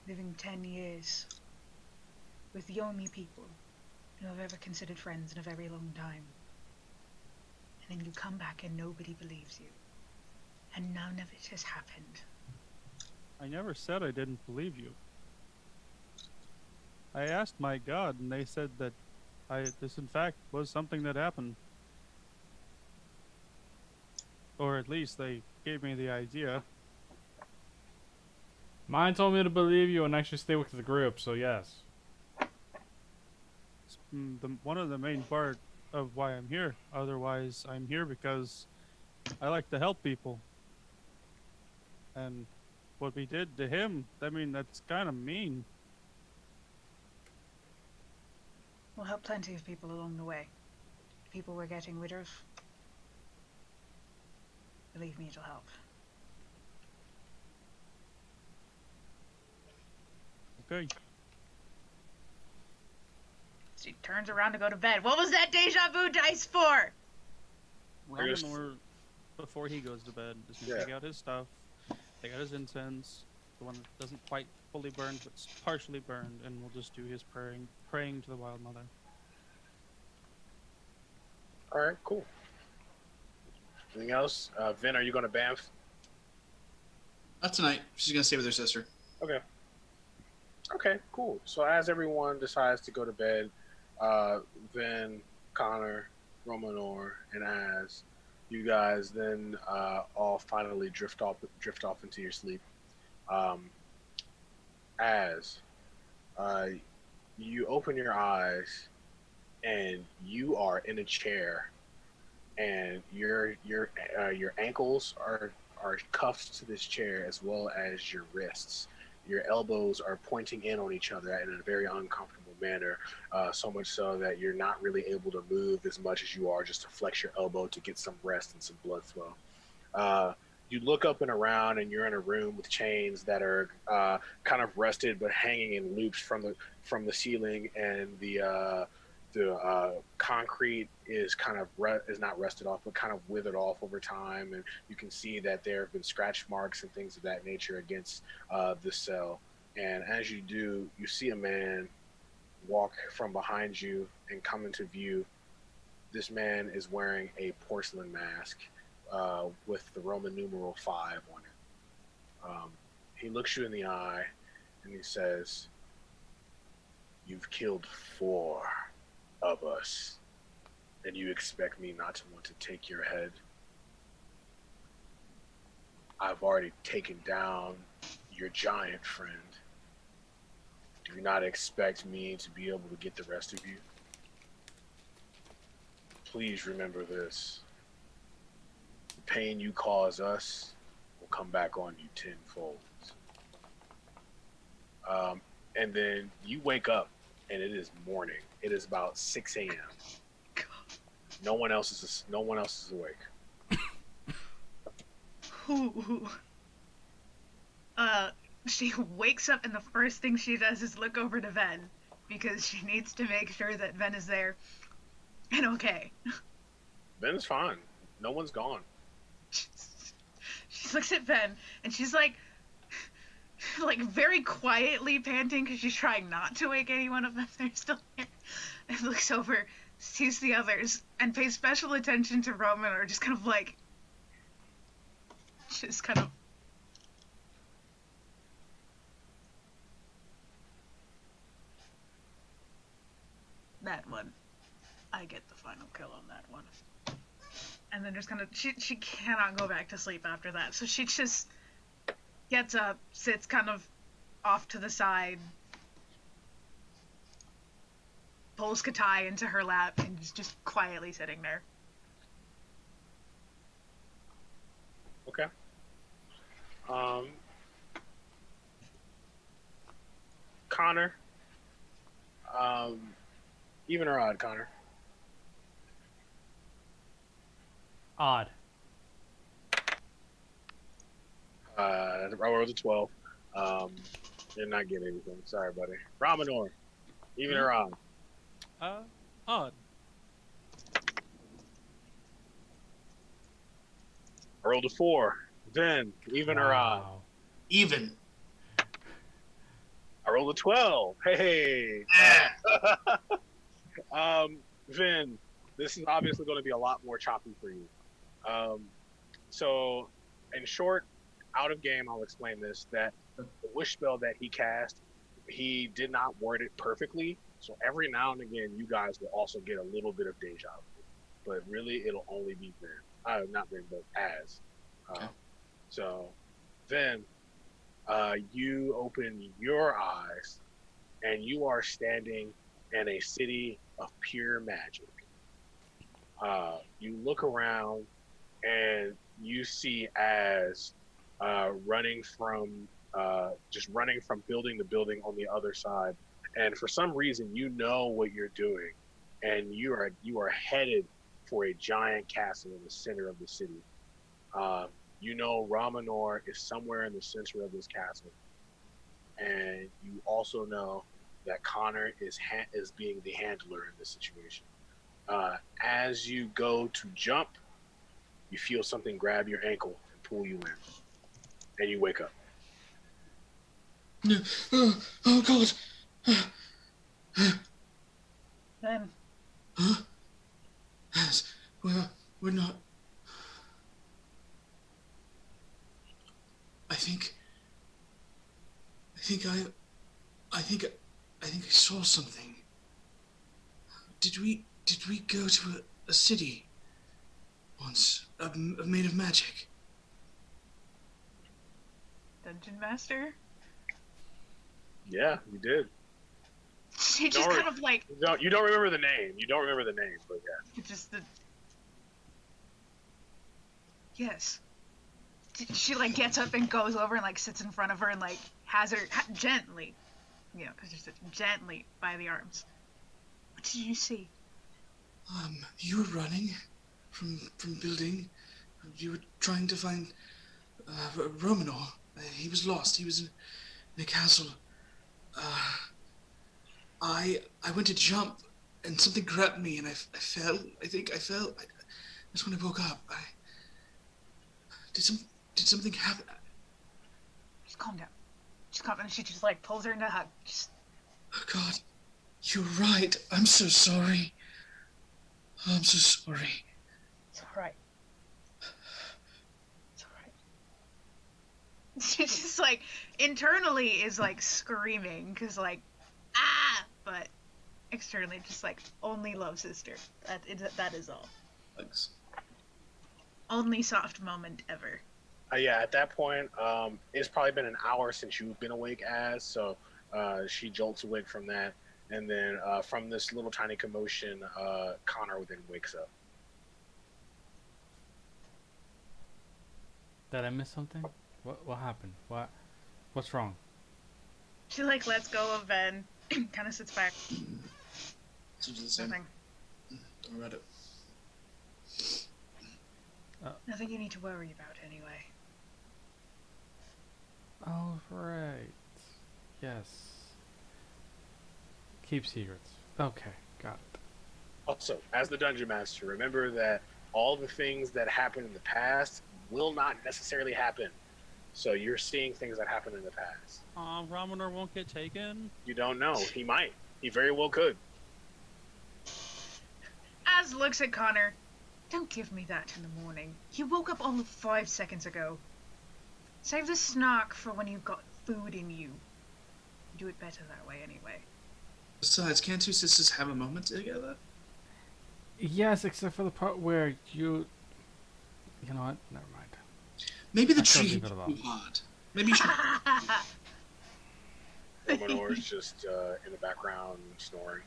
living 10 years with the only people who I've ever considered friends in a very long time. And then you come back and nobody believes you. And none of it has happened. I never said I didn't believe you. I asked my god, and they said that this in fact was something that happened. Or at least they gave me the idea. Mine told me to believe you and actually stay with the group, so yes. It's one of the main part of why I'm here. Otherwise, I'm here because I like to help people. And what we did to him, I mean, that's kind of mean. We'll help plenty of people along the way. People we're getting rid of. Believe me, it'll help. Okay. She turns around to go to bed. What was that deja vu dice for? Romanor, before he goes to bed, is gonna take out his stuff, take out his incense, the one that doesn't quite fully burn, but it's partially burned, and we'll just do his praying to the Wild Mother. All right, cool. Anything else? Vin, are you going to Banff? Not tonight. She's gonna stay with her sister. Okay. Okay, cool. So as everyone decides to go to bed, Vin, Connor, Romanor, and Az, you guys then all finally drift off into your sleep. As you open your eyes and you are in a chair, and your ankles are cuffed to this chair, as well as your wrists. Your elbows are pointing in on each other in a very uncomfortable manner, so much so that you're not really able to move as much as you are just to flex your elbow to get some rest and some blood flow. You look up and around, and you're in a room with chains that are kind of rested but hanging in loops from the ceiling, and the concrete is kind of is not rusted off, but kind of withered off over time, and you can see that there have been scratch marks and things of that nature against the cell. And as you do, you see a man walk from behind you and come into view. This man is wearing a porcelain mask with the Roman numeral 5 on it. He looks you in the eye and he says, "You've killed 4 of us. and you expect me not to want to take your head. I've already taken down your giant friend. Do you not expect me to be able to get the rest of you? Please remember this. The pain you cause us will come back on you tenfold. And then you wake up, and it is morning. It is about 6 a.m. No one else is awake. Ooh. She wakes up, and the first thing she does is look over to Ven, because she needs to make sure that Ven is there and okay. Ben's fine. No one's gone. She looks at Ven, and she's like very quietly panting because she's trying not to wake anyone up if they're still here. And looks over, sees the others, and pays special attention to Roman, or just kind of that one. I get the final kill on that one. And then just kind of, she cannot go back to sleep after that. So she just gets up, sits kind of off to the side, pulls Katai into her lap, and is just quietly sitting there. Okay. Connor. Even or odd, Connor? Odd. I rolled a 12. Did not get anything. Sorry, buddy. Ramanor. Even or odd? Odd. I rolled a 4. Then, even or odd? Wow. Even. I rolled a 12. Hey. Yeah. Vin, this is obviously going to be a lot more choppy for you. So, in short, out of game, I'll explain this, that the wish spell that he cast, he did not word it perfectly. So every now and again, you guys will also get a little bit of deja vu. But really, it'll only be Vin. Not Vin, but Az. Okay. So, Vin, you open your eyes, and you are standing in a city of pure magic. You look around, and you see Az running from building to building on the other side, and for some reason you know what you're doing, and you are headed for a giant castle in the center of the city. You know Ramanor is somewhere in the center of this castle, and you also know that Connor is being the handler in this situation. As you go to jump, you feel something grab your ankle and pull you in, and you wake up. Oh God. Then Huh? Yes. We're not. I think I saw something. Did we go to a city once made of magic? Dungeon Master? Yeah, you did. She just kind of You don't remember the name. You don't remember the name, but yeah. just the. Yes. She gets up and goes over and sits in front of her and has her gently, because she's gently by the arms. What did you see? You were running from building. You were trying to find Romanor. He was lost. He was in a castle. I went to jump, and something grabbed me, and I fell. I think I fell. That's when I woke up. Did something happen? Just calm down. Just calm down. And she just pulls her into a hug. Just. Oh God, you're right. I'm so sorry. I'm so sorry. It's alright. It's alright. She just internally is screaming because ah, but externally, just like only love sister. That is all. Thanks. Only soft moment ever. Yeah, at that point, it's probably been an hour since you've been awake, so she jolts awake from that, and then from this little tiny commotion, Connor then wakes up. Did I miss something? What happened? What's wrong? She like lets go of Ben, kind of sits back. So do the same. Nothing. Don't worry about it. Nothing you need to worry about anyway. Oh, right. Yes. Keep secrets. Okay, got it. Also, as the dungeon master, remember that all the things that happened in the past will not necessarily happen. So you're seeing things that happened in the past. Ramonor won't get taken. You don't know. He might. He very well could. Az looks at Connor. Don't give me that in the morning. You woke up all of 5 seconds ago. Save the snark for when you've got food in you. Do it better that way anyway. Besides, can't two sisters have a moment together? Yes, except for the part where you... You know what? Never mind. Maybe the I shall tree leave is it alone. too hard. Maybe you should... Romanor's just in the background snoring.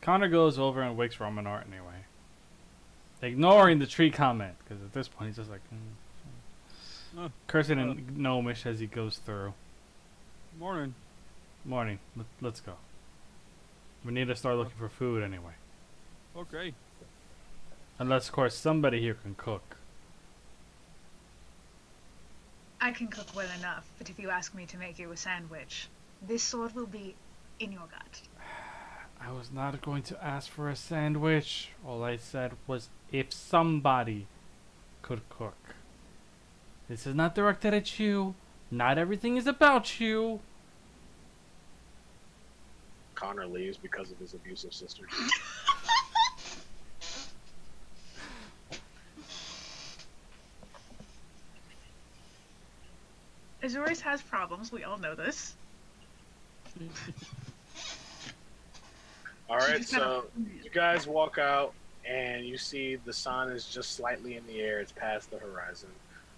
Connor goes over and wakes Ramonor anyway. Ignoring the tree comment, because at this point he's just like... cursing in gnomish as he goes through. Morning. Morning. Let's go. We need to start looking for food anyway. Okay. Unless, of course, somebody here can cook. I can cook well enough, but if you ask me to make you a sandwich, this sword will be in your gut. I was not going to ask for a sandwich. All I said was if somebody could cook. This is not directed at you. Not everything is about you. Connor leaves because of his abusive sister. Azores has problems, we all know this. All right, She's kinda- so you guys walk out and you see the sun is just slightly in the air. It's past the horizon.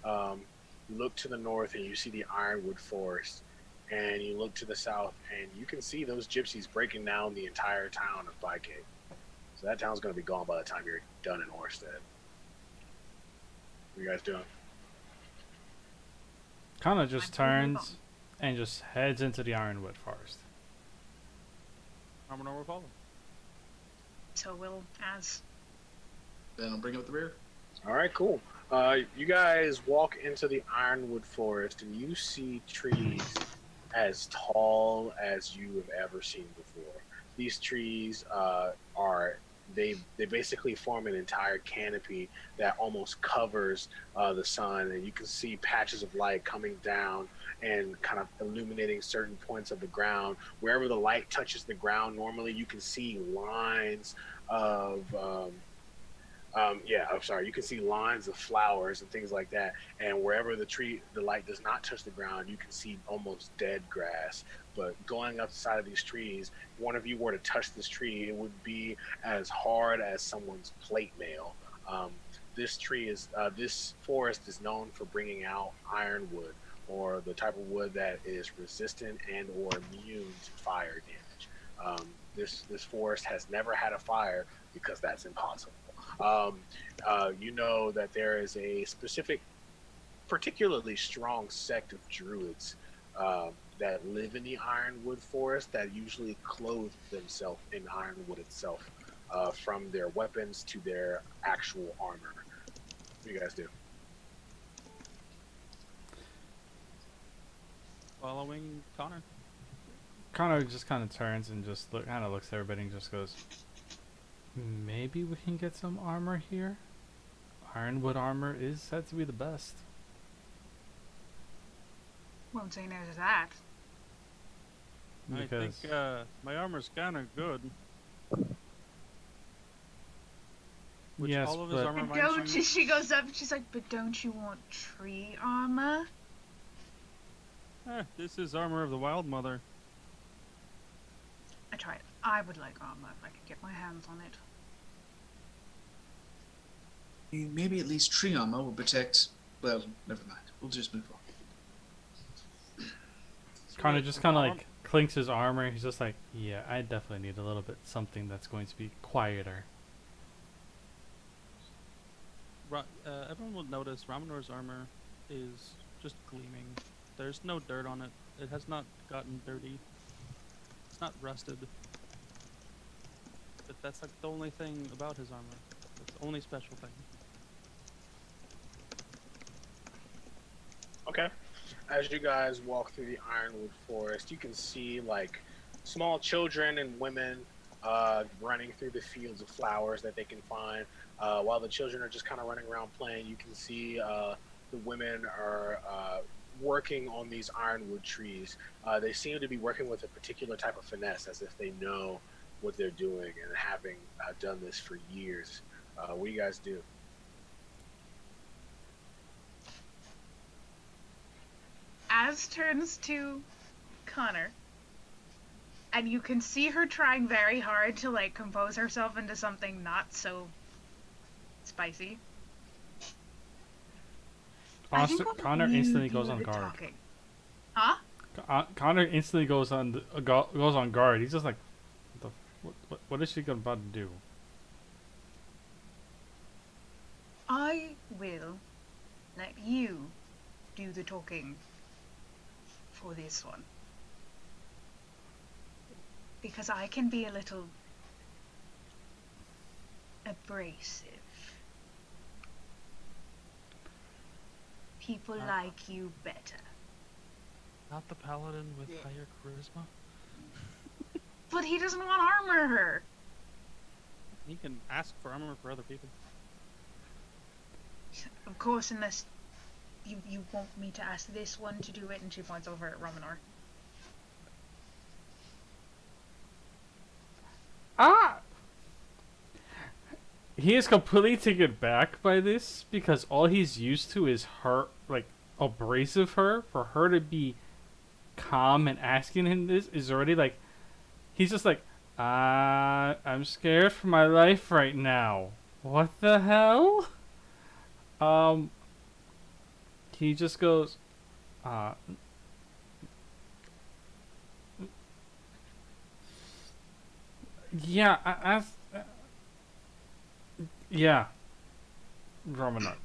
You look to the north and you see the ironwood forest, and you look to the south and you can see those gypsies breaking down the entire town of Bygate. So that town's going to be gone by the time you're done in Orstead. What are you guys doing? Connor just I'm totally turns and just heads into the ironwood forest. Ramonor will follow. So will Az. Then I'll bring up the rear. All right, cool. You guys walk into the ironwood forest and you see trees as tall as you have ever seen before. These trees they basically form an entire canopy that almost covers the sun, and you can see patches of light coming down and kind of illuminating certain points of the ground. Wherever the light touches the ground, normally you can see lines of you can see lines of flowers and things like that. And wherever the light does not touch the ground, you can see almost dead grass. But going up the side of these trees, if one of you were to touch this tree, it would be as hard as someone's plate mail. This forest is known for bringing out ironwood, or the type of wood that is resistant and or immune to fire damage. This forest has never had a fire because that's impossible. You know that there is a specific, particularly strong sect of druids that live in the ironwood forest that usually clothe themselves in ironwood itself, from their weapons to their actual armor. What do you guys do? Following Connor. Connor just kind of turns and just kind of looks at everybody and just goes, maybe we can get some armor here? Ironwood armor is said to be the best. Won't say no to that. I think Because my armor's kind of good. Which yes, all of his but armor But minus don't you- she goes up and she's like, but don't you want tree armor? This is armor of the Wild Mother. I tried. I would like armor if I could get my hands on it. Maybe at least tree armor will protect. Well, never mind. We'll just move on. Connor just kind of like clinks his armor. He's just like, yeah, I definitely need a little bit something that's going to be quieter. Everyone will notice Ramanor's armor is just gleaming. There's no dirt on it. It has not gotten dirty. It's not rusted. But that's like the only thing about his armor. It's the only special thing. Okay. As you guys walk through the Ironwood Forest, you can see like small children and women running through the fields of flowers that they can find. While the children are just kind of running around playing, you can see the women are working on these ironwood trees. They seem to be working with a particular type of finesse, as if they know what they're doing and having done this for years. What do you guys do? Az turns to Connor, and you can see her trying very hard to like compose herself into something not so spicy. Connor instantly goes on guard. Talking. Huh? Connor instantly goes on goes on guard. He's just like, what is she about to do? I will let you do the talking for this one. Because I can be a little abrasive. People like you better. Not the paladin with higher charisma? But he doesn't want to armor her. He can ask for armor for other people. Of course, unless you want me to ask this one to do it, and she points over at Romanor. He is completely taken back by this because all he's used to is her, like, abrasive her. For her to be calm and asking him this is already like, he's just like, I'm scared for my life right now. What the hell? He just goes, yeah, yeah. Romanar.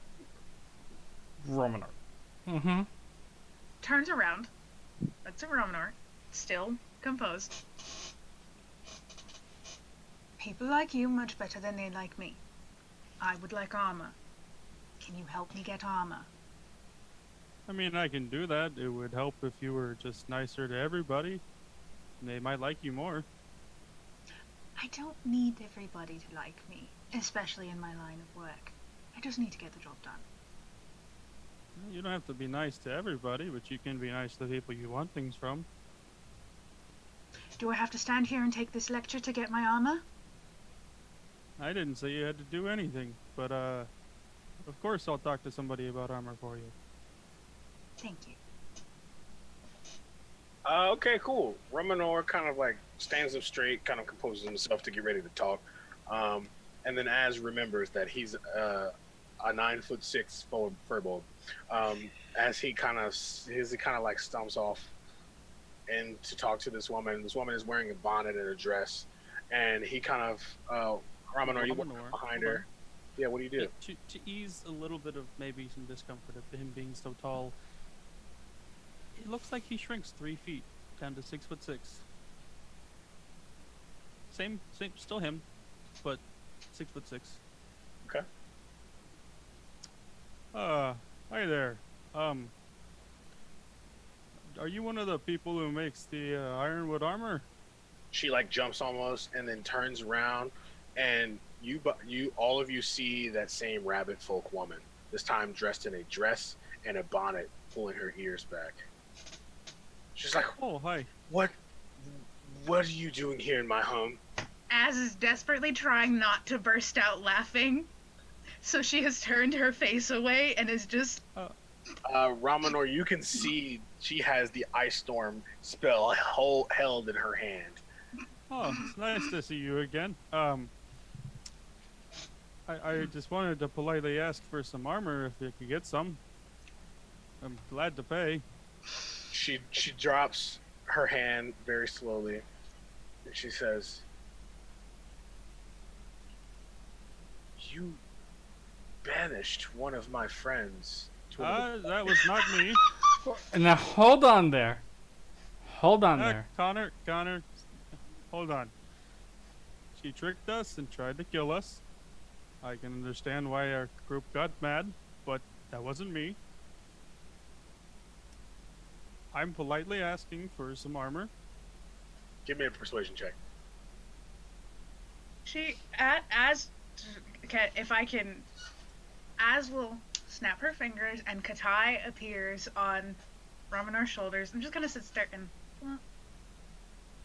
Mm-hmm. Turns around. Looks at Romanor, still composed. People like you much better than they like me. I would like armor. Can you help me get armor? I mean, I can do that. It would help if you were just nicer to everybody. They might like you more. I don't need everybody to like me, especially in my line of work. I just need to get the job done. You don't have to be nice to everybody, but you can be nice to the people you want things from. Do I have to stand here and take this lecture to get my armor? I didn't say you had to do anything, but of course I'll talk to somebody about armor for you. Thank you. Okay, cool. Romanor kind of like stands up straight, kind of composes himself to get ready to talk. And then Az remembers that he's a 9'6" furbolg. As he kind of like stomps off and to talk to this woman. This woman is wearing a bonnet and a dress, and he kind of Romanor, you walk behind her. Yeah, what do you do? To ease a little bit of maybe some discomfort of him being so tall, it looks like he shrinks 3 feet down to 6'6". Same, still him, but 6'6". Okay. Hi there. Are you one of the people who makes the ironwood armor? She like jumps almost and then turns around, and you all of you see that same rabbit folk woman, this time dressed in a dress and a bonnet, pulling her ears back. She's like, "Oh, hi. What are you doing here in my home?" Az is desperately trying not to burst out laughing, so she has turned her face away and is just... Ramanor, you can see she has the ice storm spell held in her hand. Oh, it's nice to see you again. I just wanted to politely ask for some armor if you could get some. I'm glad to pay. She drops her hand very slowly, and she says, "You banished one of my friends to another." That was not me. Now hold on there. Hold on there. Connor, hold on. She tricked us and tried to kill us. I can understand why our group got mad, but that wasn't me. I'm politely asking for some armor. Give me a persuasion check. If I can, Az will snap her fingers and Katai appears on Ramanor's shoulders. I'm just gonna sit there and.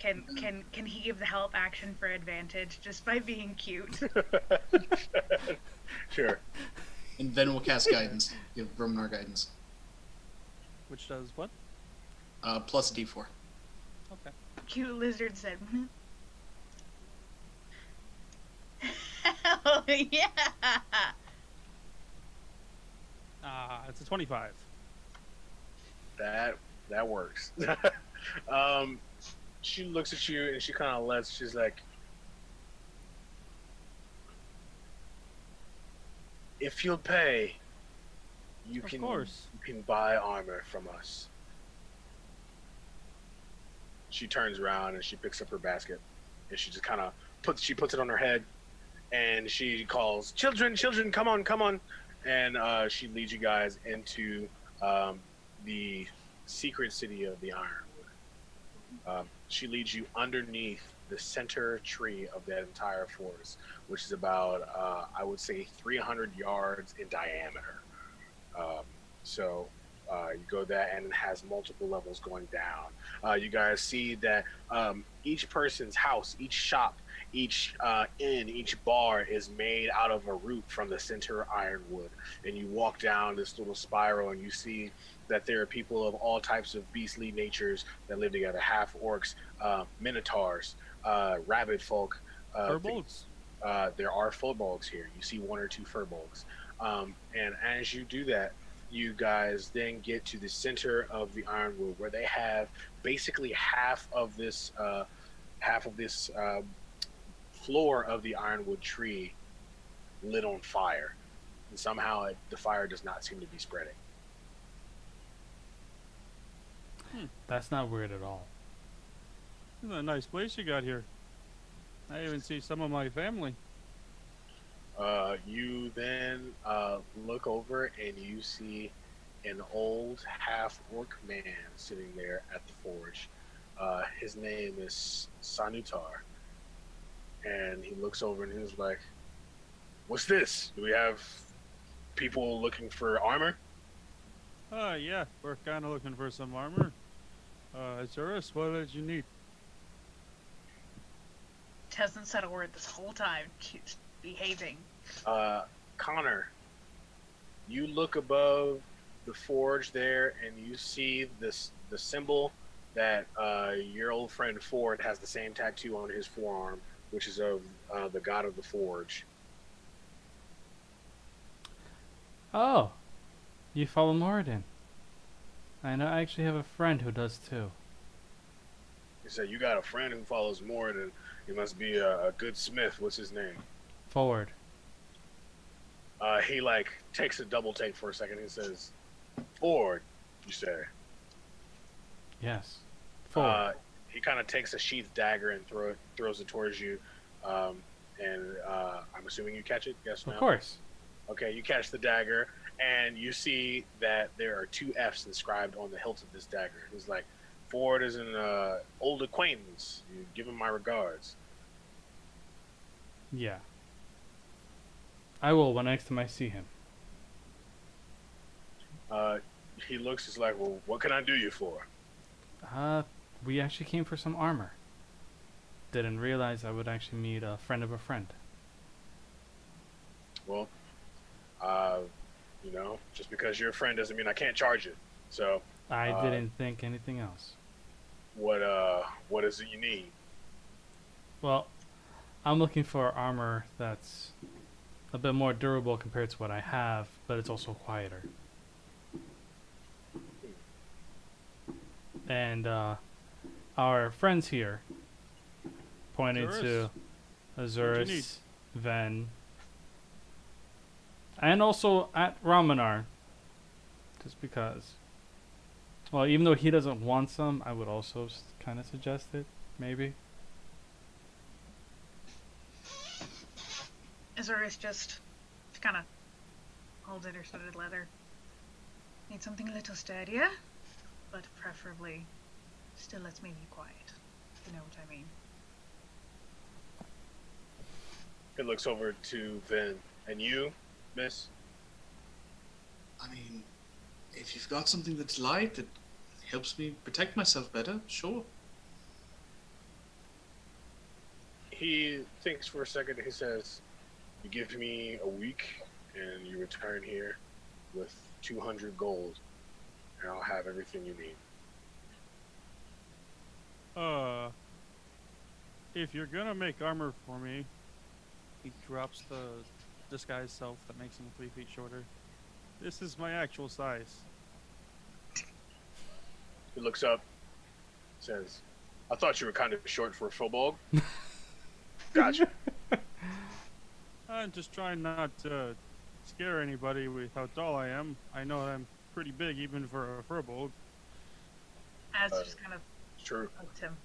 Can he give the help action for advantage just by being cute? Sure. And then we'll cast guidance. Give Romanar guidance. Which does what? Plus a d4. Okay. Cute lizard said. Hell yeah! It's a 25. That works. She looks at you and she kind of lets. She's like, "If you'll pay, you Of course. can buy armor from us." She turns around and she picks up her basket, and she just kind of puts it on her head, and she calls, "Children, children, come on!" And she leads you guys into the secret city of the Ironwood. She leads you underneath the center tree of that entire forest, which is about, I would say, 300 yards in diameter. So you go there, and it has multiple levels going down. You guys see that each person's house, each shop, each inn, each bar is made out of a root from the center ironwood. And you walk down this little spiral, and you see that there are people of all types of beastly natures that live together: half orcs, minotaurs, rabid folk. Furbolgs. There are furbolgs here. You see one or two furbolgs. And as you do that, you guys then get to the center of the ironwood, where they have basically half of this floor of the ironwood tree lit on fire, and somehow the fire does not seem to be spreading. That's not weird at all. This is a nice place you got here. I even see some of my family. You then look over and you see an old half-orc man sitting there at the forge. His name is Sanutar. And he looks over and he's like, "What's this? Do we have people looking for armor?" Yeah, we're kind of looking for some armor. Azurus, what did you need? Hasn't said a word this whole time. She's behaving. Connor, you look above the forge there, and you see the symbol that your old friend Ford has the same tattoo on his forearm, which is of the god of the forge. Oh, you follow Moradin. I know. I actually have a friend who does too. He said, "You got a friend who follows more than he must be a good smith. What's his name?" Forward. He takes a double take for a second. He says, "Ford, you say?" Yes. Forward. He kind of takes a sheathed dagger and throws it towards you. And I'm assuming you catch it. Yes. Of no? course. Okay, you catch the dagger, and you see that there are two F's inscribed on the hilt of this dagger. He's like, "Ford is an old acquaintance. You give him my regards." Yeah. I will when next time I see him. He looks, he's like, "Well, what can I do you for?" We actually came for some armor. Didn't realize I would actually meet a friend of a friend. Well, just because you're a friend doesn't mean I can't charge it. So I didn't think anything else. what is it you need? Well, I'm looking for armor that's a bit more durable compared to what I have, but it's also quieter. And our friends here, pointing to Azurus, Ven, and also at Ramanar, just because. Well, even though he doesn't want some, I would also kind of suggest it, maybe. Azurus just kind of holds at her studded leather. Need something a little sturdier, but preferably still lets me be quiet. You know what I mean. It looks over to Vin. And you, miss? I mean, if you've got something that's light that helps me protect myself better, sure. He thinks for a second. He says, you give me a week and you return here with 200 gold and I'll have everything you need. If you're gonna make armor for me, he drops the disguise self that makes him 3 feet shorter. This is my actual size. He looks up, says, I thought you were kind of short for a football. Gotcha. I'm just trying not to scare anybody with how tall I am. I know I'm pretty big even for a furbolg. Az just kind of True. poked him.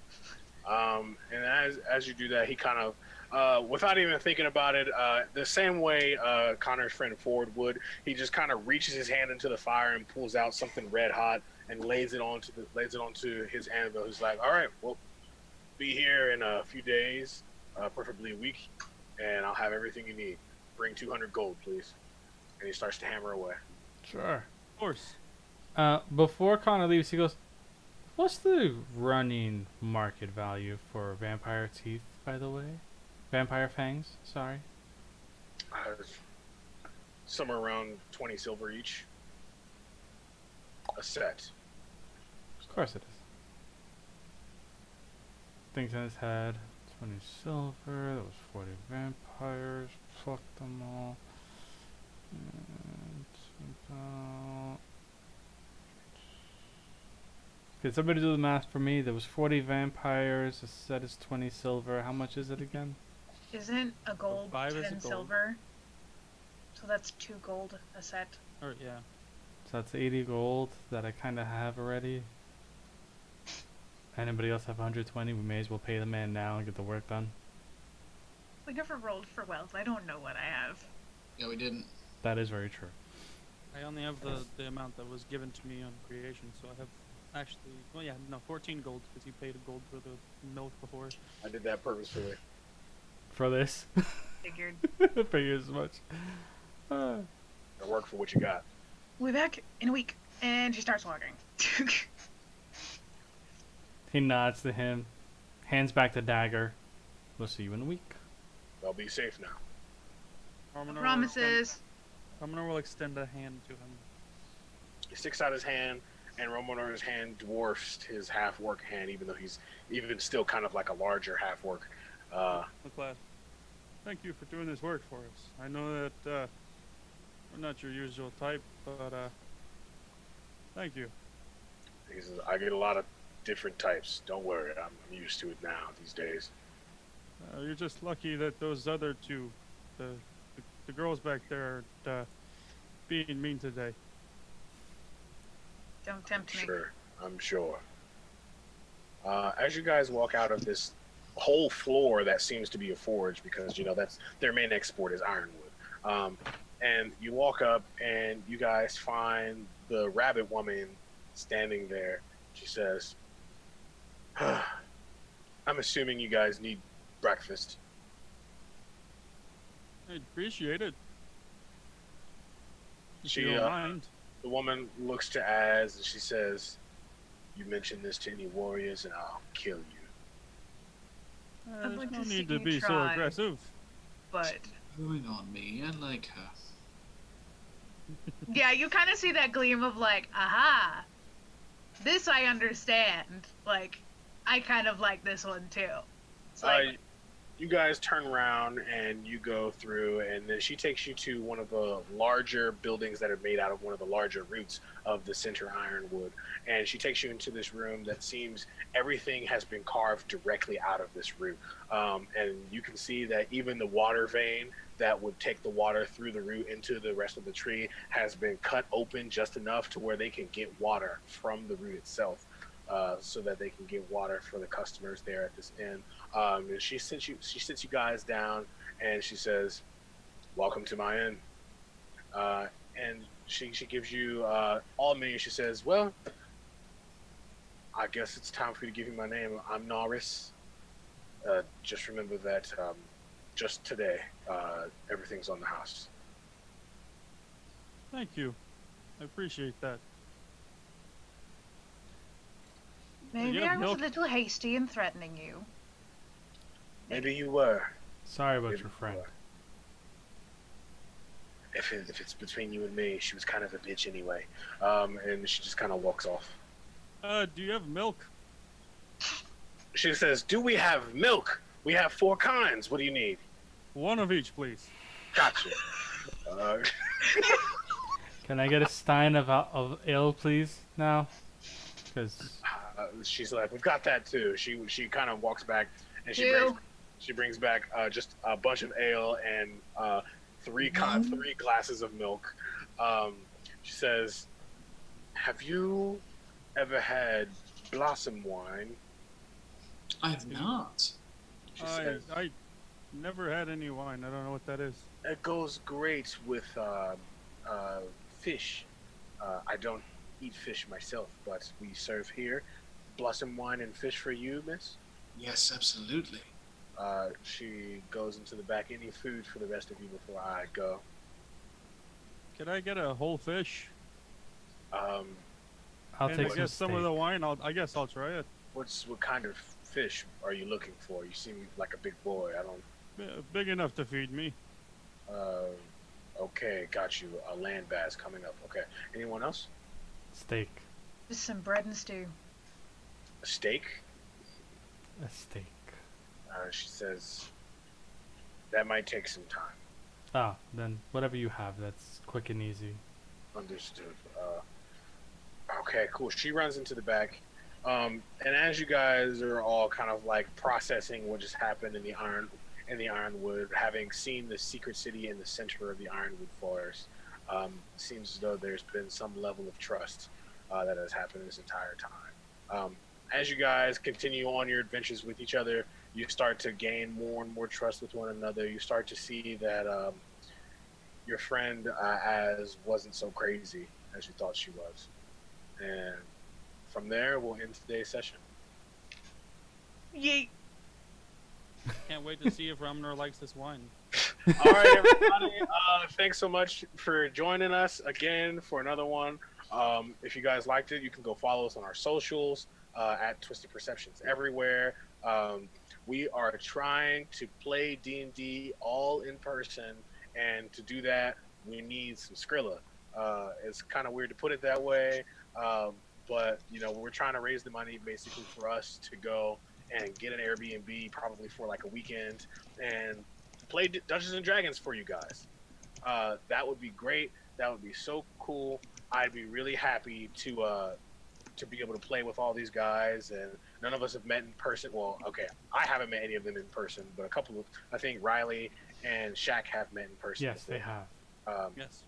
And as you do that, he kind of, without even thinking about it, the same way Connor's friend Ford would, he just kind of reaches his hand into the fire and pulls out something red hot and lays it onto his anvil. He's like, "All right, well, be here in a few days, preferably a week, and I'll have everything you need. Bring 200 gold, please." And he starts to hammer away. Sure. Of course. Before Connor leaves, he goes, what's the running market value for vampire teeth, by the way? Vampire fangs, sorry. Somewhere around 20 silver each. A set. Of course it is. Thinks in his head, 20 silver, that was 40 vampires, fuck them all. And about... Can somebody do the math for me? There was 40 vampires, a set is 20 silver. How much is it again? Isn't a gold 5 is 10 a gold. silver? So that's 2 gold a set. Or yeah. So that's 80 gold that I kind of have already. Anybody else have 120? We may as well pay the man now and get the work done. We never rolled for wealth. I don't know what I have. Yeah, we didn't. That is very true. I only have the amount that was given to me on creation, so I have actually, well, yeah, no, 14 gold because you paid a gold for the milk before. I did that purposefully. For this? Figured. Figures as much. I work for what you got. We'll be back in a week. And she starts walking. He nods to him, hands back the dagger. We'll see you in a week. I'll be safe now. Promises. Romanor will extend a hand to him. He sticks out his hand, and Romanor's hand dwarfs his half-orc hand, even though he's even still kind of like a larger half-orc. Look, lad, thank you for doing this work for us. I know that we're not your usual type, but thank you. He says, I get a lot of different types. Don't worry, I'm used to it now these days. You're just lucky that those other two, the girls back there, are being mean today. Don't tempt me. Sure, I'm sure. As you guys walk out of this whole floor that seems to be a forge, because you know that's their main export is ironwood, and you walk up and you guys find the rabbit woman standing there. She says, I'm assuming you guys need breakfast. I appreciate it. If She, you don't mind. The woman looks to Az and she says, you mention this to any warriors and I'll kill you. I'd There's like no to need see to you be so try. aggressive. But Going on me, I like her. yeah, you kind of see that gleam of like, aha, this I understand. Like, I kind of like this one too. It's like, you guys turn around and you go through, and then she takes you to one of the larger buildings that are made out of one of the larger roots of the center ironwood. And she takes you into this room that seems everything has been carved directly out of this root. And you can see that even the water vein that would take the water through the root into the rest of the tree has been cut open just enough to where they can get water from the root itself. So that they can get water for the customers there at this inn. And she sits you guys down, and she says, "Welcome to my inn." And she gives you all menus. She says, "Well, I guess it's time for you to give me my name. I'm Norris. Just remember that just today, everything's on the house." Thank you. I appreciate that. Maybe Yeah, I was milk. a little hasty in threatening you. Maybe you were. Sorry about Maybe your you friend. were. If it's between you and me, she was kind of a bitch anyway. And she just kind of walks off. Do you have milk? She says, "Do we have milk? We have 4 kinds. What do you need?" One of each, please. Gotcha. Uh, Can I get a stein of ale, please, now? Because she's like, "We've got that too." She kind of walks back, and Two. she brings back just a bunch of ale and 3 glasses of milk. She says, "Have you ever had blossom wine?" I have not. She says, I never had any wine. I don't know what that is. "It goes great with fish. I don't eat fish myself, but we serve here blossom wine and fish for you, miss." Yes, absolutely. She goes into the back. "Any food for the rest of you before I go?" Could I get a whole fish? I'll And take I some guess some of steak. the wine. I guess I'll try it. What kind of fish are you looking for? You seem like a big boy. I don't. Big enough to feed me. Okay, got you. A land bass coming up. Okay. Anyone else? Steak. Just some bread and stew. A steak? A steak. She says that might take some time. Ah, then whatever you have, that's quick and easy. Understood. Okay, cool. She runs into the back. And as you guys are all kind of like processing what just happened in the ironwood, having seen the secret city in the center of the ironwood forest, seems as though there's been some level of trust that has happened this entire time. As you guys continue on your adventures with each other, you start to gain more and more trust with one another. You start to see that your friend as wasn't so crazy as you thought she was. And from there, we'll end today's session. Yeet. Can't wait to see if Ramnor likes this wine. All right, everybody. Thanks so much for joining us again for another one. If you guys liked it, you can go follow us on our socials at Twisted Perceptions everywhere. We are trying to play D&D all in person, and to do that, we need some Skrilla. It's kind of weird to put it that way, but we're trying to raise the money basically for us to go and get an Airbnb probably for like a weekend and play Dungeons and Dragons for you guys. That would be great. That would be so cool. I'd be really happy to be able to play with all these guys, and none of us have met in person. Well, okay, I haven't met any of them in person, but I think Riley and Shaq have met in person. Yes, they have. Yes.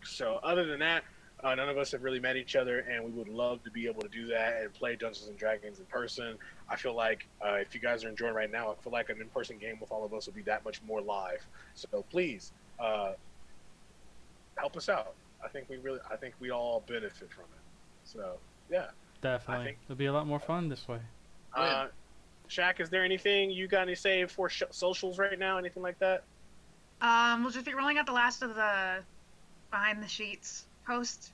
So other than that, none of us have really met each other, and we would love to be able to do that and play Dungeons and Dragons in person. I feel like if you guys are enjoying right now, I feel like an in-person game with all of us will be that much more live. So please help us out. I think we all benefit from it. So yeah. Definitely. It'll be a lot more fun this way. Shaq, is there anything you got to say for socials right now? Anything like that? We'll just be rolling out the last of the behind the sheets posts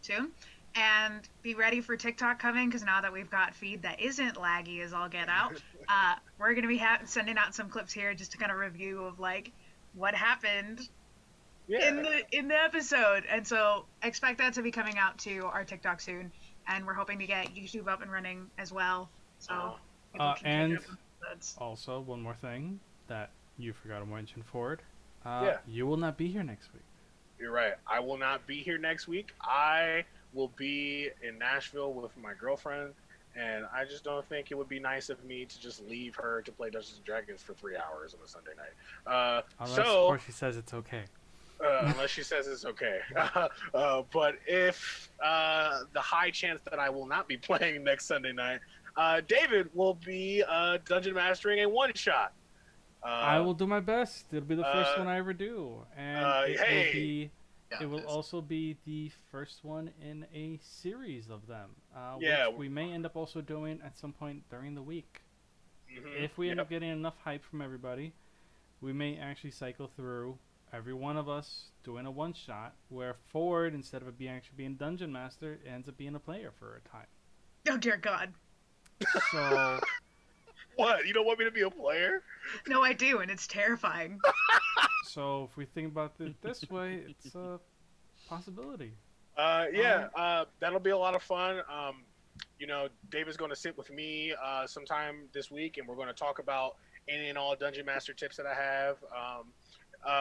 soon, and be ready for TikTok coming, because now that we've got a feed that isn't laggy as all get out, we're gonna be sending out some clips here just to kind of review of like what happened in the episode, and so expect that to be coming out to our TikTok soon, and we're hoping to get YouTube up and running as well. So people can And catch up episodes. Also, one more thing that you forgot to mention, Ford. Yeah. You will not be here next week. You're right. I will not be here next week. I will be in Nashville with my girlfriend, and I just don't think it would be nice of me to just leave her to play Dungeons and Dragons for 3 hours on a Sunday night. Unless, of course, she says it's okay. Unless she says it's okay. But if the high chance that I will not be playing next Sunday night, David will be dungeon mastering a one-shot. I will do my best. It'll be the first one I ever do, and it will also be the first one in a series of them. Which we may end up also doing at some point during the week. Mm-hmm. If we end up getting enough hype from everybody, we may actually cycle through every one of us doing a one shot where Ford, instead of actually being dungeon master, ends up being a player for a time. Oh dear God. So. What? You don't want me to be a player? No, I do, and it's terrifying. So if we think about it this way, it's a possibility. That'll be a lot of fun. David's going to sit with me sometime this week, and we're going to talk about any and all Dungeon Master tips that I have.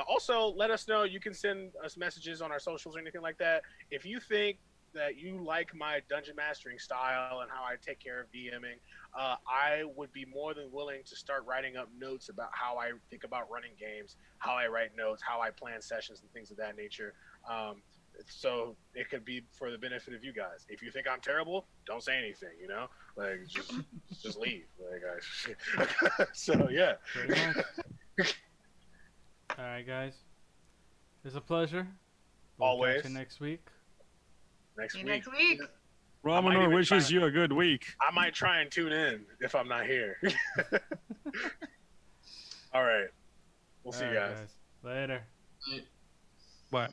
Also, let us know. You can send us messages on our socials or anything like that. If you think that you like my dungeon mastering style and how I take care of DMing, I would be more than willing to start writing up notes about how I think about running games, how I write notes, how I plan sessions and things of that nature. So it could be for the benefit of you guys. If you think I'm terrible, don't say anything, like just leave. So yeah. Pretty much. All right, guys. It's a pleasure. We'll Always. catch you next week. Next week. Ramonor wishes you a good week. I might try and tune in if I'm not here. All right. We'll see you guys. Later. Bye.